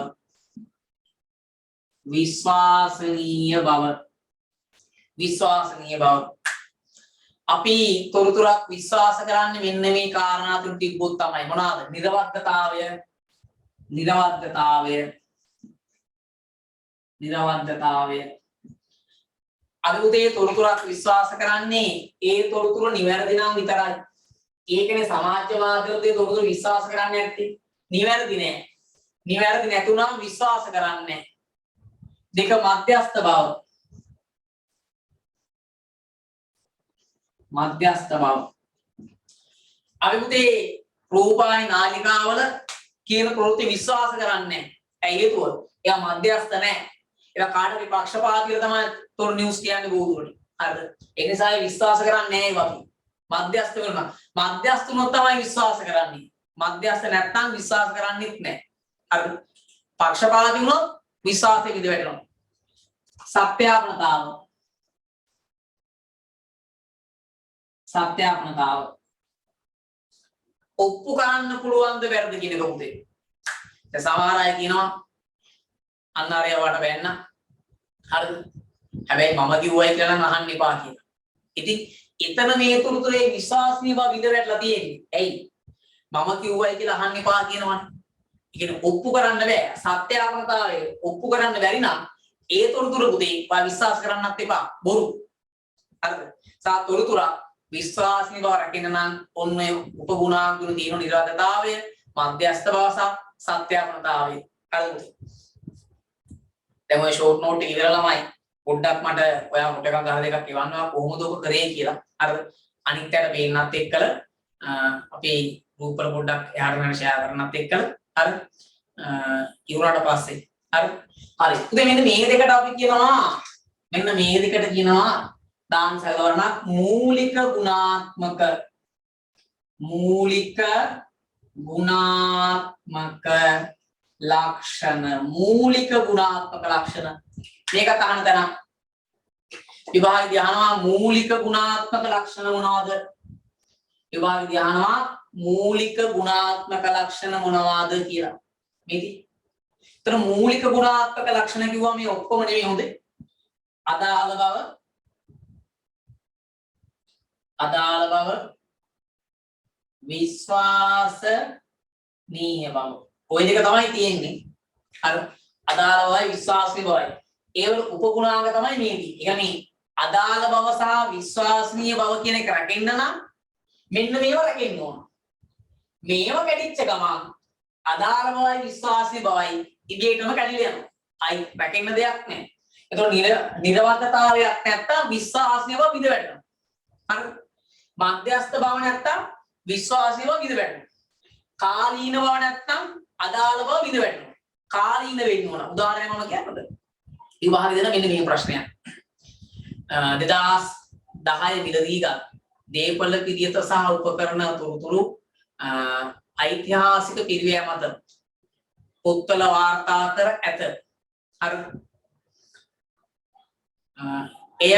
විශ්වාසනීය බව. විශ්වාසනීය බව. අපි තොරතුරක් විශ්වාස කරන්නේ මෙන්න මේ කාරණා තුන තිබ්බොත් තමයි. මොනවාද? නිර්වද්‍යතාවය. නිර්වද්‍යතාවය. නිර්වද්‍යතාවය. අද උදේ තොරතුරක් විශ්වාස කරන්නේ ඒ තොරතුර නිවැරදි නම් විතරයි. ඒකනේ සමාජවාදීව තොරතුරු විශ්වාස කරන්නේ නැත්තේ. නිවැරදි නෑ. නිවැරදි නැතුණම විශ්වාස කරන්නේ නෑ. දෙක මධ්‍යස්ථ බව. මධ්‍යස්ථ බව. අපි පුතේ රූපాయని නාලිකාවල කියන ප්‍රවෘත්ති විශ්වාස කරන්නේ නැහැ. ඇයි හේතුව? ඒවා මධ්‍යස්ථ නැහැ. ඒවා කාටද පක්ෂපාතීව තමයි තොර නිවුස් කියන්නේ බෝධුවට. හරිද? ඒ නිසා ඒ විශ්වාස කරන්නේ නැහැ ඒවා අපි. මධ්‍යස්ථ වෙනවා. මධ්‍යස්ථ වුණොත් තමයි විශ්වාස කරන්නේ. මධ්‍යස්ථ නැත්නම් විශ්වාස කරන්නේත් නැහැ. හරිද? පක්ෂපාතී වුණොත් විශ්වාසෙ විද වැටෙනවා. සත්‍යාපනතාව. සත්‍යාපනතාව. ඔප්පු කරන්න පුළුවන්ද වැරද්ද කියන එක උදේ. දැන් සමහර අය කියනවා අන්න අරය වට බෑන්න. හරිද? හැබැයි මම කිව්වයි කියලා නම් අහන්න එපා කියලා. ඉතින් එතන මේ තුරුතුරේ විශ්වාසනීය බව විඳ වැටලා තියෙන්නේ. ඇයි? මම කිව්වයි කියලා අහන්න එපා කියනවනේ. ඒ කියන්නේ ඔප්පු කරන්න බෑ. සත්‍යාපනතාවය ඔප්පු කරන්න බැරි නම් ඒ තොරතුරු පුතේ ඔයා විශ්වාස කරන්නත් එපා. බොරු. හරිද? සා තොරතුරු විශ්වාසනීය බව රැකෙන්න නම් ඔන්න ඔය උපගුණාංග තුන තියෙන නිර්වද්‍යතාවය, මධ්‍යස්ථ බව සහ සත්‍යාපනතාවය. හරිද? දැන් ඔය ෂෝට් නෝට් එක ඉවර ළමයි පොඩ්ඩක් මට ඔයා මොට එකක් ගහලා දෙකක් එවන්නවා කොහොමද ඔක කරේ කියලා. හරිද? අනිත් අයට පේන්නත් එක්කල අපි ගෲප් වල පොඩ්ඩක් එහාට මෙහාට ෂෙයා කරන්නත් එක්කල හරි ඉවරට පස්සේ හරි හරි ඉතින් මෙන්න මේ දෙකට අපි කියනවා මෙන්න මේ දෙකට කියනවා දාන සැලවරණක් මූලික ගුණාත්මක ලක්ෂණ මූලික ගුණාත්මක ලක්ෂණ මේක තහන තන විභාගය අහනවා මූලික ගුණාත්මක ලක්ෂණ මොනවද විභාගය අහනවා මූලික ගුණාත්මක ලක්ෂණ මොනවද කියලා මේටි. ඒතර මූලික ගුණාත්මක ලක්ෂණ කිව්වා මේ ඔක්කොම නෙමෙයි හොඳේ. අදාළ බව විශ්වාසනීය බව. ওই දෙක තමයි තියෙන්නේ. අර අදාළ බවයි විශ්වාසනීය බවයි. ඒවල උපගුණාංග තමයි මේටි. ඒ කියන්නේ අදාළ බව සහ විශ්වාසනීය බව කියන එක රැකෙන්න නම් මෙන්න මේවා රැකෙන්න ඕන. මේවා කැඩිච්ච ගමන් අදාළ බවයි විශ්වාසනීය බවයි ඉබේටම කැඩිලා යනවා. අයි රැකෙන්න දෙයක් නැහැ. ඒතකොට නිර්වද්‍යතාවයක් නැත්තම් විශ්වාසනීය බව විඳ වැටෙනවා. හරි. මධ්‍යස්ථ බව නැත්තම් විශ්වාසනීය බව විඳ වැටෙනවා. කාලීන බව නැත්තම් අදාළ බව විඳ වැටෙනවා. කාලීන වෙන්න ඕන. උදාහරණයක් මම කියන්නද? විභාගෙ දෙන මෙන්න මේ ප්‍රශ්නයක්. 2010 මිලදී ගත් දේපළ පිරියත සහ උපකරණ තොරතුරු ඓතිහාසික පිරිවැය මත පොත්වල වාර්තා කර ඇත. හරි. එය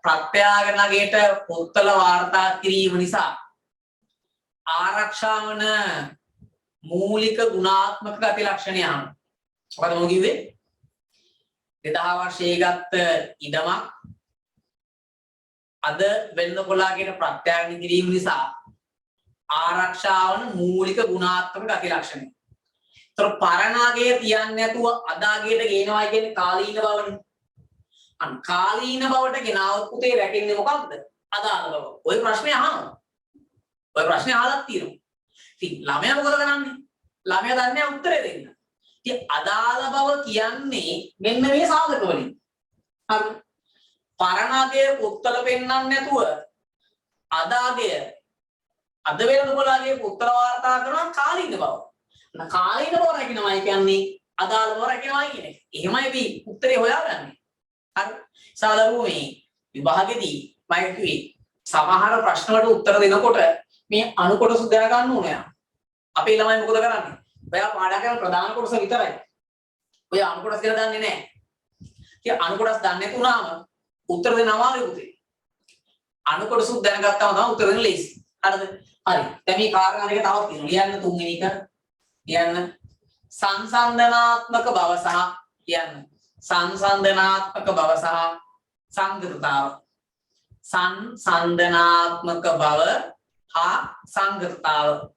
ප්‍රත්‍යාගනගේට පොත්වල වාර්තා කිරීම නිසා ආරක්ෂා වන මූලික ගුණාත්මක ගති ලක්ෂණ යන. මොකද මම කිව්වේ 2000 වර්ෂයේ ගත්ත ඉඩමක් අද වෙළඳපොළාගේට ප්‍රත්‍යාගන කිරීම නිසා ආරක්ෂා වන මූලික ගුණාත්මක ගති ලක්ෂණ. ඒතර පරණාගේ තියන්නේ නැතුව අදාගේට ගේනවා කියන්නේ කාලීන බවනේ. අන් කාලීන බවට ගෙනාවොත් පුතේ රැකෙන්නේ මොකක්ද? අදාළ බව. ওই ප්‍රශ්නේ අහනවා. ওই ප්‍රශ්නේ අහලා තියෙනවා. ඉතින් ළමයා මොකද කරන්නේ? ළමයා දන්නේ උත්තරේ දෙන්න. ඉතින් අදාළ බව කියන්නේ මෙන්න මේ සාධක වලින්. හරි. පරණාගේ පුත්තල පෙන්වන්නේ නැතුව අදාගේ අද වෙළඳපොළාගේ පුත්තල වාර්තා කරනවා කාලීන බව. කාලීන බව රැකිනවයි කියන්නේ අදාළ බව රැකිනවයි කියන එක. එහෙමයි අපි උත්තරේ හොයාගන්නේ. හරි. සාමාන්‍යයෙන් මේ විභාගෙදී මම කිව්වේ සමහර ප්‍රශ්න වලට උත්තර දෙනකොට මේ අණු කොටස දැනගන්න ඕනේ. අපේ ළමයි මොකද කරන්නේ? ඔයා පාඩම් කරන ප්‍රධාන කොටස විතරයි. ඔය අණු කොටස් කියලා දන්නේ නැහැ. ඉතින් අණු කොටස් දන්නේ නැතුණාම උත්තර දෙන්න අමාරුයි පුතේ. අණු කොටස දැනගත්තාම තමයි උත්තර දෙන්න ලේසි. හරිද? හරි. දැන් මේ කාරණා දෙක තවත් තියෙනවා. ලියන්න තුන්වෙනි එක. ලියන්න සංසන්දනාත්මක බව සහ ලියන්න සංසන්දනාත්මක බව සහ සංගතතාව. සංසන්දනාත්මක බව හා සංගතතාව.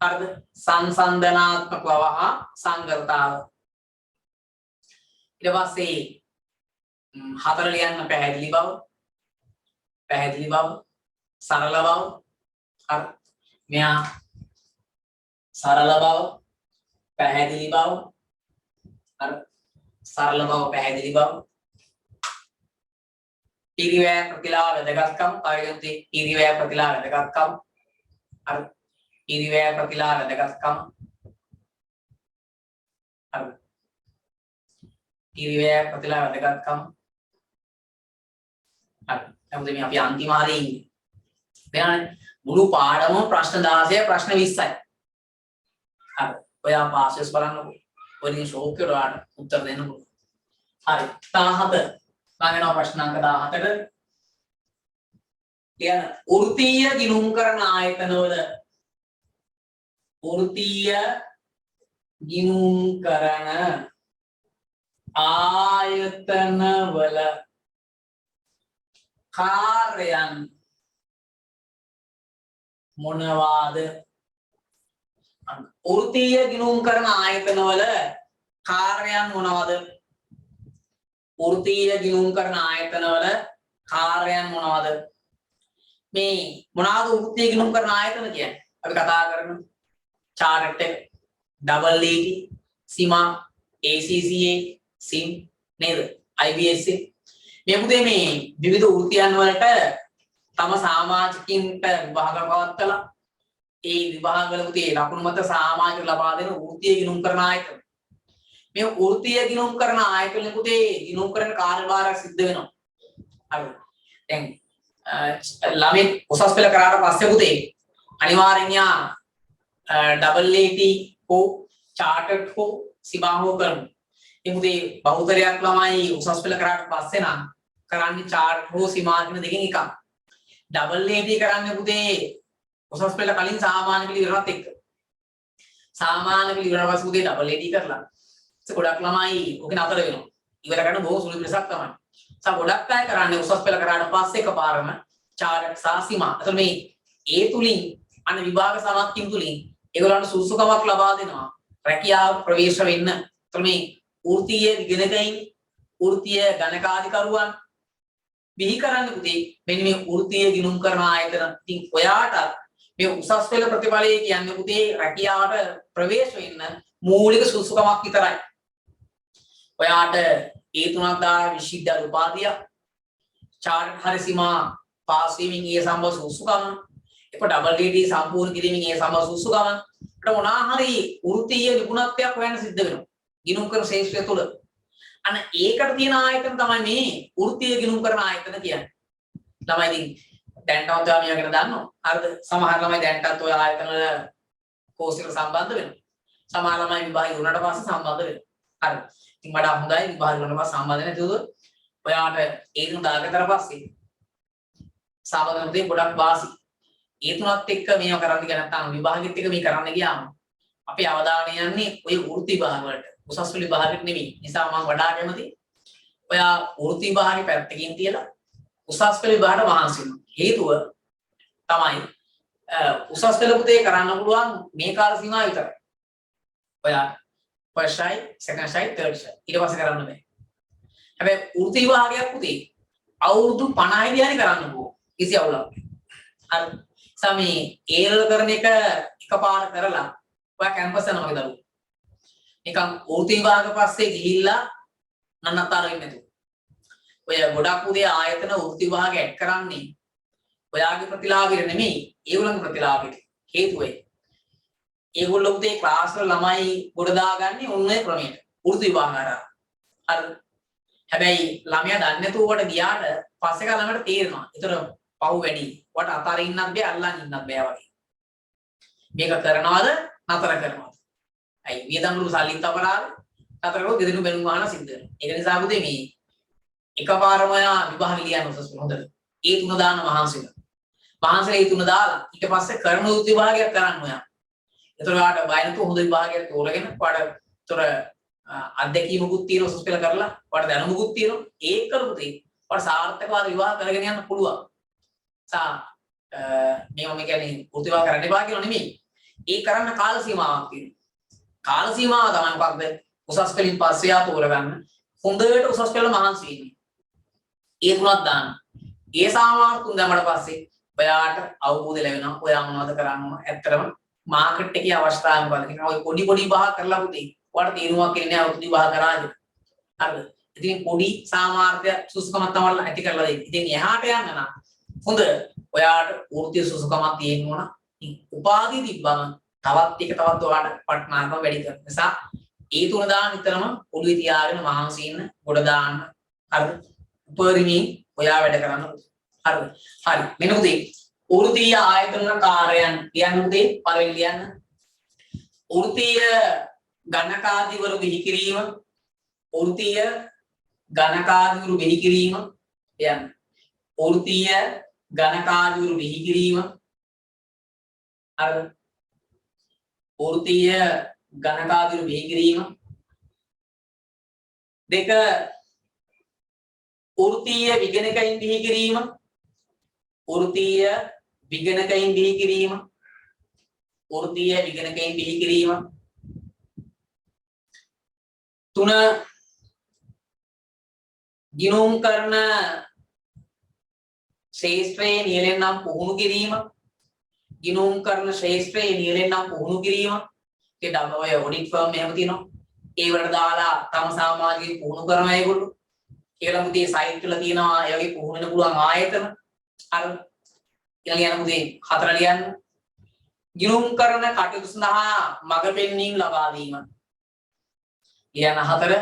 හරිද? සංසන්දනාත්මක බව හා සංගතතාව. ඊට පස්සේ හතර ලියන්න පැහැදිලි බව. පැහැදිලි බව, සරල බව. හරි. මෙයා සරල බව, පැහැදිලි බව. හරි. සරල බව, පැහැදිලි බව. පිරිවැය ප්‍රතිලාභ වැදගත්කම් ආයතනයේ පිරිවැය ප්‍රතිලාභ වැදගත්කම්. හරි. පිරිවැය ප්‍රතිලාභ වැදගත්කම්. හරි. පිරිවැය ප්‍රතිලාභ වැදගත්කම්. හරි. දැන් මේ අපි අන්තිම හරියේ ඉන්නේ. දැන් මුළු පාඩමම ප්‍රශ්න 16 ප්‍රශ්න 20යි. හරි. ඔයා පාසස් බලන්නකෝ. ඔයගෙන් ෂෝක් එක ඔයාලට උත්තර දෙන්න පුළුවන්. හරි. 17 මම යනවා ප්‍රශ්න අංක 17ට. කියන වෘත්තීය ගිණුම් කරන ආයතනවල වෘත්තීය ගිණුම් කරන ආයතනවල කාර්යයන් මොනවාද? වෘත්තීය ගිණුම් කරන ආයතනවල කාර්යයන් මොනවාද? වෘත්තීය ගිණුම් කරන ආයතනවල කාර්යයන් මොනවාද? මේ මොනවාද වෘත්තීය ගිණුම් කරන ආයතන කියන්නේ? අපි කතා කරමු. චාර්ට් එක, ඩබල් ET, සීමා, ACCA, SIM නේද? IBS මේ පුතේ මේ විවිධ වෘත්තියන් වලට තම සමාජිකින්ට විභාග පවත්වලා ඒ විභාගවල පුතේ ලකුණු මත සමාජික ලබා දෙන වෘත්තීය ගිණුම් කරන ආයතන. මේ වෘත්තීය ගිණුම් කරන ආයතන පුතේ ගිණුම් කරන කාර්යභාරයක් සිද්ධ වෙනවා. හරි. දැන් ළමෙක් උසස් පෙළ කරාට පස්සේ පුතේ අනිවාර්යෙන් යා ඩබල් AT හෝ චාර්ටර්ඩ් හෝ සීමා හෝ කරමු. මේ පුතේ බහුතරයක් ළමයි උසස් පෙළ කරාට පස්සේ නම් කරන්නේ චාර්ට් හෝ සීමා කියන දෙකෙන් එකක්. ඩබල් AT කරන්නේ පුතේ උසස් පෙළ කලින් සාමාන්‍ය පෙළ ඉවරනත් එක්ක. සාමාන්‍ය පෙළ ඉවරන පස්සේ පුතේ ඩබල් AT කරලා. ඒක ගොඩක් ළමයි ඔකේ නතර වෙනවා. ඉවර කරන බොහෝ සුළු පිරිසක් තමයි. ගොඩක් අය කරන්නේ උසස් පෙළ කරාට පස්සේ එකපාරම චාර්ට් සහ සීමා. එතකොට මේ ඒ තුලින් අන්න විභාග සමත්කින් තුලින් ඒගොල්ලන්ට සුසුකමක් ලබා දෙනවා. රැකියාව ප්‍රවේශ වෙන්න. එතකොට මේ වෘත්තීය විගණකයින් වෘත්තීය ගණකාධිකරුවන් බිහි කරන්න පුතේ මෙන්න මේ වෘත්තීය ගිණුම් කරන ආයතන. ඉතින් ඔයාට මේ උසස් පෙළ ප්‍රතිඵලය කියන්නේ පුතේ රැකියාවට ප්‍රවේශ වෙන්න මූලික සුසුකමක් විතරයි. ඔයාට ඒ තුනක් දාලා විශ්වවිද්‍යාල උපාධිය චාර්ට් හරි සීමා පාස් වීමෙන් ඒ සම්බන්ධ සුසුකම ඒක ඩබල් AT සම්පූර්ණ කිරීමෙන් ඒ සම්බන්ධ සුසුකම අපිට මොනවා හරි වෘත්තීය නිපුණත්වයක් හොයන්න සිද්ධ වෙනවා ගිණුම් කරන ශාස්ත්‍රය තුළ. අන්න ඒකට තියෙන ආයතන තමයි මේ වෘත්තීය ගිණුම් කරන ආයතන කියන්නේ. ළමයි ඉතින් දැන්ටවත් ඔයා මේවා ගැන දන්නවා. හරිද? සමහර ළමයි දැන්ටත් ඔය ආයතන වල කෝස් එකට සම්බන්ධ වෙනවා. සමහර ළමයි විභාගය වුණාට පස්සේ සම්බන්ධ වෙනවා. හරි. ඉතින් වඩා හොඳයි විභාග කරන පස්සේ සම්බන්ධ නැතිව ඔයාට ඒ තුන දාගත්තට පස්සේ සාමාන්‍යයෙන් ගොඩක් වාසි. ඒ තුනත් එක්ක මේව කරන්න ගියා නැත්නම් විභාගෙත් එක්ක මේ කරන්න ගියාම අපේ අවධානය යන්නේ ඔය වෘත්ති විභාග වලට. උසස් පෙළ විභාගෙට නෙමෙයි. නිසා මම වඩා කැමති ඔයා වෘත්ති විභාගේ පැත්තකින් තියලා උසස් පෙළ විභාගට මහන්සි වෙනවා. හේතුව තමයි උසස් පෙළ පුතේ කරන්න පුළුවන් මේ කාල සීමාව විතරයි. ඔයා first try, second try, third try. ඊට පස්සේ කරන්න බෑ. හැබැයි වෘත්ති විභාගයක් පුතේ අවුරුදු 50 දිහානේ කරන්න ඕන. කිසි අවුලක් නැහැ. හරි. සමේ ඒරල් කරන එක එකපාර කරලා ඔයා කැම්පස් යනවා වගේ දරුවෝ. නිකන් වෘත්ති විභාග පස්සේ ගිහිල්ලා නන්නතර වෙන්නේ නැතුව. ඔය ගොඩක් උදේ ආයතන වෘත්ති විභාග ඇඩ් කරන්නේ ඔයාගේ ප්‍රතිලාභෙට නෙමෙයි ඒගොල්ලන්ගේ ප්‍රතිලාභෙට. හේතුව ඒගොල්ලෝ උදේ ක්ලාස් වල ළමයි ගොඩ දාගන්නේ ඔන්නේ ක්‍රමයට. වෘත්ති විභාග හරහා. හරි. හැබැයි ළමයා දන්නේ නැතුව වට ගියාට පස්සේ කල ළමයට තේරෙනවා. ඒතර පව් වැඩි. වට අතරින්නත් බෑ අල්ලන් ඉන්නත් බෑ වගේ. මේක කරනවද නතර කරනවද? අයි වියදම් වල සල්ලිත් අපරාධ නතර කරලා ගෙදරින් බැනුම් ගන්න සිද්ධ වෙනවා. ඒක නිසා පුතේ මේ එකපාරම විභාග ලියන්න උසස් හොඳට. ඒ තුන දාන්න මහන්සි වෙනවා. මහන්සිලා ඒ තුන දාලා ඊට පස්සේ කරන උත් විභාගයක් කරන්න ඔයා. ඒතර ඔයාට බය නැතුව හොඳ විභාගයක් තෝරගෙන ඔයාට අත්දැකීමකුත් තියෙන උසස් පෙළ කරලා ඔයාට දැනුමකුත් තියෙනවා. ඒක කරුතේ ඔයාට සාර්ථකව විවාහ කරගෙන යන්න පුළුවන්. මේව මේ කියන්නේ උත්සාහ කරන්න එපා කියලා නෙමෙයි. ඒ කරන්න කාල සීමාවක් තියෙනවා. කාල සීමාව තමයි මොකක්ද? උසස් පෙළින් පස්සේ ආ තෝරගන්න. හොඳට උසස් පෙළ මහන්සි වෙන්න. ඒ තුනක් දාන්න. ඒ සාමාන්‍ය තුන් දැම්මට පස්සේ ඔයාට අවබෝධය ලැබෙනවා. ඔයා මොනවද කරන්න ඕන? ඇත්තටම මාකට් එකේ අවස්ථාව මොකද්ද? නිකන් ඔය පොඩි විභාග කරලා පුතේ ඔයාලට තේරුමක් එන්නේ නැහැ උතුම් විභාග කරාද? හරිද? ඉතින් පොඩි සාමාර්ථය සුසුකමක් තමයි ඇති කරලා දෙන්නේ. ඉතින් එහාට යන්න නම් හොඳ ඔයාට වෘත්තීය සුසුකමක් තියෙන්න ඕන. උපාධිය තිබ්බම තවත් ඔයාට පටනාකම වැඩි කරන නිසා ඒ තුන දාන්න නිතරම ඔළුවේ තියාගෙන මහන්සි ඉන්න ගොඩ දාන්න. හරිද? උපරිමයෙන් ඔයා වැඩ කරන්න. හරිද? හරි. මෙන්න පුතේ වෘත්තීය ආයතන කාර්යයන් කියන්න පුතේ පළවෙනි ලියන්න. වෘත්තීය ගණකාදිවරු බිහි කිරීම වෘත්තීය ගණකාදිවරු බිහි කිරීම යන්න. වෘත්තීය ගණකාදිවරු බිහි කිරීම හරිද? වෘත්තීය ගණකාදිවරු බිහි කිරීම දෙක වෘත්තීය විගණකයින් බිහි කිරීම වෘත්තීය විගණකයින් බිහි කිරීම වෘත්තීය විගණකයින් බිහි කිරීම තුන ගිණුම් කරන ශේෂ්ත්‍රයේ නියැලෙන්නම් පුහුණු කිරීම ගිණුම් කරන ශේෂ්ත්‍රයේ නියැලෙන්නම් පුහුණු කිරීම ඒ ඔය ඔඩිට් ෆර්ම් එහෙම තියෙනවා ඒ වලට දාලා තම සමාජික පුහුණු කරන අයගොල්ලෝ ඒගොල්ලෝ මුදී සයිට් වල තියෙනවා ඒ වගේ පුහුණු වෙන පුළුවන් ආයතන අර ඊළඟ යන මුදී හතර ලියන්න ගිණුම් කරන කටයුතු සඳහා මඟ පෙන්වීම ලබා දීම ලියන හතර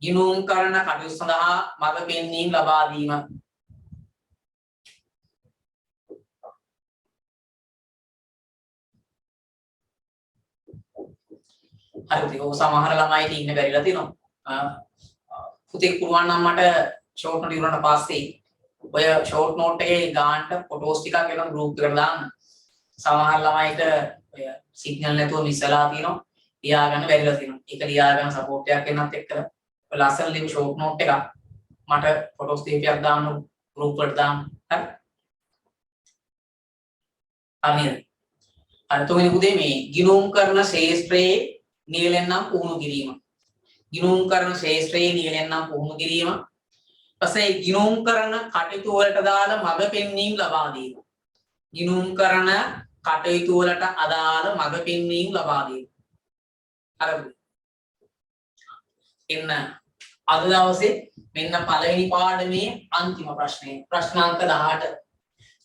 ගිණුම් කරන කටයුතු සඳහා මඟ පෙන්වීම ලබා දීම හරිද? ඔය සමහර ළමයිට ඉන්න බැරිලා තියෙනවා. පුතේ පුළුවන් නම් මට ෂෝට් නෝට් ඉවරනට පස්සේ ඔය ෂෝට් නෝට් එකේ ගානට ෆොටෝස් ටිකක් එනවා ගෲප් එකට දාන්න. සමහර ළමයිට ඔය සිග්නල් නැතුව මිස් වෙලා තියෙනවා. ලියා ගන්න බැරිලා තියෙනවා. ඒක ලියා ගන්න සපෝට් එකක් එන්නත් එක්ක ඔය ලස්සන ලියපු ෂෝට් නෝට් එකක් මට ෆොටෝස් දෙකක් දාන්න ගෲප් වලට දාන්න. හරි? හරිද? අර තුන්වෙනි පුතේ මේ ගිණුම් කරන ශේෂ්ත්‍රයේ නියැලෙන්නම් පුහුණු කිරීම. ගිණුම් කරන ශේෂ්ත්‍රයේ නියැලෙන්නම් පුහුණු කිරීම. ඊපස්සේ ගිණුම් කරන කටයුතු වලට දාලා මඟ පෙන්වීම ලබා දීම. ගිණුම් කරන කටයුතු වලට අදාළ මඟ පෙන්වීම ලබා දීම. හරිද? එන්න අද දවසේ මෙන්න පළවෙනි පාඩමේ අන්තිම ප්‍රශ්නේ. ප්‍රශ්නාංක 18.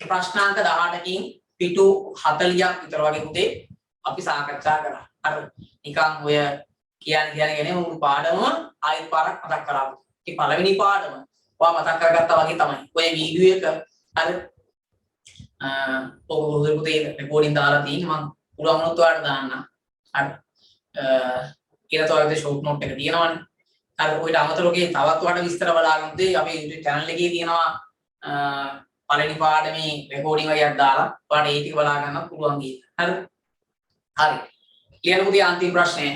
ප්‍රශ්නාංක 18කින් පිටු 40ක් විතර වගේ පුතේ අපි සාකච්ඡා කරා. හරි. නිකන් ඔය කියන්නේ මුළු පාඩම ආයෙත් පාරක් මතක් කරා. ඉතින් පළවෙනි පාඩම ඔයා මතක් කරගත්තා වගේ තමයි. ඔය වීඩියෝ එක හරි ඔය පුතේ රෙකෝඩින් දාලා තියෙන්නේ මම පුළුවන් වුණොත් ඔයාලට දාන්න. හරි කියලා තවද ෂෝට් නෝට් එක තියෙනවනේ. හරි ඔයිට අමතරව ඔගේ තවත් වඩා විස්තර බලාගන්න උදේ අපේ YouTube channel එකේ තියෙනවා පළවෙනි පාඩමේ රෙකෝඩින් වගේක් දාලා ඔයාලට ඒ ටික බලා ගන්න පුළුවන් ගිහින්. හරි. හරි. ලියන්න පුතේ අන්තිම ප්‍රශ්නය.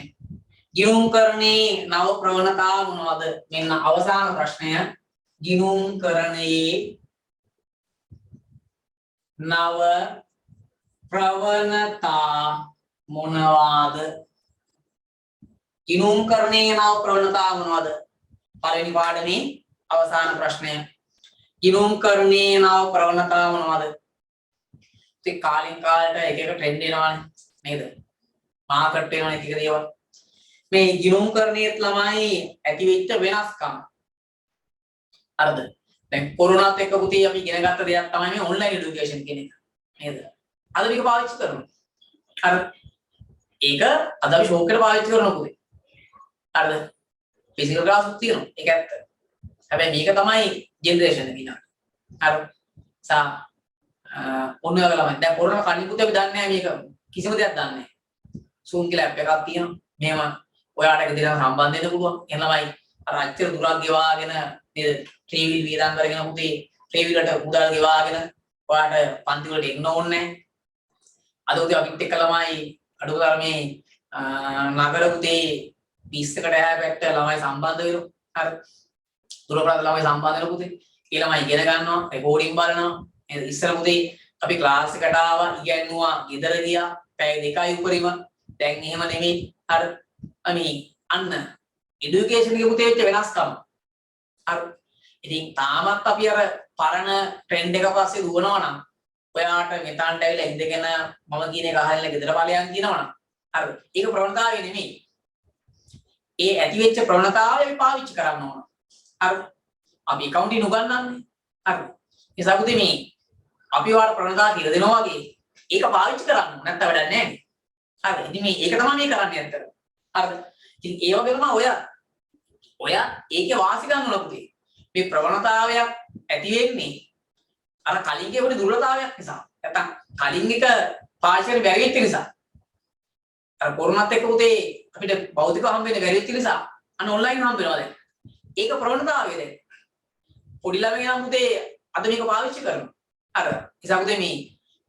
ගිණුම්කරණේ නව ප්‍රවණතා මොනවද? මෙන්න අවසාන ප්‍රශ්නය. ගිණුම්කරණයේ නව ප්‍රවණතා මොනවාද? ගිණුම්කරණයේ නව ප්‍රවණතා මොනවද? පළවෙනි පාඩමේ අවසාන ප්‍රශ්නය. ගිණුම්කරණයේ නව ප්‍රවණතා මොනවද? ඉතින් කාලින් කාලට එක එක ට්‍රෙන්ඩ් එනවානේ නේද? මාකට් වෙනවනේ එක එක දේවල්. මේ ගිණුම්කරණයේත් ළමයි ඇති වෙච්ච වෙනස්කම්. හරිද? දැන් කොරෝනාත් එක්ක පුතේ අපි ඉගෙන ගත්ත දෙයක් තමයි මේ ඔන්ලයින් এডুকেෂන් කියන එක. නේද? අද මේක පාවිච්චි කරනවා. හරි. ඒක අද අපි ෂෝක් එකට පාවිච්චි කරනවා පුතේ. හරිද? ෆිසිකල් ක්ලාස් උත් තියෙනවා. ඒක ඇත්ත. හැබැයි මේක තමයි ජෙනරේෂන් එක ඉන්නවා. හරි. ඔන්න ඔය ළමයි දැන් කොරෝනා කලින් පුතේ අපි දන්නේ නැහැ මේක කිසිම දෙයක් දන්නේ නැහැ. Zoom කියලා ඇප් එකක් තියෙනවා. මේව ඔයාලට එක දිනක් සම්බන්ධ වෙන්න පුළුවන්. එහෙනම් ළමයි අර අච්චර දුරක් ගෙවාගෙන නේද? ට්‍රේවිල් වියදම් කරගෙන පුතේ ට්‍රේවිලට මුදල් ගෙවාගෙන ඔයාලට පන්ති වලට එන්න ඕනේ නැහැ. අද උදේ අපිත් එක්ක ළමයි අඩු තරමේ නගර පුතේ 20කට හැබැට ළමයි සම්බන්ධ වෙනවා. හරි. දුරපරාද ළමයි සම්බන්ධ වෙන පුතේ. ඒ ළමයි ඉගෙන ගන්නවා, රෙකෝඩින් බලනවා. ඉස්සර පුතේ අපි ක්ලාස් එකට ආවා, ඉගෙනුවා, ගෙදර ගියා, පැය 2යි උපරිම. දැන් එහෙම නෙමෙයි. හරි. අපි අන්න এডুকেෂන් එකේ පුතේ වෙච්ච වෙනස්කම. හරි. ඉතින් තාමත් අපි අර පරණ ට්‍රෙන්ඩ් එක පස්සේ දුවනවා නම් ඔයාට මෙතනට ඇවිල්ලා ඉඳගෙන මම කියන එක අහලා ගෙදර ඵලයන් කියනවනම් හරි. ඒක ප්‍රවණතාවය නෙමෙයි. ඒ ඇති වෙච්ච ප්‍රවණතාවය අපි පාවිච්චි කරන්න ඕන. හරි. අපි accounting උගන්වන්නේ. හරි. ඒ සාකුතේ මේ අපි වාර ප්‍රවණතාව කියලා දෙනවා වගේ ඒක පාවිච්චි කරන්න ඕන. නැත්නම් වැඩක් නැහැ නේ. හරි. ඉතින් මේ ඒක තමයි මේ කරන්නේ ඇත්තට. හරිද? ඉතින් ඒ වගේ තමයි ඔයා ඒකේ වාසි ගන්න ඕන පුතේ. මේ ප්‍රවණතාවයක් ඇති වෙන්නේ අර කලින් කියපු දුර්වලතාවයක් නිසා. නැත්නම් කලින් එක පාවිච්චි කරන්න බැරි වෙච්ච නිසා. අර කොරෝනාත් එක්ක පුතේ අපිට භෞතිකව හම්බ වෙන්න බැරි වෙච්ච නිසා අන්න ඔන්ලයින් හම්බ වෙනවා දැන්. ඒක ප්‍රවණතාවය දැන්. පොඩි ළමයි නම් පුතේ අද මේක පාවිච්චි කරනවා. අර ඉතින් පුතේ මේ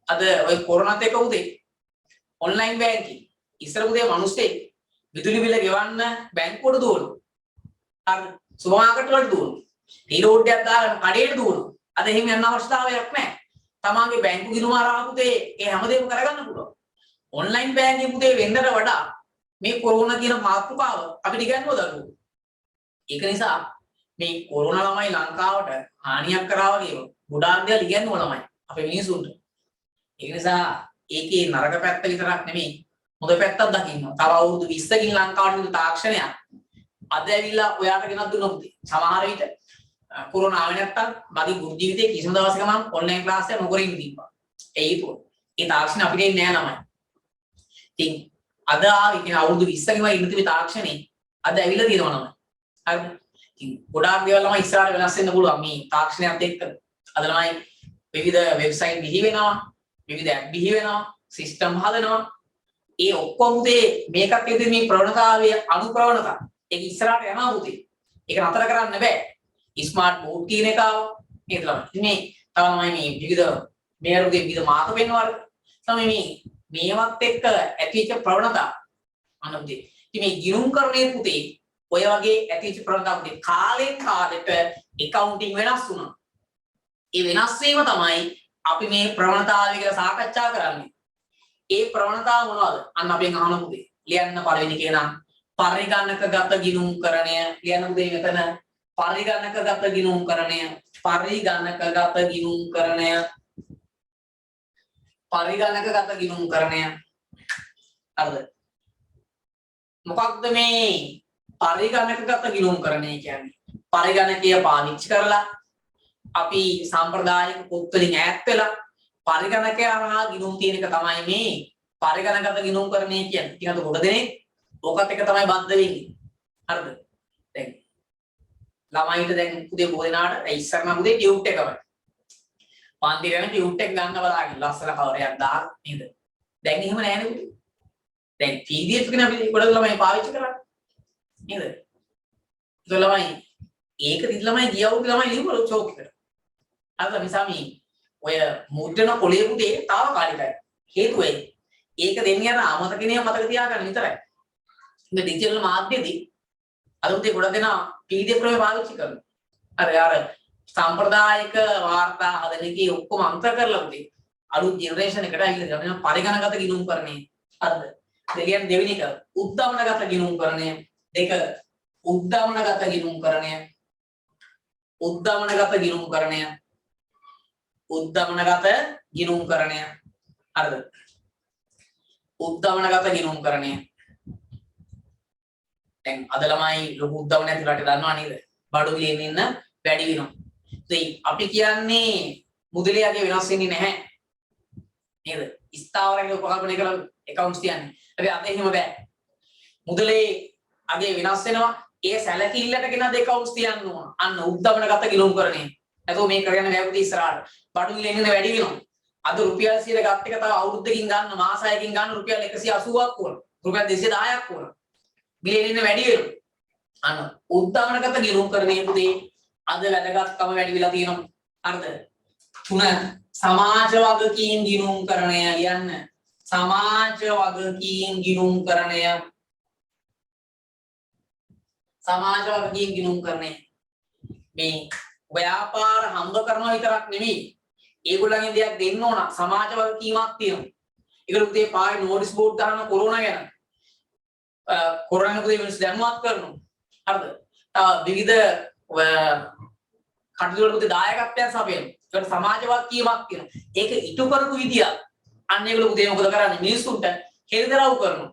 අද ඔය කොරෝනාත් එක්ක පුතේ ඔන්ලයින් බැංකින් ඉස්සර පුතේ මිනිස්සේ විදුලි බිල ගෙවන්න බැංකුවට දුවනවා. හරි. සුපර් මාකට් වලට දුවනවා. ටී රෝඩ් එකක් දාගෙන කඩේට දුවනවා. අද එහෙම යන්න අවස්ථාවක් නැහැ. තමාගේ බැංකු ගිණුම අරහා පුතේ ඒ හැමදේම කරගන්න පුළුවන්. ඔන්ලයින් බැංකින් පුතේ වෙන්නට වඩා මේ කොරෝනා කියන මාතෘකාව අපිට ඉගෙනුවා දරුවෝ. ඒක නිසා මේ කොරෝනා ළමයි ලංකාවට හානියක් කරා වගේ ගොඩාක් දේවල් ඉගෙනුවා ළමයි අපේ මිනිසුන්ට. ඒක නිසා ඒකේ නරක පැත්ත විතරක් නෙමෙයි හොඳ පැත්තක් දකින්න. තව අවුරුදු 20කින් ලංකාවට දුන්න තාක්ෂණයක් අද ඇවිල්ලා ඔයාට ගෙනත් දුන්නොත් සමහර විට කොරෝනා ආවේ නැත්තම් මගේ ගුරු ජීවිතේ කිසිම දවසක මම ඔන්ලයින් ක්ලාස් එක නොකර ඉන්න තිබ්බා. ඒ හේතුව. ඒ තාක්ෂණ අපිට එන්නේ නැහැ ළමයි. ඉතින් අද ආවේ කියන අවුරුදු 20කින් වගේ ඉන්න තිබි තාක්ෂණේ අද ඇවිල්ලා තියෙනවා ළමයි. හරිද? ඉතින් ගොඩාක් දේවල් ළමයි ඉස්සරහට වෙනස් වෙන්න පුළුවන් මේ තාක්ෂණයත් එක්ක. අද ළමයි විවිධ වෙබ්සයිට් බිහි වෙනවා, විවිධ ඇප් බිහි වෙනවා, සිස්ටම් හදනවා. ඒ ඔක්කොම උදේ මේකත් එක්ක මේ ප්‍රවණතාවයේ අනුප්‍රවණතා. ඒක ඉස්සරහට යනවා උදේ. ඒක නතර කරන්න බෑ. ස්මාර්ට් බෝඩ් කියන එක ආවා. නේද ළමයි? ඉතින් මේ තමයි මේ විවිධ මේරුගේ විවිධ මාර්ග වෙනවල. තමයි මේවත් එක්ක ඇතිවෙච්ච ප්‍රවණතා. අනුන්ගේ. ඉතින් මේ ගිණුම්කරණයේ පුතේ ඔය වගේ ඇතිවෙච්ච ප්‍රවණතා පුතේ කාලෙන් කාලෙට accounting වෙනස් වුණා. ඒ වෙනස් වීම තමයි අපි මේ ප්‍රවණතාවය කියලා සාකච්ඡා කරන්නේ. ඒ ප්‍රවණතාව මොනවද? අන්න අපෙන් අහන පුතේ. ලියන්න පළවෙනි කියනම් පරිගණකගත ගිණුම්කරණය ලියන්න පුතේ මෙතන පරිගණකගත ගිණුම්කරණය පරිගණකගත ගිණුම්කරණය පරිගණකගත ගිණුම්කරණය හරිද? මොකක්ද මේ පරිගණකගත ගිණුම්කරණය කියන්නේ? පරිගණකය පාවිච්චි කරලා අපි සම්ප්‍රදායික පොත් වලින් ඈත් වෙලා පරිගණකය හරහා ගිණුම් තියෙන එක තමයි මේ පරිගණකගත ගිණුම්කරණය කියන්නේ. ටිකක් කොට දෙනේ ඕකත් එක තමයි බද්ධ වෙන්නේ. හරිද? දැන් ළමයිට දැන් පුතේ බෝධිනාට ඉස්සර නම් පුතේ ටියුට් එකම. පන්ති ගන්න ටියුට් එක ගන්න බලාගෙන ලස්සන කවරයක් දාලා නේද? දැන් එහෙම නැහැ නේ පුතේ. දැන් PDF එකනේ අපි ගොඩක් ළමයි පාවිච්චි කරන්නේ. නේද? ඒක ළමයි ඒක දිදි ළමයි ගිය අවුරුදු ළමයි ලියුවලු චෝක් එකට. අර මිසාමි ඔය මුද්‍රණ පොලේ පුතේ తాවකාලිකයි. හේතුව ඒක දෙන්නේ අර අමතකනේ මතක තියාගන්න විතරයි. ඉතින් ඩිජිටල් මාධ්‍යයේදී අද උදේ ගොඩක් දෙනා PDF ක්‍රමය පාවිච්චි කරනවා. අර සම්ප්‍රදායික වාර්තා හදන එකේ ඔක්කොම අන්තර කරලා උදේ අලුත් ජෙනරේෂන් එකට ඇවිල්ලා යනවා පරිගණකගත ගිණුම්කරණය. හරිද? දෙවියන් දෙවෙනි එක උද්දමනගත ගිණුම්කරණය. දෙක උද්දමනගත ගිණුම්කරණය. උද්දමනගත ගිණුම්කරණය. උද්දමනගත ගිණුම්කරණය. හරිද? උද්දමනගත ගිණුම්කරණය. දැන් අද ළමයි ලොකු උද්දමනයක් විතරට දන්නවා නේද? බඩු ගිලින්න ඉන්න වැඩි වෙනවා. ඉතින් අපි කියන්නේ මුදලියාගේ වෙනස් වෙන්නේ නැහැ. නේද? ස්ථාවරයක උපකල්පනය කරලා accounts තියන්නේ. හැබැයි අද එහෙම බෑ. මුදලේ අගේ වෙනස් වෙනවා. ඒ සැලකිල්ලට ගෙනද accounts තියන්න ඕන. අන්න උද්දමනගත ගිණුම්කරණය. එතකොට මේ කරගෙන වැවුද ඉස්සරහට. බඩු ගිලින්න වැඩි වෙනවා. අද රුපියල් 100 ගත්ත එක තව අවුරුද්දකින් ගන්න මාස 6කින් ගන්න රුපියල් 180ක් වුණා. රුපියල් 210ක් වුණා. ගිලින්න වැඩි වෙනවා. අන්න උද්දමනගත ගිණුම්කරණයේ පුතේ අද වැදගත්කම වැඩි වෙලා තියෙනවා. හරිද? 3 සමාජ වගකීම් ගිණුම්කරණය කියන්න. සමාජ වගකීම් ගිණුම්කරණය. සමාජ වගකීම් ගිණුම්කරණය. මේ ව්‍යාපාර හම්බ කරනවා විතරක් නෙමෙයි. ඒගොල්ලන්ගෙන් දෙයක් දෙන්න ඕන සමාජ වගකීමක් තියෙනවා. ඒගොල්ලෝ පුතේ පාරේ නෝටිස් බෝඩ් දාන කොරෝනා ගැන. කොරෝනා පුතේ මිනිස්සු දැනුවත් කරනවා. හරිද? විවිධ කටයුතු වලට දායකත්වයන් සපයන. ඒකට සමාජ වගකීමක් තියෙනවා. ඒක ඉටු කරපු විදිය අන්න ඒගොල්ලෝ පුතේ මොකද කරන්නේ? මිනිස්සුන්ට හෙළිදරව් කරනවා.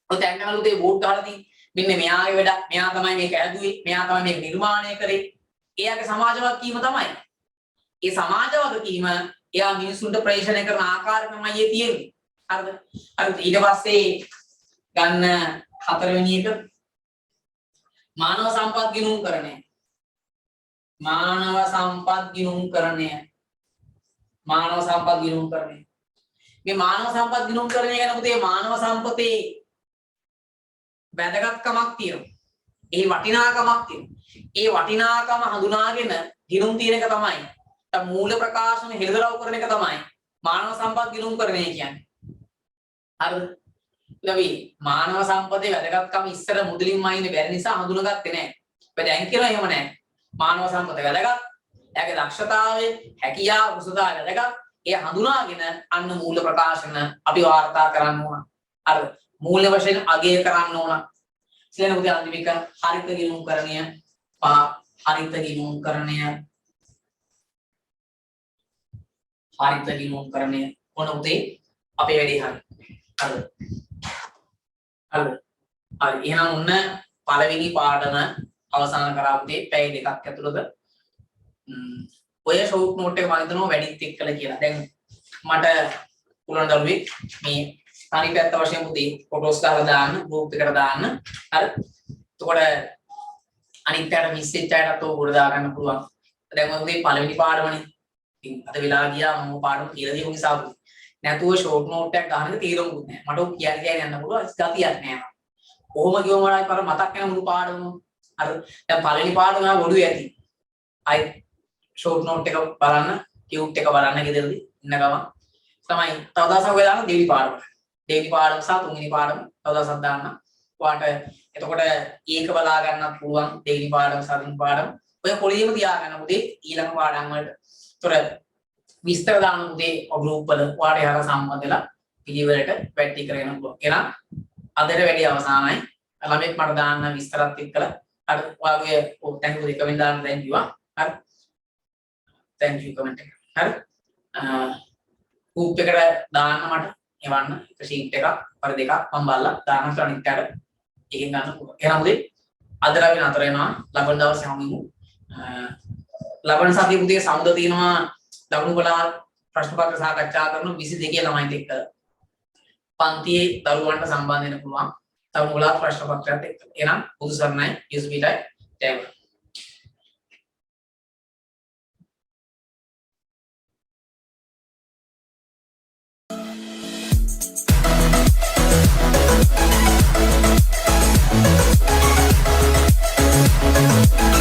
ඔය තැන්කනලු පුතේ බෝඩ් ගහලා තියෙන්නේ. මෙන්න මෙයාගේ වැඩ, මෙයා තමයි මේක ඇදුවේ, මෙයා තමයි මේක නිර්මාණය කරේ. එයාගේ සමාජ වගකීම තමයි. ඒ සමාජ වගකීම එයා මිනිස්සුන්ට ප්‍රේෂණය කරන ආකාරය තමයි ඒ තියෙන්නේ. හරිද? හරි ඊට පස්සේ ගන්න හතරවෙනි එක මානව සම්පත් ගිණුම්කරණය. මානව සම්පත් ගිණුම්කරණය. මානව සම්පත් ගිණුම්කරණය. මේ මානව සම්පත් ගිණුම්කරණය ගැන පුතේ මානව සම්පතේ වැදගත්කමක් තියෙනවා. ඒ වටිනාකමක් තියෙනවා. ඒ වටිනාකම හඳුනාගෙන ගිණුම් තියෙන එක තමයි. මූල ප්‍රකාශන හෙළිදරව් කරන එක තමයි මානව සම්පත් ගිණුම්කරණය කියන්නේ. හරිද? ලවි මානව සම්පතේ වැදගත්කම ඉස්සර මුදලින්ම අයිනේ බැරි නිසා හඳුනාගත්තේ නැහැ. ඔබ දැන් කියනවා එහෙම නැහැ. මානව සම්පත වැදගත්. එයාගේ දක්ෂතාවය, හැකියාව, කුසලතාවය වැදගත්. ඒ හඳුනාගෙන අන්න මූල ප්‍රකාශන අපි වාර්තා කරන්න ඕන. හරිද? මූල්‍ය වශයෙන් අගය කරන්න ඕන. ඊළඟ උදේ අන්තිමික හරිත ගිණුම්කරණය, හරිත ගිණුම්කරණය, හරිත ගිණුම්කරණය මොන උදේ අපේ වැඩේ හරි. හරිද? හරිද? හරි. එහෙනම් ඔන්න පළවෙනි පාඩම අවසන් කරා පුතේ පැය දෙකක් ඇතුළත. ඔය ෂෝට් නෝට් එක මම හිතනවා වැඩිත් එක්කලා කියලා. දැන් මට පුළුවන් දරුවේ මේ අනිත් පැත්ත වශයෙන් පුතේ ෆොටෝස් දාලා දාන්න, ගෲප් එකට දාන්න. හරි. එතකොට අනිත් පැයට මිස් වෙච්ච අයටත් ඕක උඩ දා ගන්න පුළුවන්. දැන් මම පුතේ පළවෙනි පාඩමනේ. ඉතින් අද වෙලා ගියා මම පාඩම කියලා දීපු නිසා පුතේ. නැතුව ෂෝට් නෝට් එකක් ගන්න තීරමුකුත් නැහැ. මට ඔක් කියන්නේ යන්න පුළුවන් ගතියක් නැහැ. කොහොම ගියම වඩා පාර මතක් වෙන මුළු පාඩමම. අර දැන් පළවෙනි පාඩම ඔළුවේ ඇති. අයි ෂෝට් නෝට් එක බලන්න, ටියුට් එක බලන්න ගෙදරදී ඉන්න ගමන් තමයි තව දවසක් ඔය දාන්න දෙවෙනි පාඩම. දෙවෙනි පාඩම සහ තුන්වෙනි පාඩම තව දවසක් දාන්න. ඔයාට එතකොට ඒක බලා ගන්නත් පුළුවන් දෙවෙනි පාඩම සහ තුන්වෙනි පාඩම. ඔය පොලියම තියාගන්න පුතේ ඊළඟ පාඩම් වලට. ඒතකොට විස්තර දාන පුතේ ගෲප් වල ඔයාට එහාට සම්බන්ධ වෙලා පිළිවෙලට පැටි කරගෙන පුළුවන්. එහෙනම් අදට වැඩි අවසానයි. ළමෙක් මට දාන්න විස්තරත් එක්කලා අර ඔයාගේ thank you recommend දාන්න දැන් කිව්වා. හරි. thank you comment එක. හරි. ගෲප් එකට දාන්න මට එවන්න එක ෂීට් එකක් පර දෙකක් මම බලලා දාන්න අනිත් අයට එකෙන් ගන්න පුළුවන්. එහෙනම් උදේ අද අපි නතර වෙනවා. ලබන දවසේ හමුවෙමු. ලබන සතියේ පුතේ සමුද තියෙනවා දකුණු කොළාව ප්‍රශ්න පත්‍ර සාකච්ඡා කරන 22 ළමයිත් එක්ක පන්තියේ දරුවන්ට සම්බන්ධ වෙන්න පුළුවන්. දකුණු කොළාව ප්‍රශ්න පත්‍රයත් එක්ක. එහෙනම් බුදු සරණයි යුස්බීටයි ජය Thank